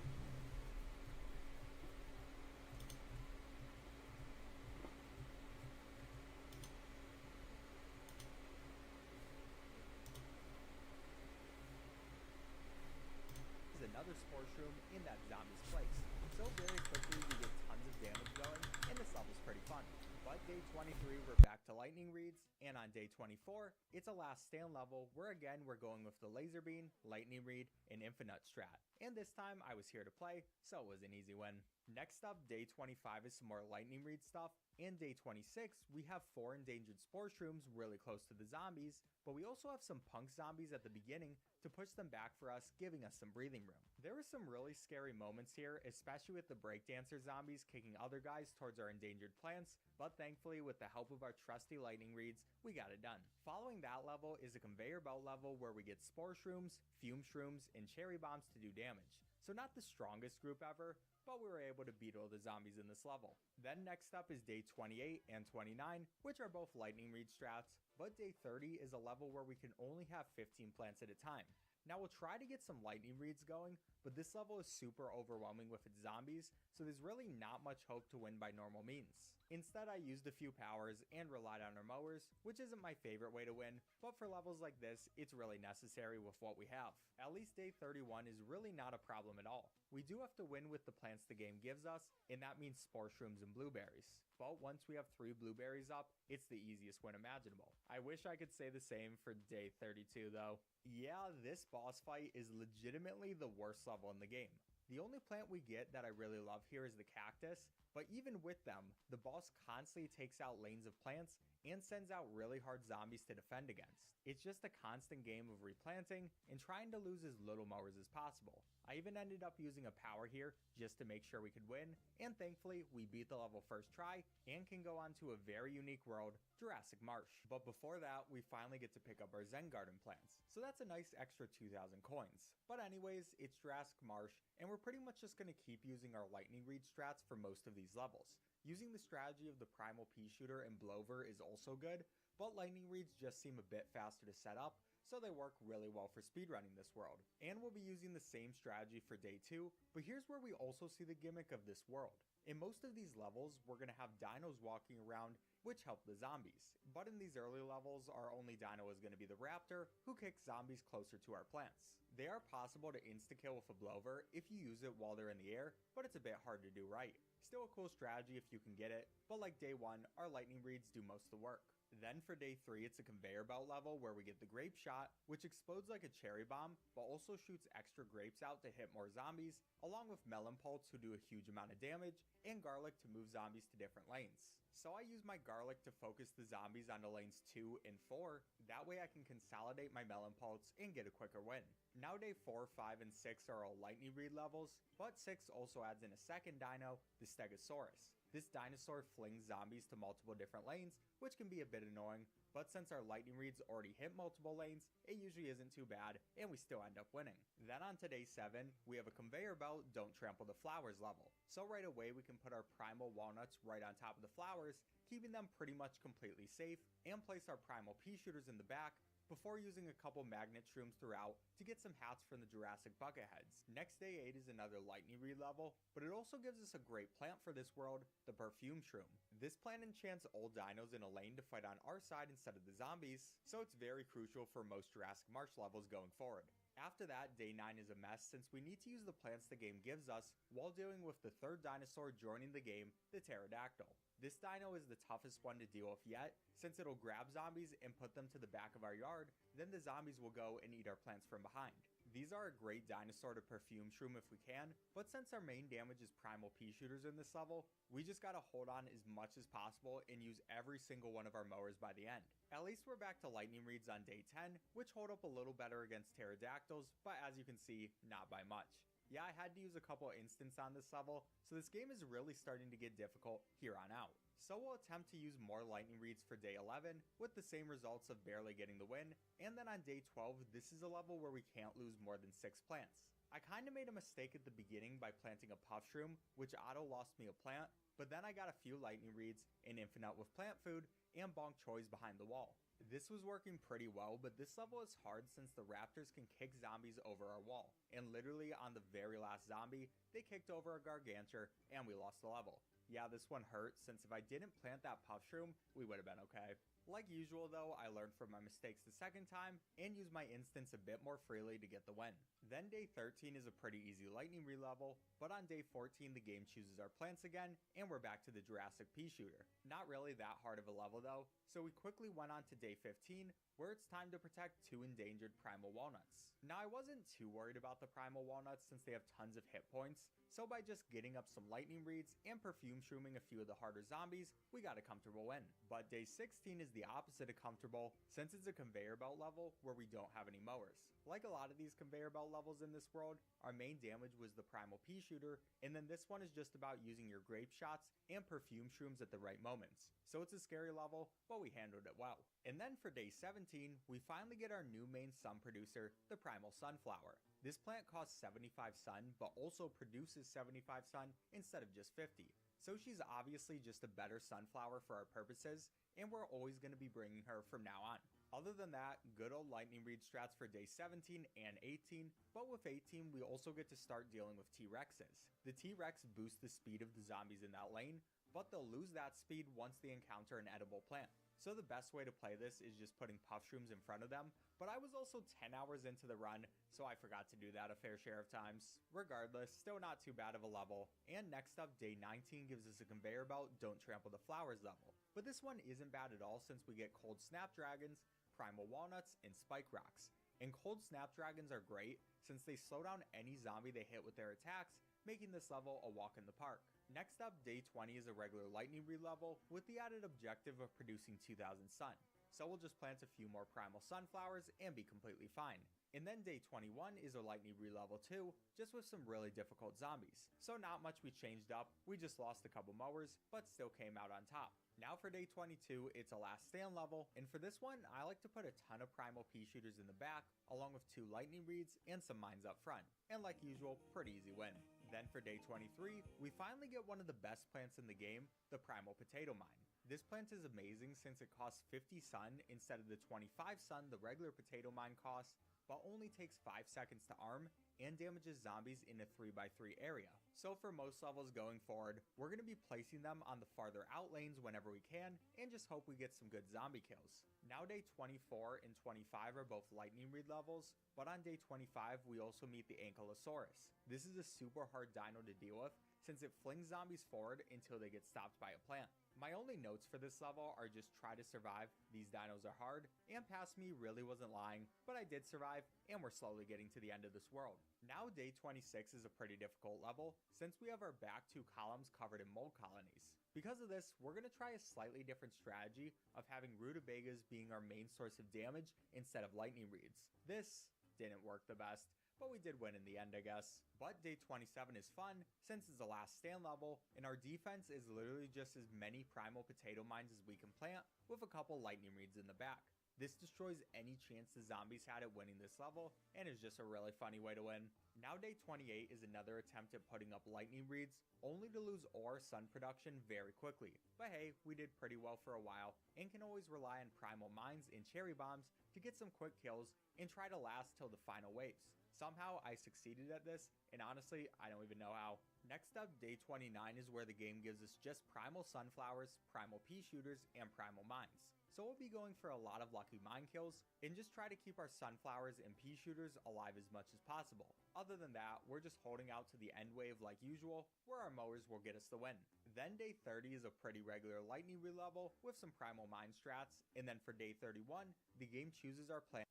another spore shroom in that zombie's place. So very quickly we get tons of damage going, and this level's pretty fun. But day 23 we're back to lightning reeds, and on day 24 it's a last stand level where again we're going with the laser bean, lightning reed, and infinite strat. And this time I was here to play, so it was an easy win. Next up, day 25 is some more lightning reed stuff, And day 26, we have 4 endangered spore shrooms really close to the zombies, but we also have some punk zombies at the beginning to push them back for us, giving us some breathing room. There were some really scary moments here, especially with the breakdancer zombies kicking other guys towards our endangered plants, but thankfully with the help of our trusty lightning reeds, we got it done. Following that level is a conveyor belt level where we get spore shrooms, fume shrooms, and cherry bombs to do damage. So not the strongest group ever, but we were able to beat all the zombies in this level. Then next up is day 28 and 29, which are both lightning reed strats, but day 30 is a level where we can only have 15 plants at a time. Now we'll try to get some lightning reeds going, but this level is super overwhelming with its zombies, so there's really not much hope to win by normal means. Instead, I used a few powers and relied on our mowers, which isn't my favorite way to win, but for levels like this, it's really necessary with what we have. At least day 31 is really not a problem at all. We do have to win with the plants the game gives us, and that means spore shrooms and blueberries. But once we have 3 blueberries up, it's the easiest win imaginable. I wish I could say the same for day 32 though. Yeah, this boss fight is legitimately the worst level in the game. The only plant we get that I really love here is the cactus, but even with them, the boss constantly takes out lanes of plants and sends out really hard zombies to defend against. It's just a constant game of replanting and trying to lose as little mowers as possible. I even ended up using a power here just to make sure we could win, and thankfully we beat the level first try and can go on to a very unique world, Jurassic Marsh. But before that, we finally get to pick up our Zen Garden plants, so that's a nice extra 2,000 coins. But anyways, it's Jurassic Marsh, and we're pretty much just going to keep using our lightning reed strats for most of these levels. Using the strategy of the Primal Pea Shooter and Blover is also good, but lightning reeds just seem a bit faster to set up, so they work really well for speedrunning this world. And we'll be using the same strategy for day 2, but here's where we also see the gimmick of this world. In most of these levels, we're going to have dinos walking around, which help the zombies. But in these early levels, our only dino is going to be the raptor, who kicks zombies closer to our plants. They are possible to insta-kill with a blower if you use it while they're in the air, but it's a bit hard to do right. Still a cool strategy if you can get it, but like day 1, our lightning reeds do most of the work. Then for day 3, it's a conveyor belt level where we get the grape shot, which explodes like a cherry bomb, but also shoots extra grapes out to hit more zombies, along with melon pulse who do a huge amount of damage, and garlic to move zombies to different lanes. So I use my garlic to focus the zombies onto lanes 2 and 4, that way I can consolidate my melon pulse and get a quicker win. Now day 4, 5, and 6 are all lightning reed levels, but 6 also adds in a second dino, the Stegosaurus. This dinosaur flings zombies to multiple different lanes, which can be a bit annoying, but since our lightning reeds already hit multiple lanes, it usually isn't too bad, and we still end up winning. Then on to day 7, we have a conveyor belt Don't Trample the Flowers level. So right away we can put our primal walnuts right on top of the flowers, keeping them pretty much completely safe, and place our primal pea shooters in the back, before using a couple magnet shrooms throughout to get some hats from the Jurassic Bucketheads. Next, day 8 is another lightning reed level, but it also gives us a great plant for this world, the Perfume Shroom. This plant enchants old dinos in a lane to fight on our side instead of the zombies, so it's very crucial for most Jurassic Marsh levels going forward. After that, day 9 is a mess since we need to use the plants the game gives us while dealing with the third dinosaur joining the game, the Pterodactyl. This dino is the toughest one to deal with yet, since it'll grab zombies and put them to the back of our yard, then the zombies will go and eat our plants from behind. These are a great dinosaur to Perfume Shroom if we can, but since our main damage is primal pea shooters in this level, we just gotta hold on as much as possible and use every single one of our mowers by the end. At least we're back to lightning reeds on day 10, which hold up a little better against pterodactyls, but as you can see, not by much. Yeah, I had to use a couple instants on this level, so this game is really starting to get difficult here on out. So we'll attempt to use more lightning reeds for day 11, with the same results of barely getting the win, and then on day 12, this is a level where we can't lose more than 6 plants. I kinda made a mistake at the beginning by planting a puff shroom, which auto lost me a plant, but then I got a few lightning reeds, an infinite with plant food, and bonk choys behind the wall. This was working pretty well, but this level is hard since the raptors can kick zombies over our wall, and literally on the very last zombie, they kicked over a gargantuar, and we lost the level. Yeah, this one hurt, since if I didn't plant that puff shroom, we would have been okay. Like usual though, I learned from my mistakes the second time, and used my instants a bit more freely to get the win. Then day 13 is a pretty easy lightning reed level, but on day 14 the game chooses our plants again, and we're back to the Jurassic Pea Shooter. Not really that hard of a level though, so we quickly went on to day 15, where it's time to protect 2 endangered primal walnuts. Now I wasn't too worried about the primal walnuts since they have tons of hit points, so by just getting up some lightning reeds and perfume perfume shrooming a few of the harder zombies, we got a comfortable win. But day 16 is the opposite of comfortable, since it's a conveyor belt level where we don't have any mowers. Like a lot of these conveyor belt levels in this world, our main damage was the primal pea shooter, and then this one is just about using your grape shots and perfume shrooms at the right moments. So it's a scary level, but we handled it well. And then for day 17, we finally get our new main sun producer, the primal sunflower. This plant costs 75 sun, but also produces 75 sun instead of just 50. So she's obviously just a better sunflower for our purposes, and we're always going to be bringing her from now on. Other than that, good old lightning reed strats for day 17 and 18, but with 18 we also get to start dealing with T-Rexes. The T-Rex boost the speed of the zombies in that lane, but they'll lose that speed once they encounter an edible plant. So the best way to play this is just putting puff shrooms in front of them, but I was also 10 hours into the run, so I forgot to do that a fair share of times. Regardless, still not too bad of a level. And next up, day 19 gives us a conveyor belt don't trample the flowers level. But this one isn't bad at all since we get cold snapdragons, primal walnuts, and spike rocks. And cold snapdragons are great since they slow down any zombie they hit with their attacks, making this level a walk in the park. Next up, day 20 is a regular lightning reed level with the added objective of producing 2000 sun. So we'll just plant a few more primal sunflowers and be completely fine. And then day 21 is a lightning reed level 2, just with some really difficult zombies. So not much we changed up, we just lost a couple mowers, but still came out on top. Now for day 22, it's a last stand level, and for this one, I like to put a ton of primal pea shooters in the back, along with 2 lightning reeds and some mines up front. And like usual, pretty easy win. Then for day 23, we finally get one of the best plants in the game, the primal potato mine. This plant is amazing since it costs 50 sun instead of the 25 sun the regular potato mine costs, but only takes 5 seconds to arm and damages zombies in a 3x3 area. So for most levels going forward, we're going to be placing them on the farther out lanes whenever we can, and just hope we get some good zombie kills. Now day 24 and 25 are both lightning reed levels, but on day 25 we also meet the Ankylosaurus. This is a super hard dino to deal with since it flings zombies forward until they get stopped by a plant. My only notes for this level are just try to survive, these dinos are hard, and past me really wasn't lying, but I did survive, and we're slowly getting to the end of this world. Now day 26 is a pretty difficult level, since we have our back 2 columns covered in mold colonies. Because of this, we're going to try a slightly different strategy of having rutabagas being our main source of damage instead of lightning reeds. This didn't work the best, but we did win in the end, I guess. But day 27 is fun, since it's the last stand level, and our defense is literally just as many primal potato mines as we can plant, with a couple lightning reeds in the back. This destroys any chance the zombies had at winning this level, and is just a really funny way to win. Now day 28 is another attempt at putting up lightning reeds, only to lose ore sun production very quickly. But hey, we did pretty well for a while, and can always rely on primal mines and cherry bombs to get some quick kills and try to last till the final waves. Somehow I succeeded at this, and honestly, I don't even know how. Next up, day 29 is where the game gives us just primal sunflowers, primal pea shooters, and primal mines. So we'll be going for a lot of lucky mine kills, and just try to keep our sunflowers and pea shooters alive as much as possible. Other than that, we're just holding out to the end wave like usual, where our mowers will get us the win. Then day 30 is a pretty regular lightning reed level with some primal mine strats, and then for day 31, the game chooses our plan.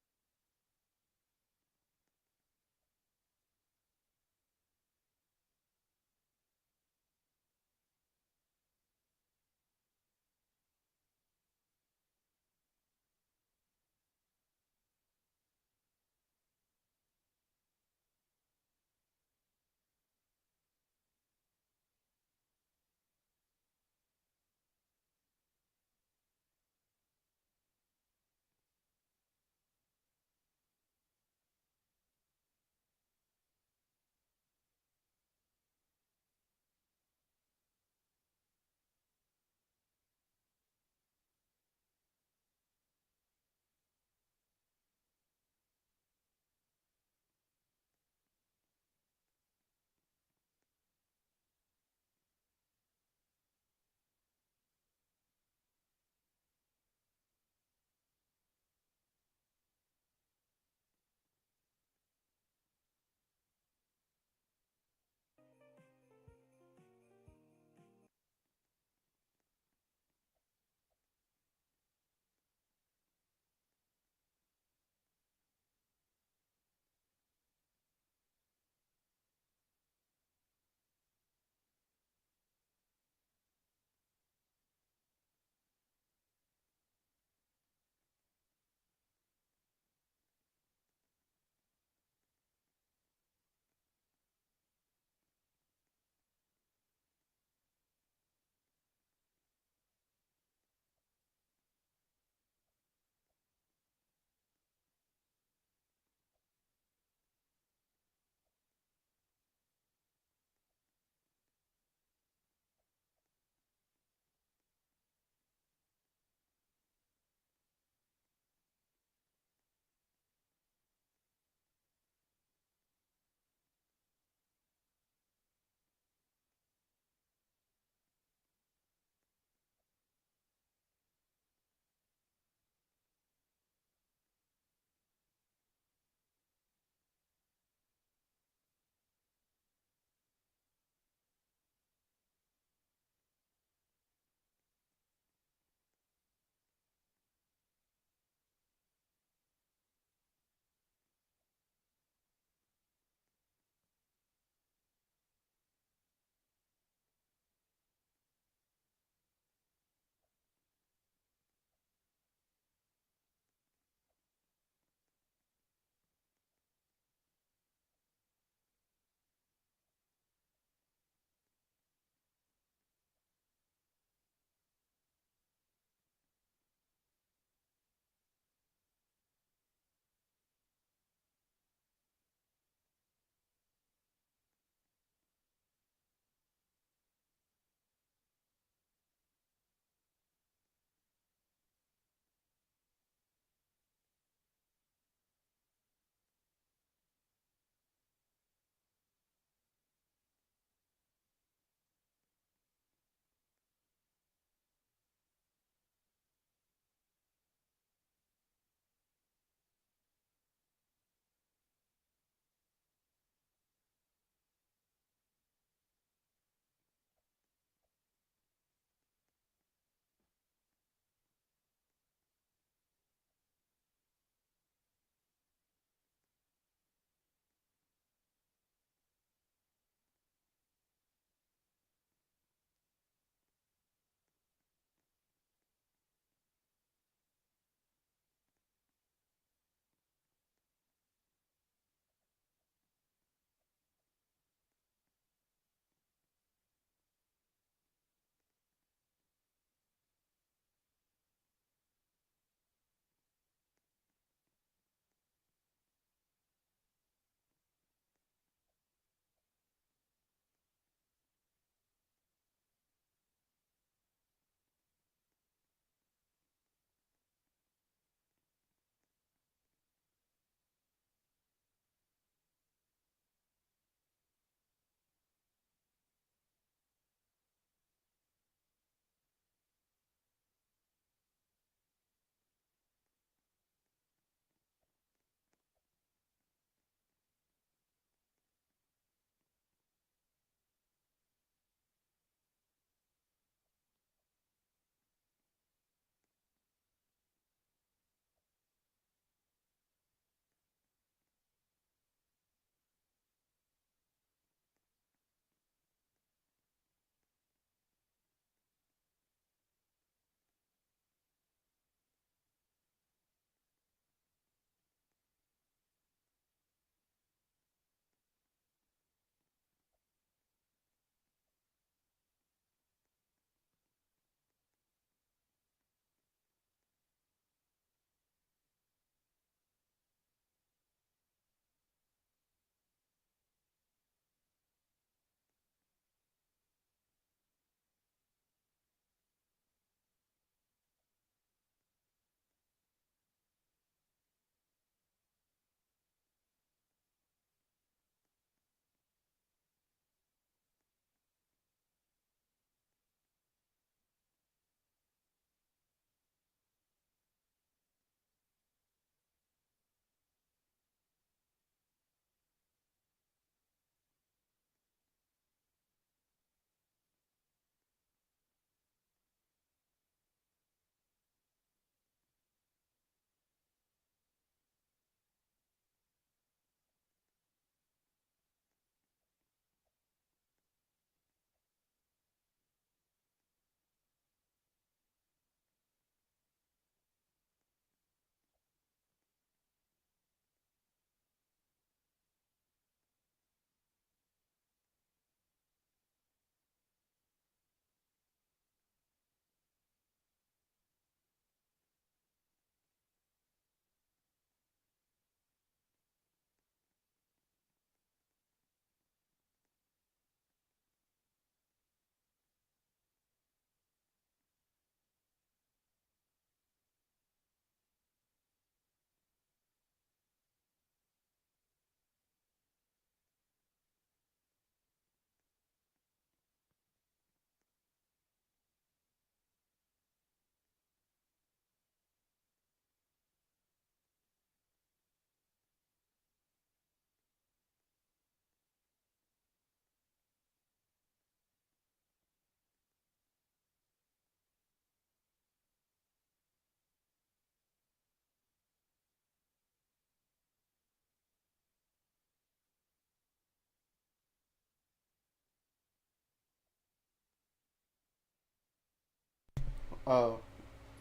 Oh,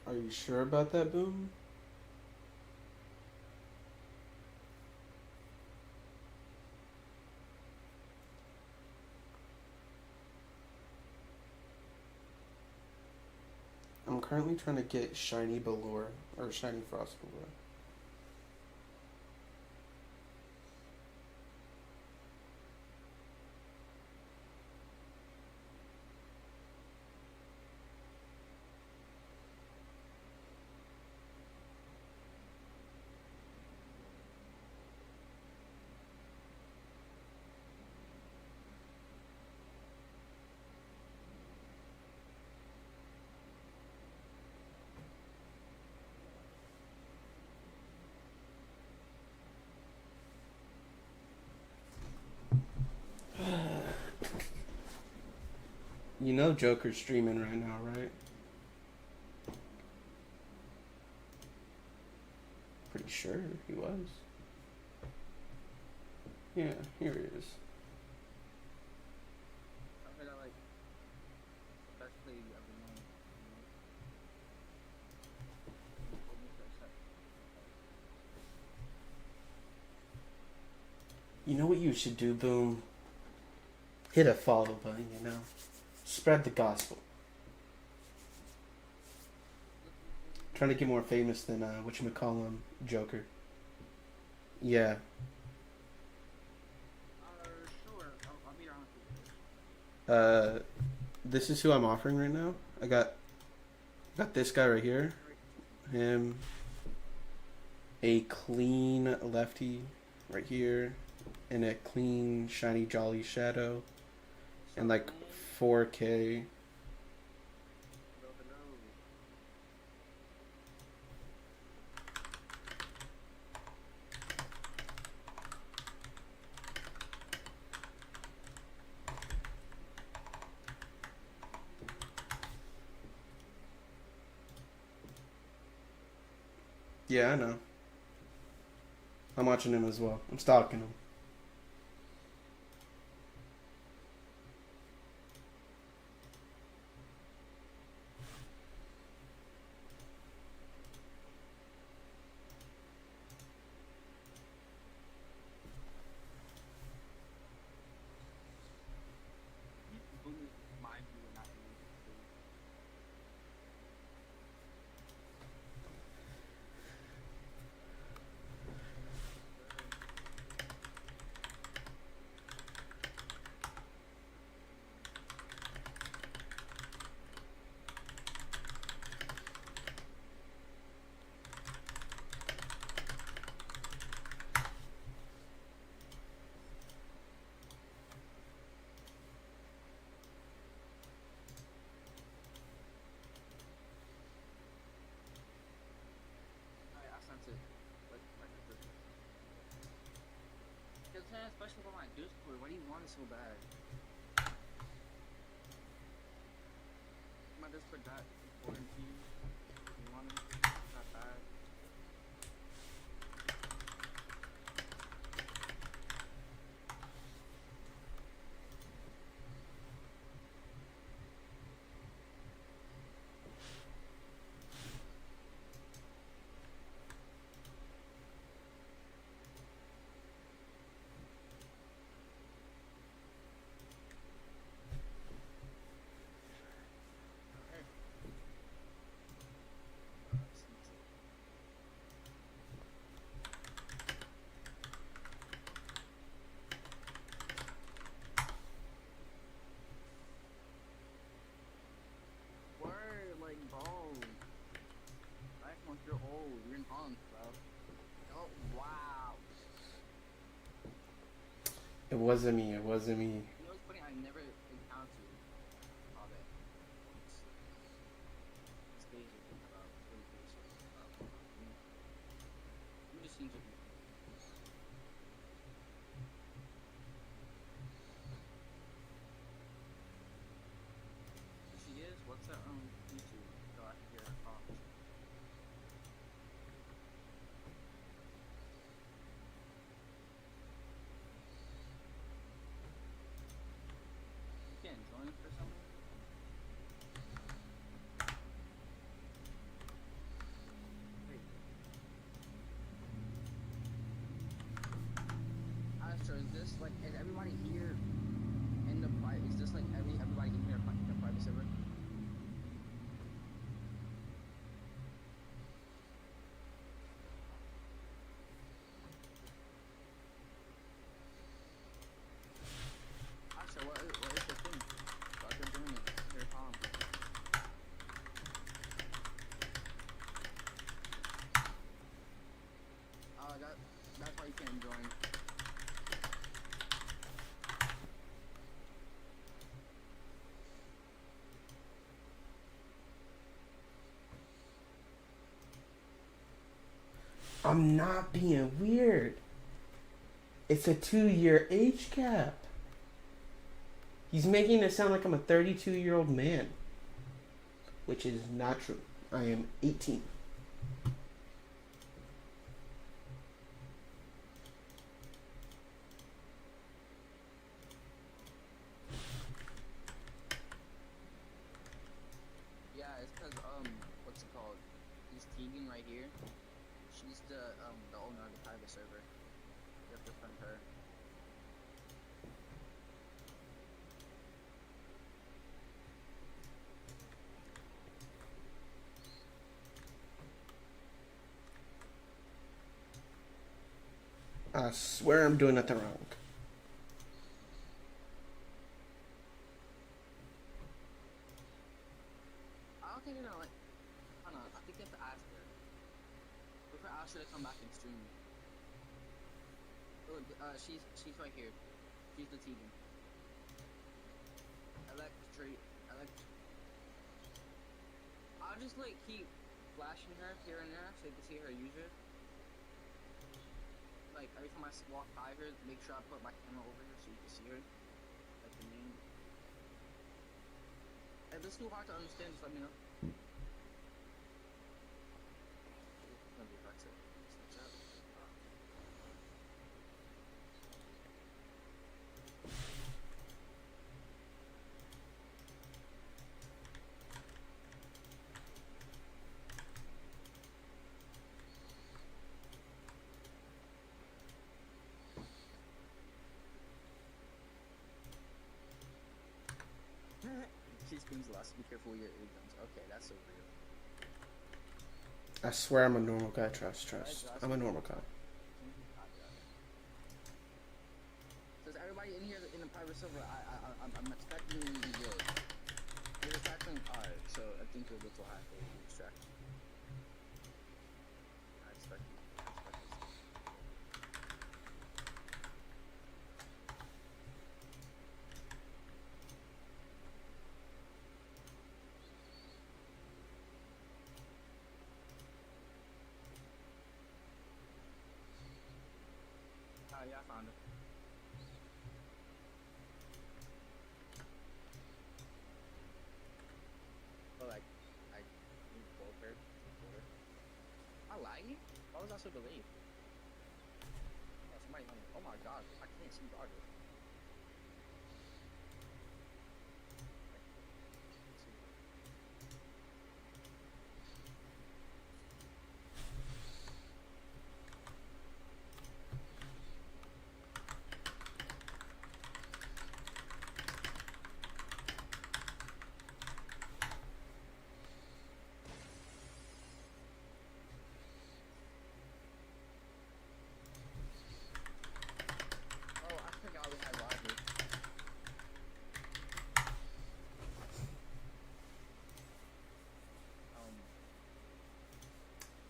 are you sure about that, Boom? I'm currently trying to get Shiny Balor, or Shiny Frost Balor. You know Joker's streaming right now, right? Pretty sure he was. Yeah, here he is. I got like best play every month. You know what you should do, Boom? Hit a follow button, you know? Spread the gospel. Trying to get more famous than, whatchamacallem, Joker. Yeah. Sure. I'll be honest with you. This is who I'm offering right now. I got this guy right here. Him. A clean lefty right here. And a clean, shiny, jolly shadow. And like 4K. Yeah, I know. I'm watching him as well. I'm stalking him. Mind you, we're not doing it. I sent it. Like this. Because man, especially for my Discord, why do you want it so bad? My Discord that important to you. You want it that bad. Word, like, bro. Like, once you're old, you're in punk, bro. Oh, wow. It wasn't me. It wasn't me. You know what's funny? I never encountered all that. It's crazy to think about. It's really crazy to think about. It just seems like she is? What's that YouTube? So I can hear her talk. everybody here in the private? Is this like everybody in here in the private server? Actually, what is the thing? So I've been doing it. Here, Tom. That's why you can't join. I'm not being weird. It's a 2-year age gap. He's making it sound like I'm a 32-year-old man, which is not true. I am 18. Yeah, it's because what's it called? This Tegan right here. She's the owner of the private server. You have to friend her. I swear I'm doing nothing wrong. I don't think like. I don't know. I think you have to ask her. We could ask her to come back and stream. Look, she's right here. She's the Tegan. I'll just like keep flashing her here and there so you can see her user. Like every time I walk by her, make sure I put my camera over her so you can see her. Like the name. If it's too hard to understand, just let me know. Let me back to Snapchat. She screams less. Be careful with your eardrums. Okay, that's so real. I swear I'm a normal guy. Trust. I'm a normal guy. Does everybody in here in the private server? I'm expecting you to be good. You're expecting. Alright, so I think you'll get to high for distraction. I expect you. Yeah, I found it. But like, you both heard. I laggy? Why was I so delayed? Oh, somebody on me. Oh my god, I can't see Roger.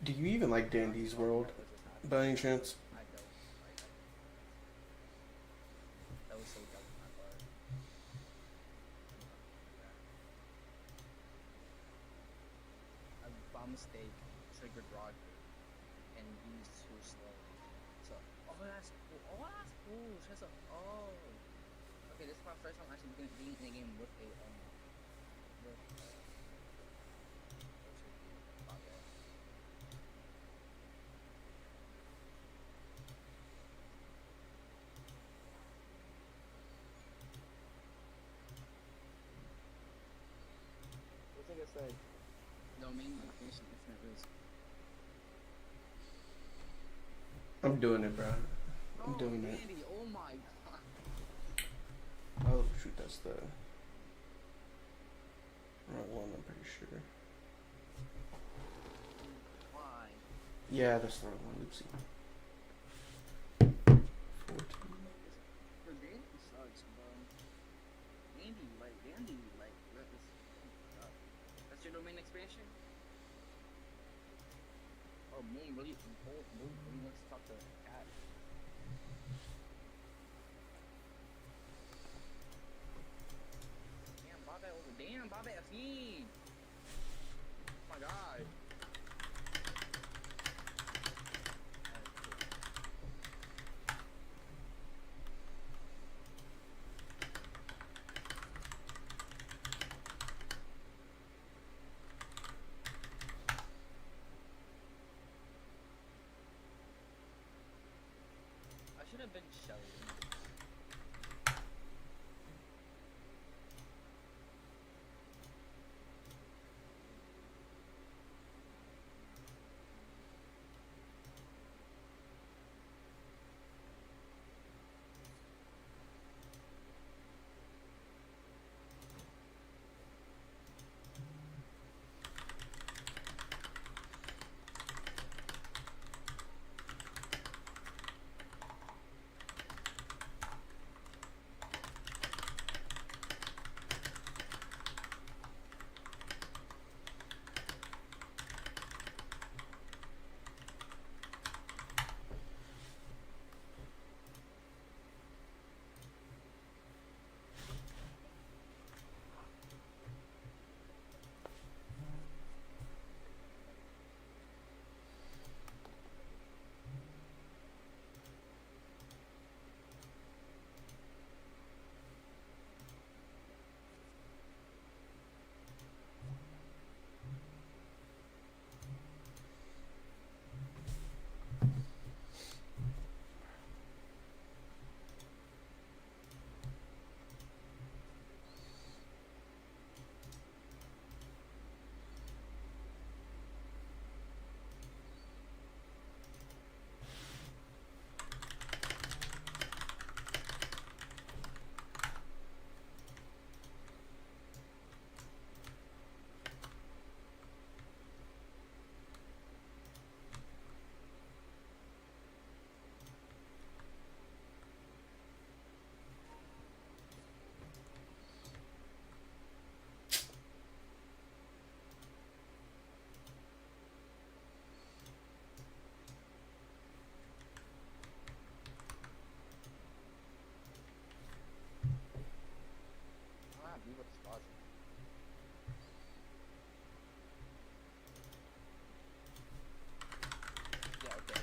Do you even like Dandy's World, by any chance? I don't. That was so dumb on my part. I, by mistake, triggered Roger, and he's too slow. So, oh that's cool. Oh that's cool. She has a, oh. Okay, this is my first time actually being in a game with a with say domain location infinite risk. I'm doing it, bro. I'm doing it. Dandy, oh my god. Oh shoot, that's the wrong one. I'm pretty sure. Why? Yeah, that's the wrong one. Oopsie. 14. Bro, Dandy sucks, bro. Dandy, that's your domain expansion? Oh, Moon really wants to talk to Cat. Damn, Bobby a fiend! Oh my god. I should have been Shelly. Be with the logic. Yeah, okay.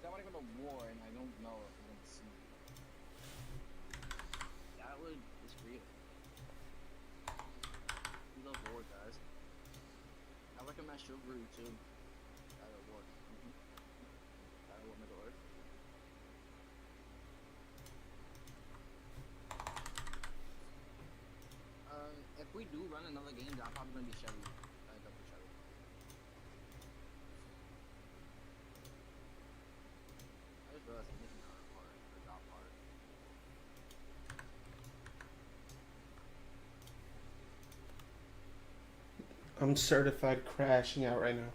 I want to go to war and I don't know if I'm going to see. That would is real. We love war, guys. I recommend Shoguru too. Out of war. Out of war, Middle Earth. If we do run another game, I'm probably going to be Shelly. Double Shelly. I just realized I'm missing another part, the top part. I'm certified crashing out right now.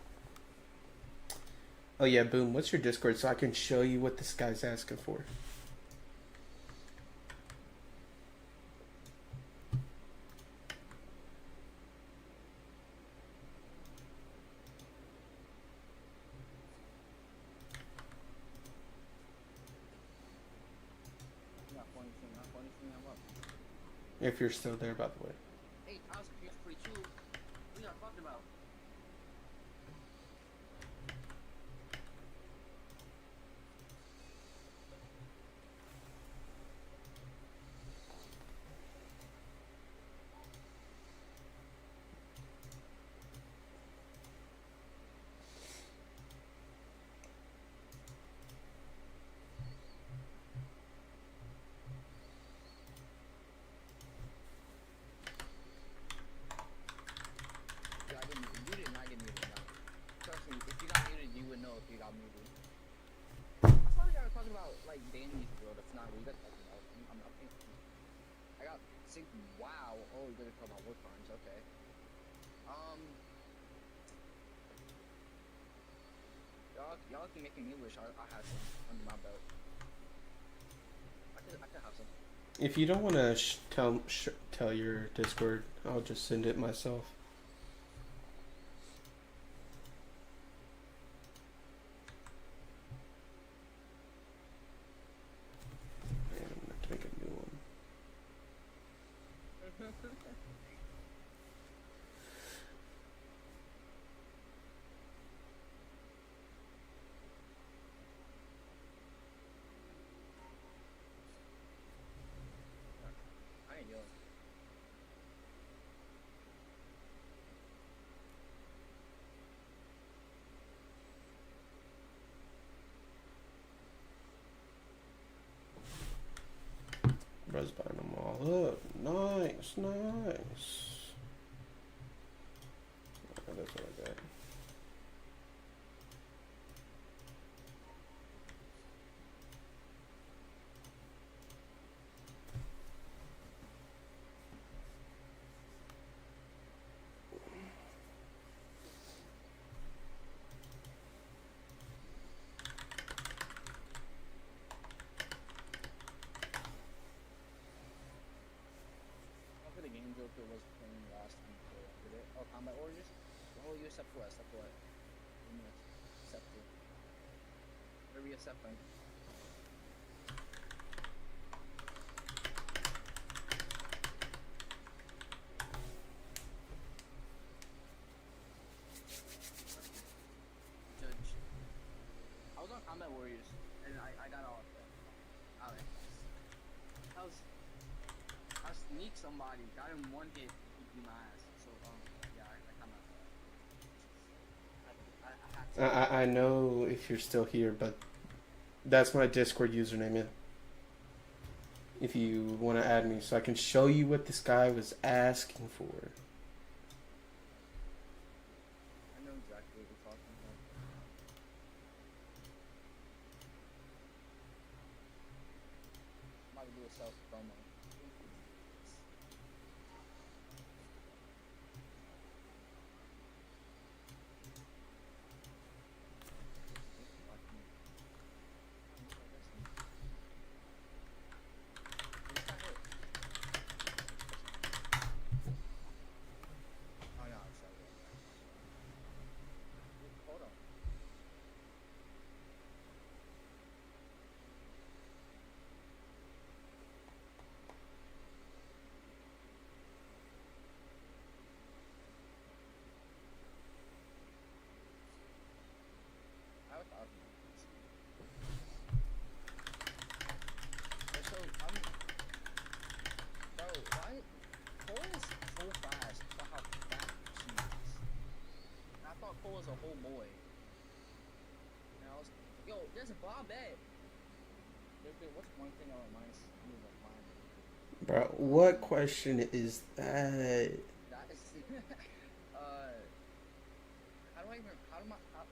Oh yeah, Boom. What's your Discord so I can show you what this guy's asking for? If you're still there, by the way. Hey, I was confused for you. What are you talking about? Dude, you did not get muted. No. Trust me, if you got muted, you would know if you got muted. I thought you guys were talking about like Danny's world. That's not what you guys are talking about. I'm thinking. I got sick. Wow. Oh, you guys are talking about wood farms. Okay. Y'all can make me wish I had some under my belt. I could have some. If you don't want to tell your Discord, I'll just send it myself. Man, I'm gonna have to make a new one. I ain't yelling. Bro's buying them all up. Nice, nice. Oh, that's what I got. What the game Joker was playing last time before I did it? Oh, Combat Warriors? Oh, you accept what? Accept what? Accept it. Where are we accepting? Judge. I was on Combat Warriors, and I got all of them. Alright. I sneaked somebody, got him one hit, he beat my ass. So, yeah, I kind of... I had to... I know if you're still here, but that's my Discord username, man. If you want to add me, so I can show you what this guy was asking for. I know exactly what you're talking about. I'm about to do a self-promo. Oh no, it's okay. Hold on. I have 1,000. So bro, why? Cole is so fast for how fast she is. And I thought Cole was a whole boy. And I was, yo, there's a Bob Ed. What's one thing that reminds you of mine? Bro, what question is that? That is,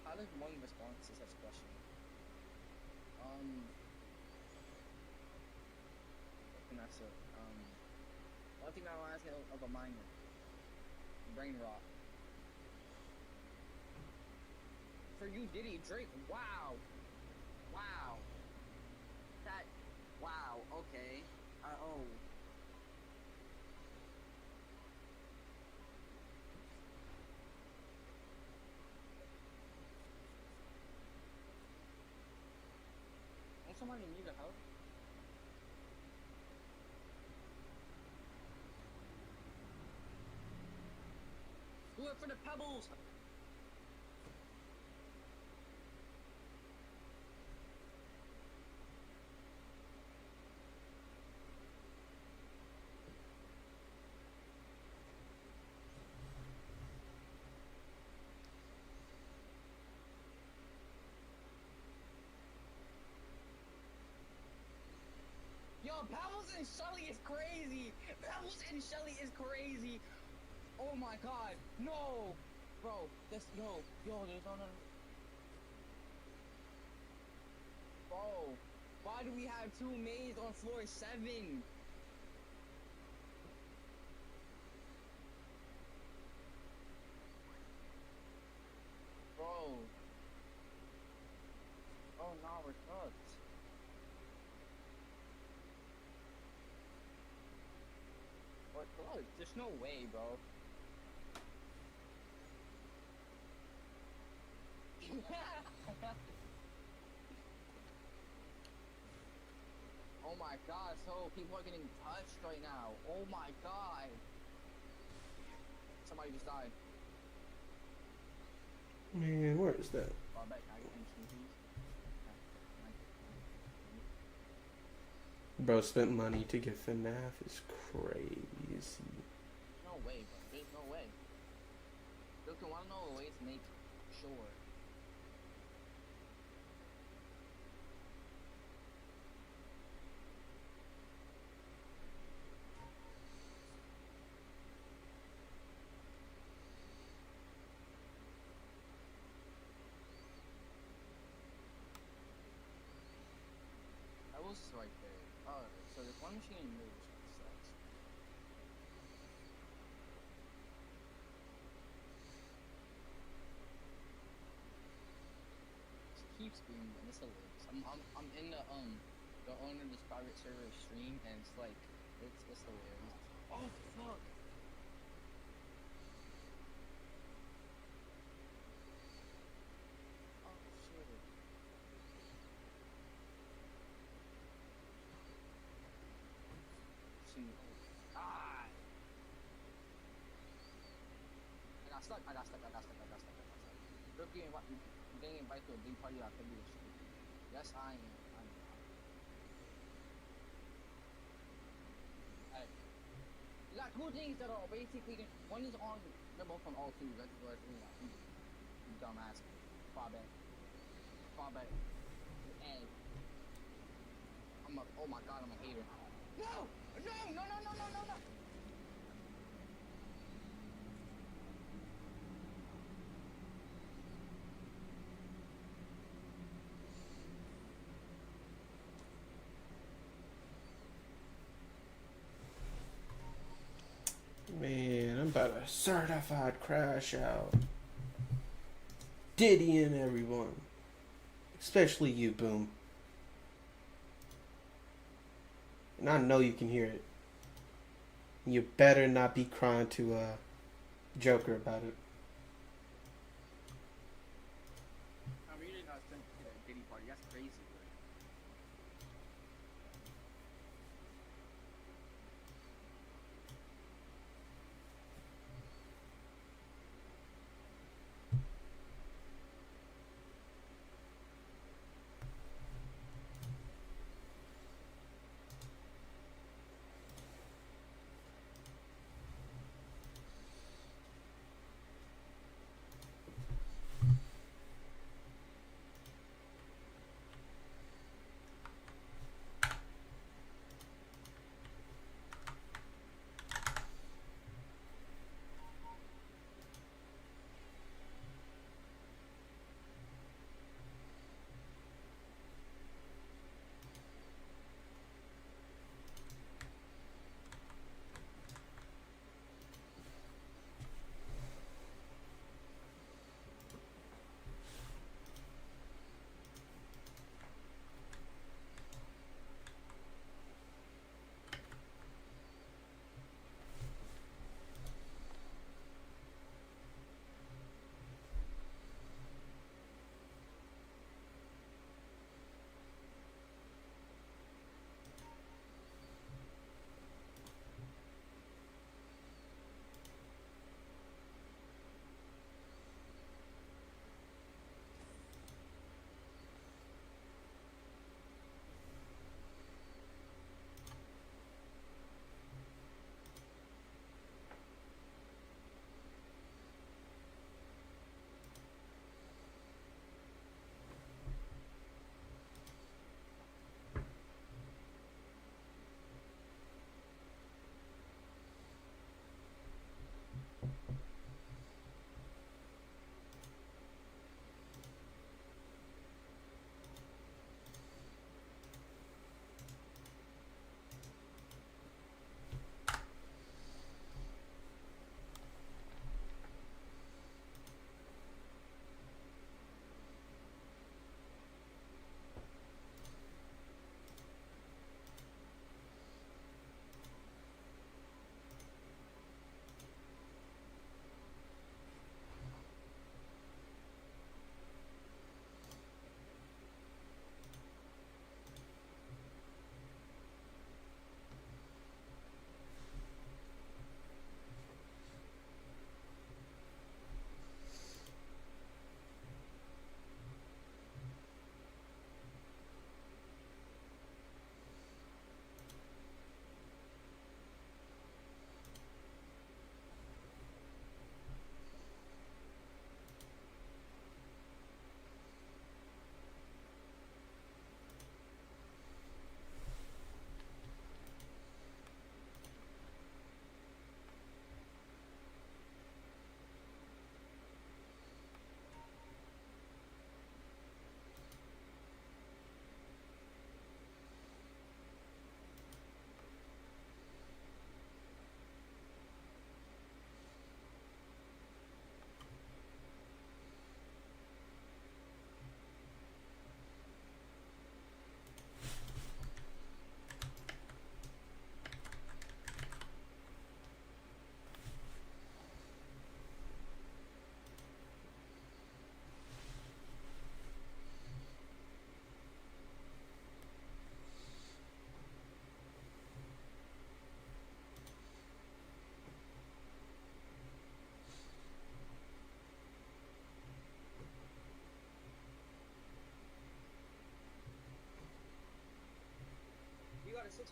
how does one respond to such question? What can I say? One thing that reminds me of a minor. Brain rot. for you, Diddy, Drake. Wow. Wow. That. Wow. Okay. Oh. Don't somebody need a help? Do it for the pebbles! Yo, Pebbles and Shelly is crazy! Pebbles and Shelly is crazy! Oh my god, no! Bro, this, yo, there's no. Bro, why do we have 2 maids on floor 7? Bro. Oh no, we're cooked. We're cooked. There's no way, bro. Oh my god, so people are getting touched right now. Oh my god. Somebody just died. Man, where is that? Oh, I bet I get anything, please. Bro spent money to get FNAF is crazy. No way, bro. There's no way. Look, I wanna know a way to make sure. That was right there. Alright, so there's one machine in the middle, which sucks. It keeps being, and it's hilarious. I'm in the owner of this private server stream, and it's like, it's hilarious. Oh fuck! Oh shit. See. Ah! I got stuck. Look, you getting invited to a big party after this. Yes, I am. Hey. You got 2 things that are basically, one is on, they're both on all 2. That's what you dumbass. Far back. And oh my god, I'm a hater. No! Man, I'm about a certified crash out. Diddy and everyone. Especially you, Boom. And I know you can hear it. You better not be crying to Joker about it. I really got sent to that Diddy party. That's crazy, bro.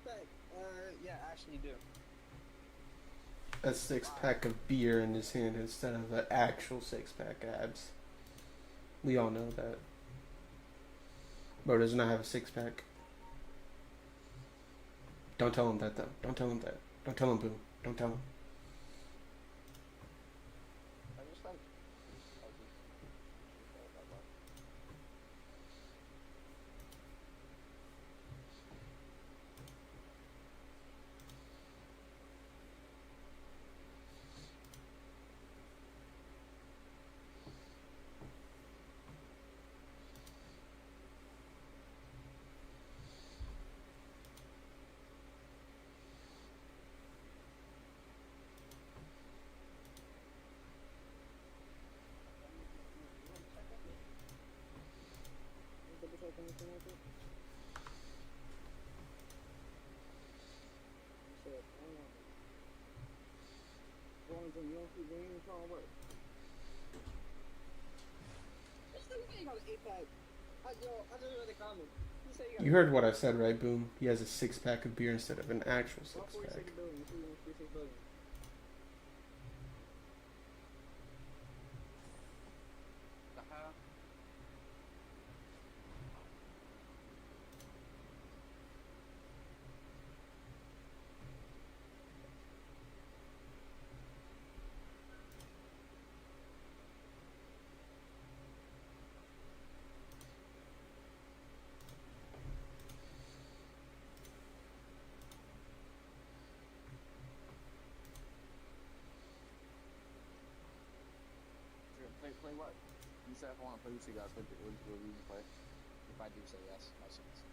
pack. Yeah, actually do. A 6-pack of beer in his hand instead of an actual 6-pack abs. We all know that. Bro does not have a 6-pack. Don't tell him that though. Don't tell him that. Don't tell him, Boo. Don't tell him. I just like. You heard what I said, right, Boom? He has a 6-pack of beer instead of an actual 6-pack. Play what? You said if I want to play with you guys, what will you play? If I do say yes, my sense.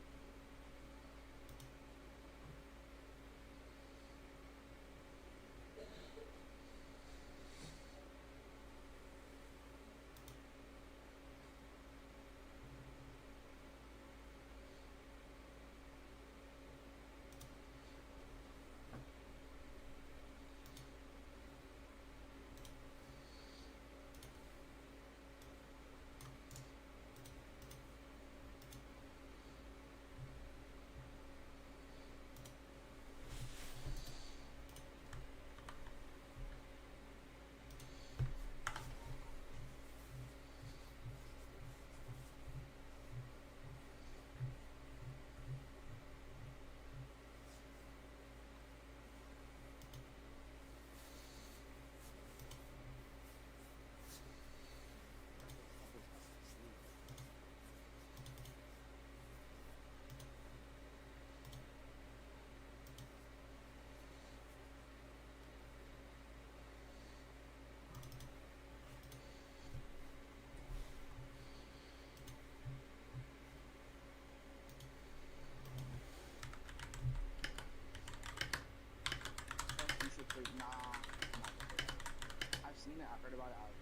Nah, I'm not gonna play that. I've seen it, I've heard about it, I've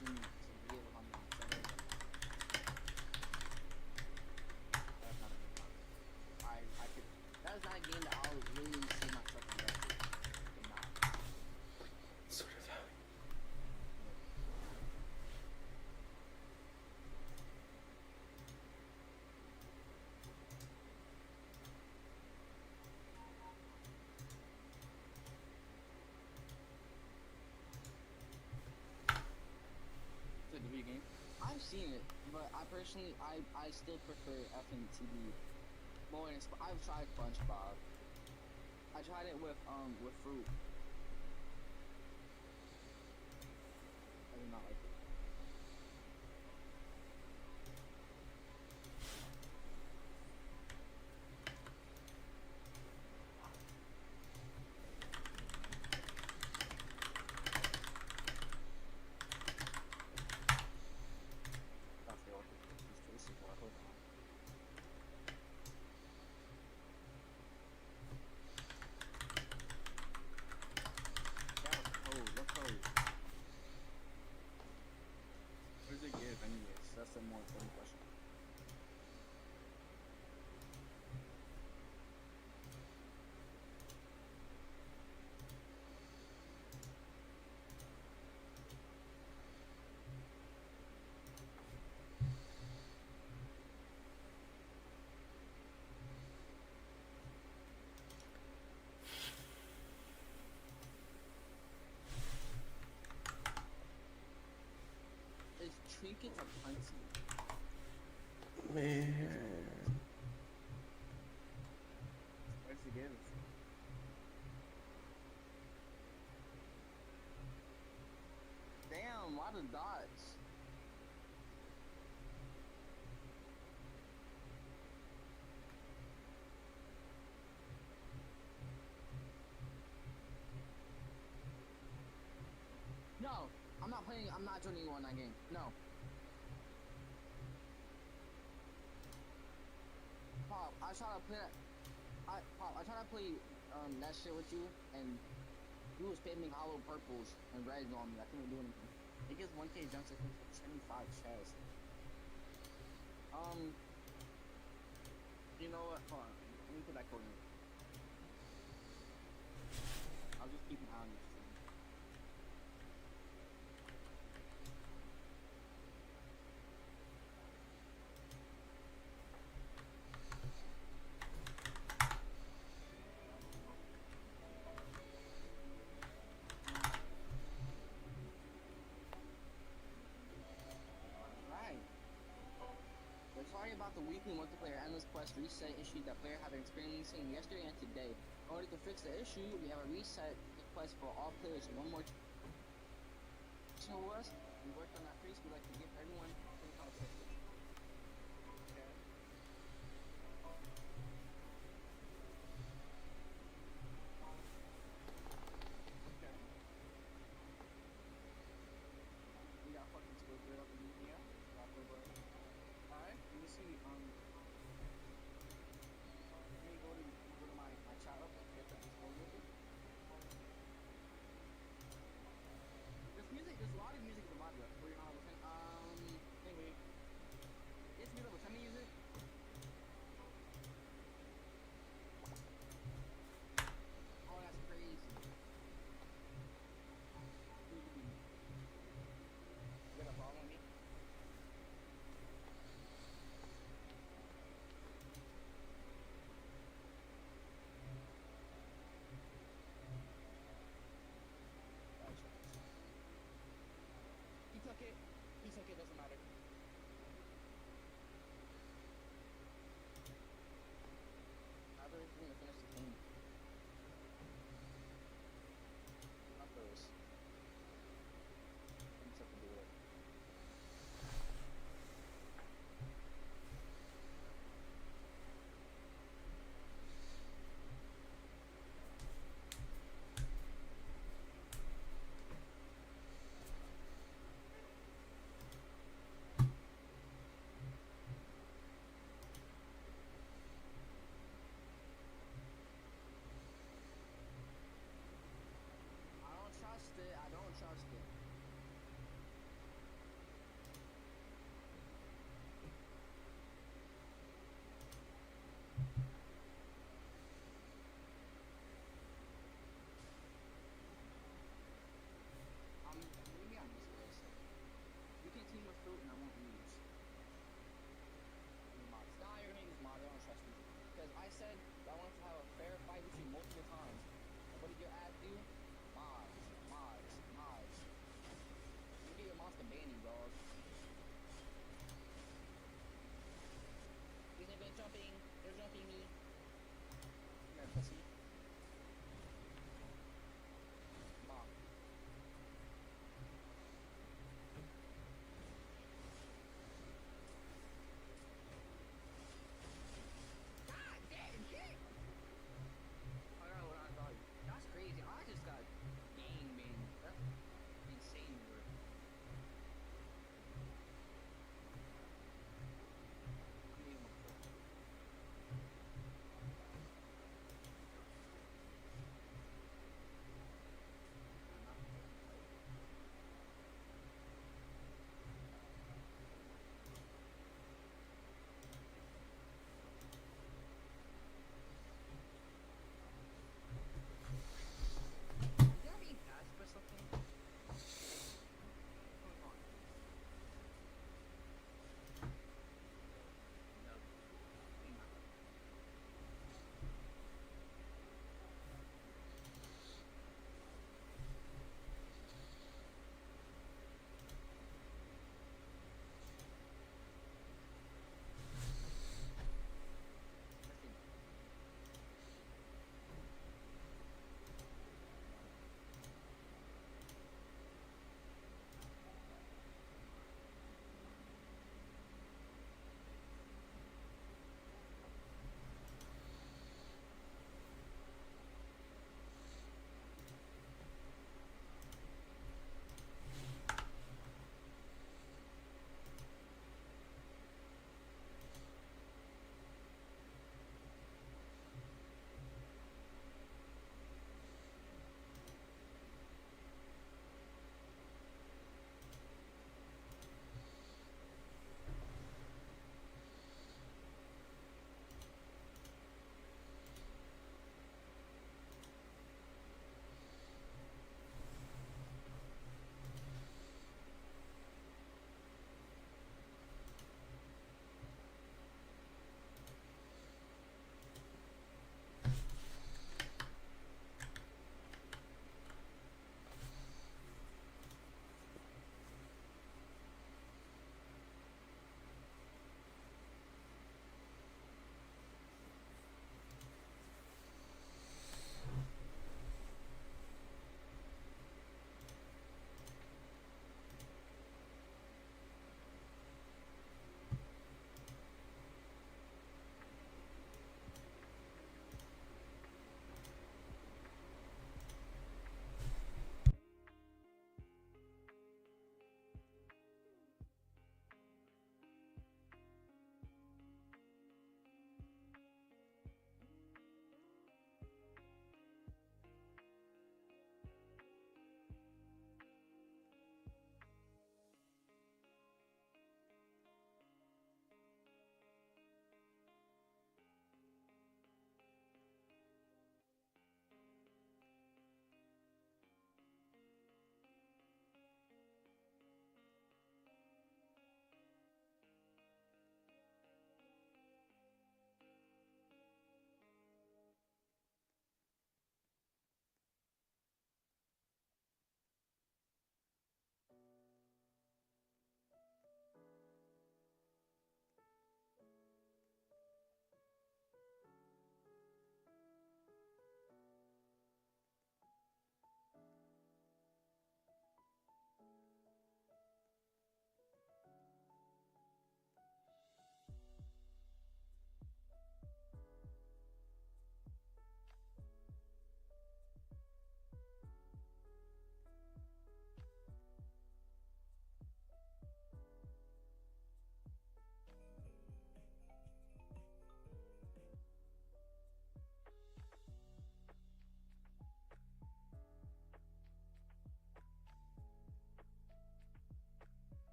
seen some videos on the etc. That's not a good one. I could, that is not a game that I would really see myself invested in. Not. Sort of. The video game. I've seen it, but I personally, I still prefer FNTV more than I've tried SpongeBob. I tried it with Fruit. I did not like it. trinkets are plenty. Man. Spicy games. Damn, a lot of dots. No, I'm not playing. I'm not joining you on that game. No. Pop, I try to play that. I try to play that shit with you, and you was spamming hollow purples and reds on me. I couldn't do anything. It gives 1k jumps. I think 75 chests. You know what? Hold on. Let me put that code in. I'll just keep an eye on this thing. Right. We're sorry about the weekly multiplayer endless quest reset issue that players have been experiencing yesterday and today. In order to fix the issue, we have a reset request for all players. One more was we worked on that piece. We'd like to give everyone some assistance. Okay. Okay. We got fucking Squidward up in here. Alright, let me see. Let me go to my chat up and get the Discord with it. There's a lot of music in the mod for you're not listening. Anyway.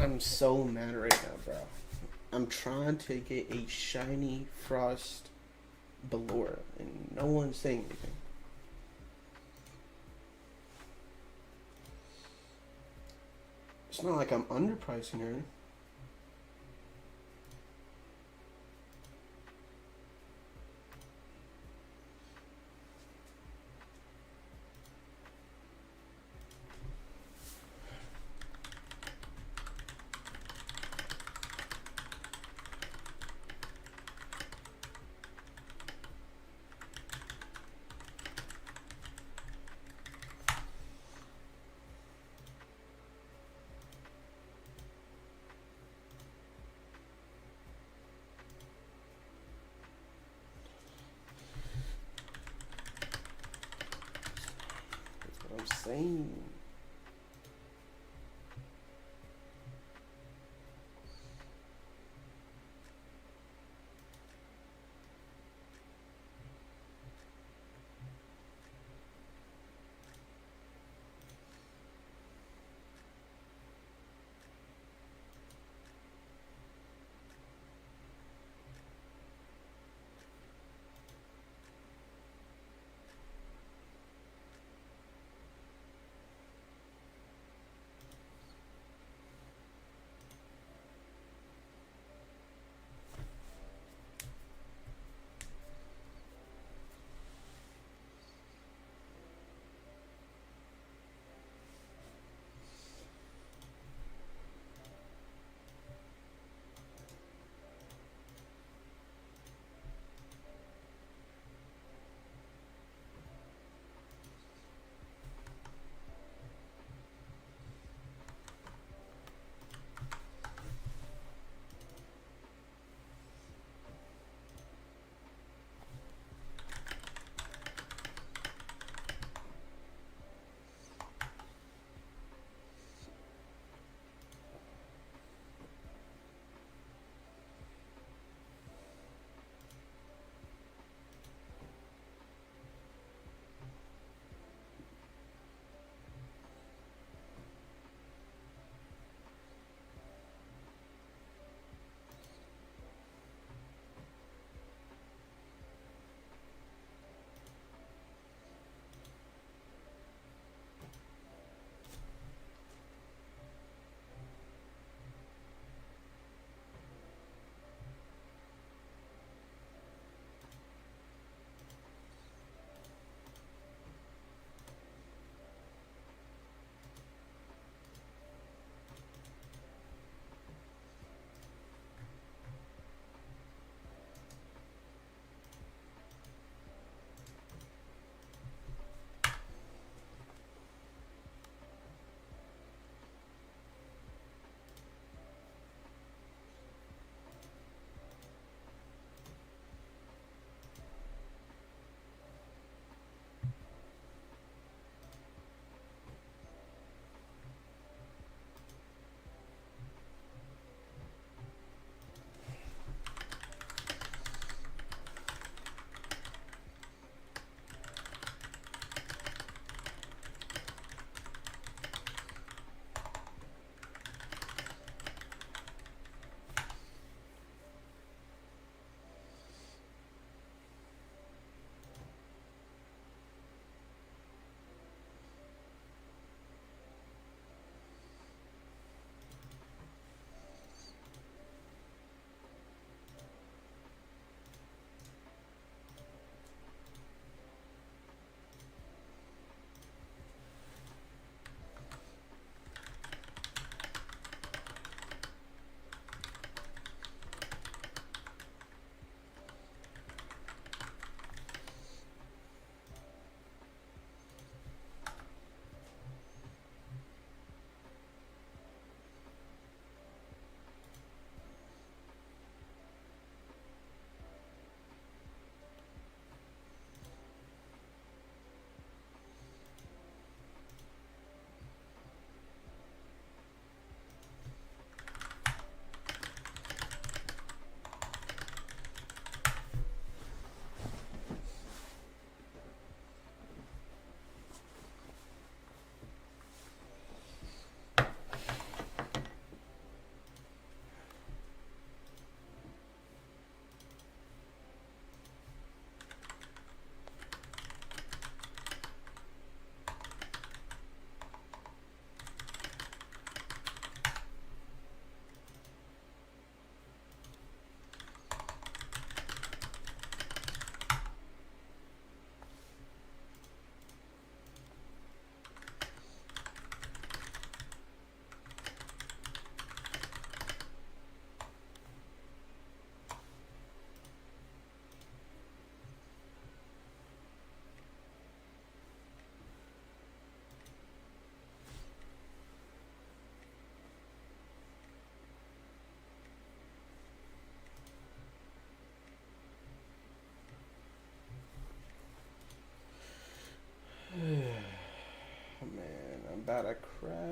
I'm so mad right now, bro. I'm trying to get a shiny Frost Ballora, and no one's saying anything. It's not like I'm underpricing her. That's what I'm saying.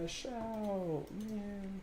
crash out, man.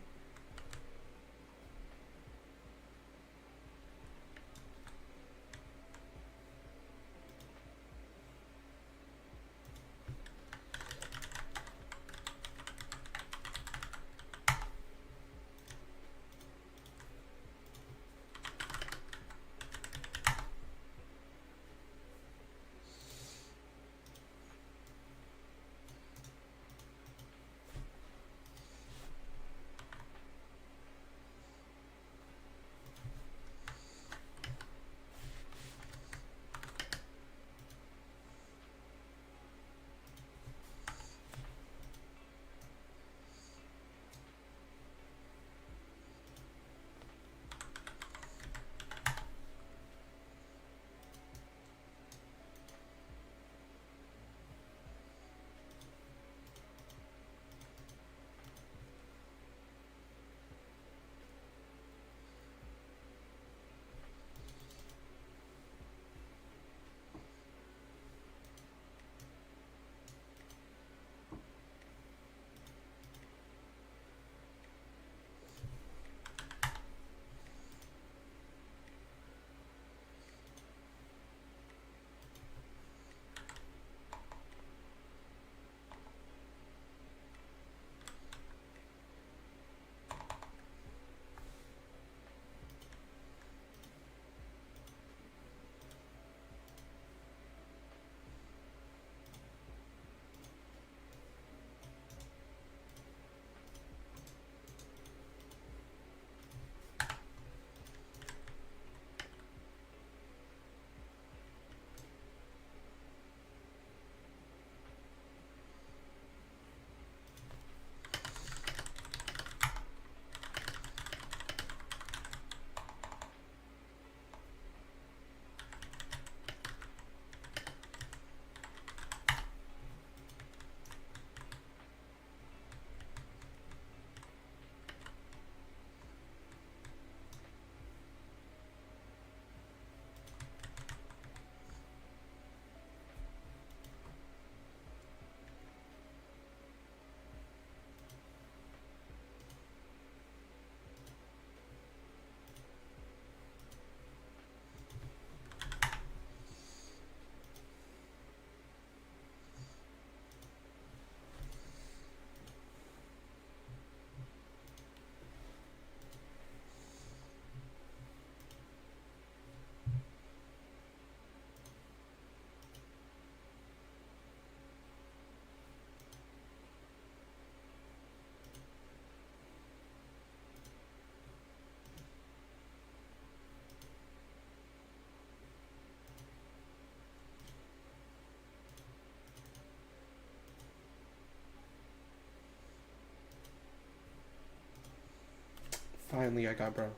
Finally, I got bro.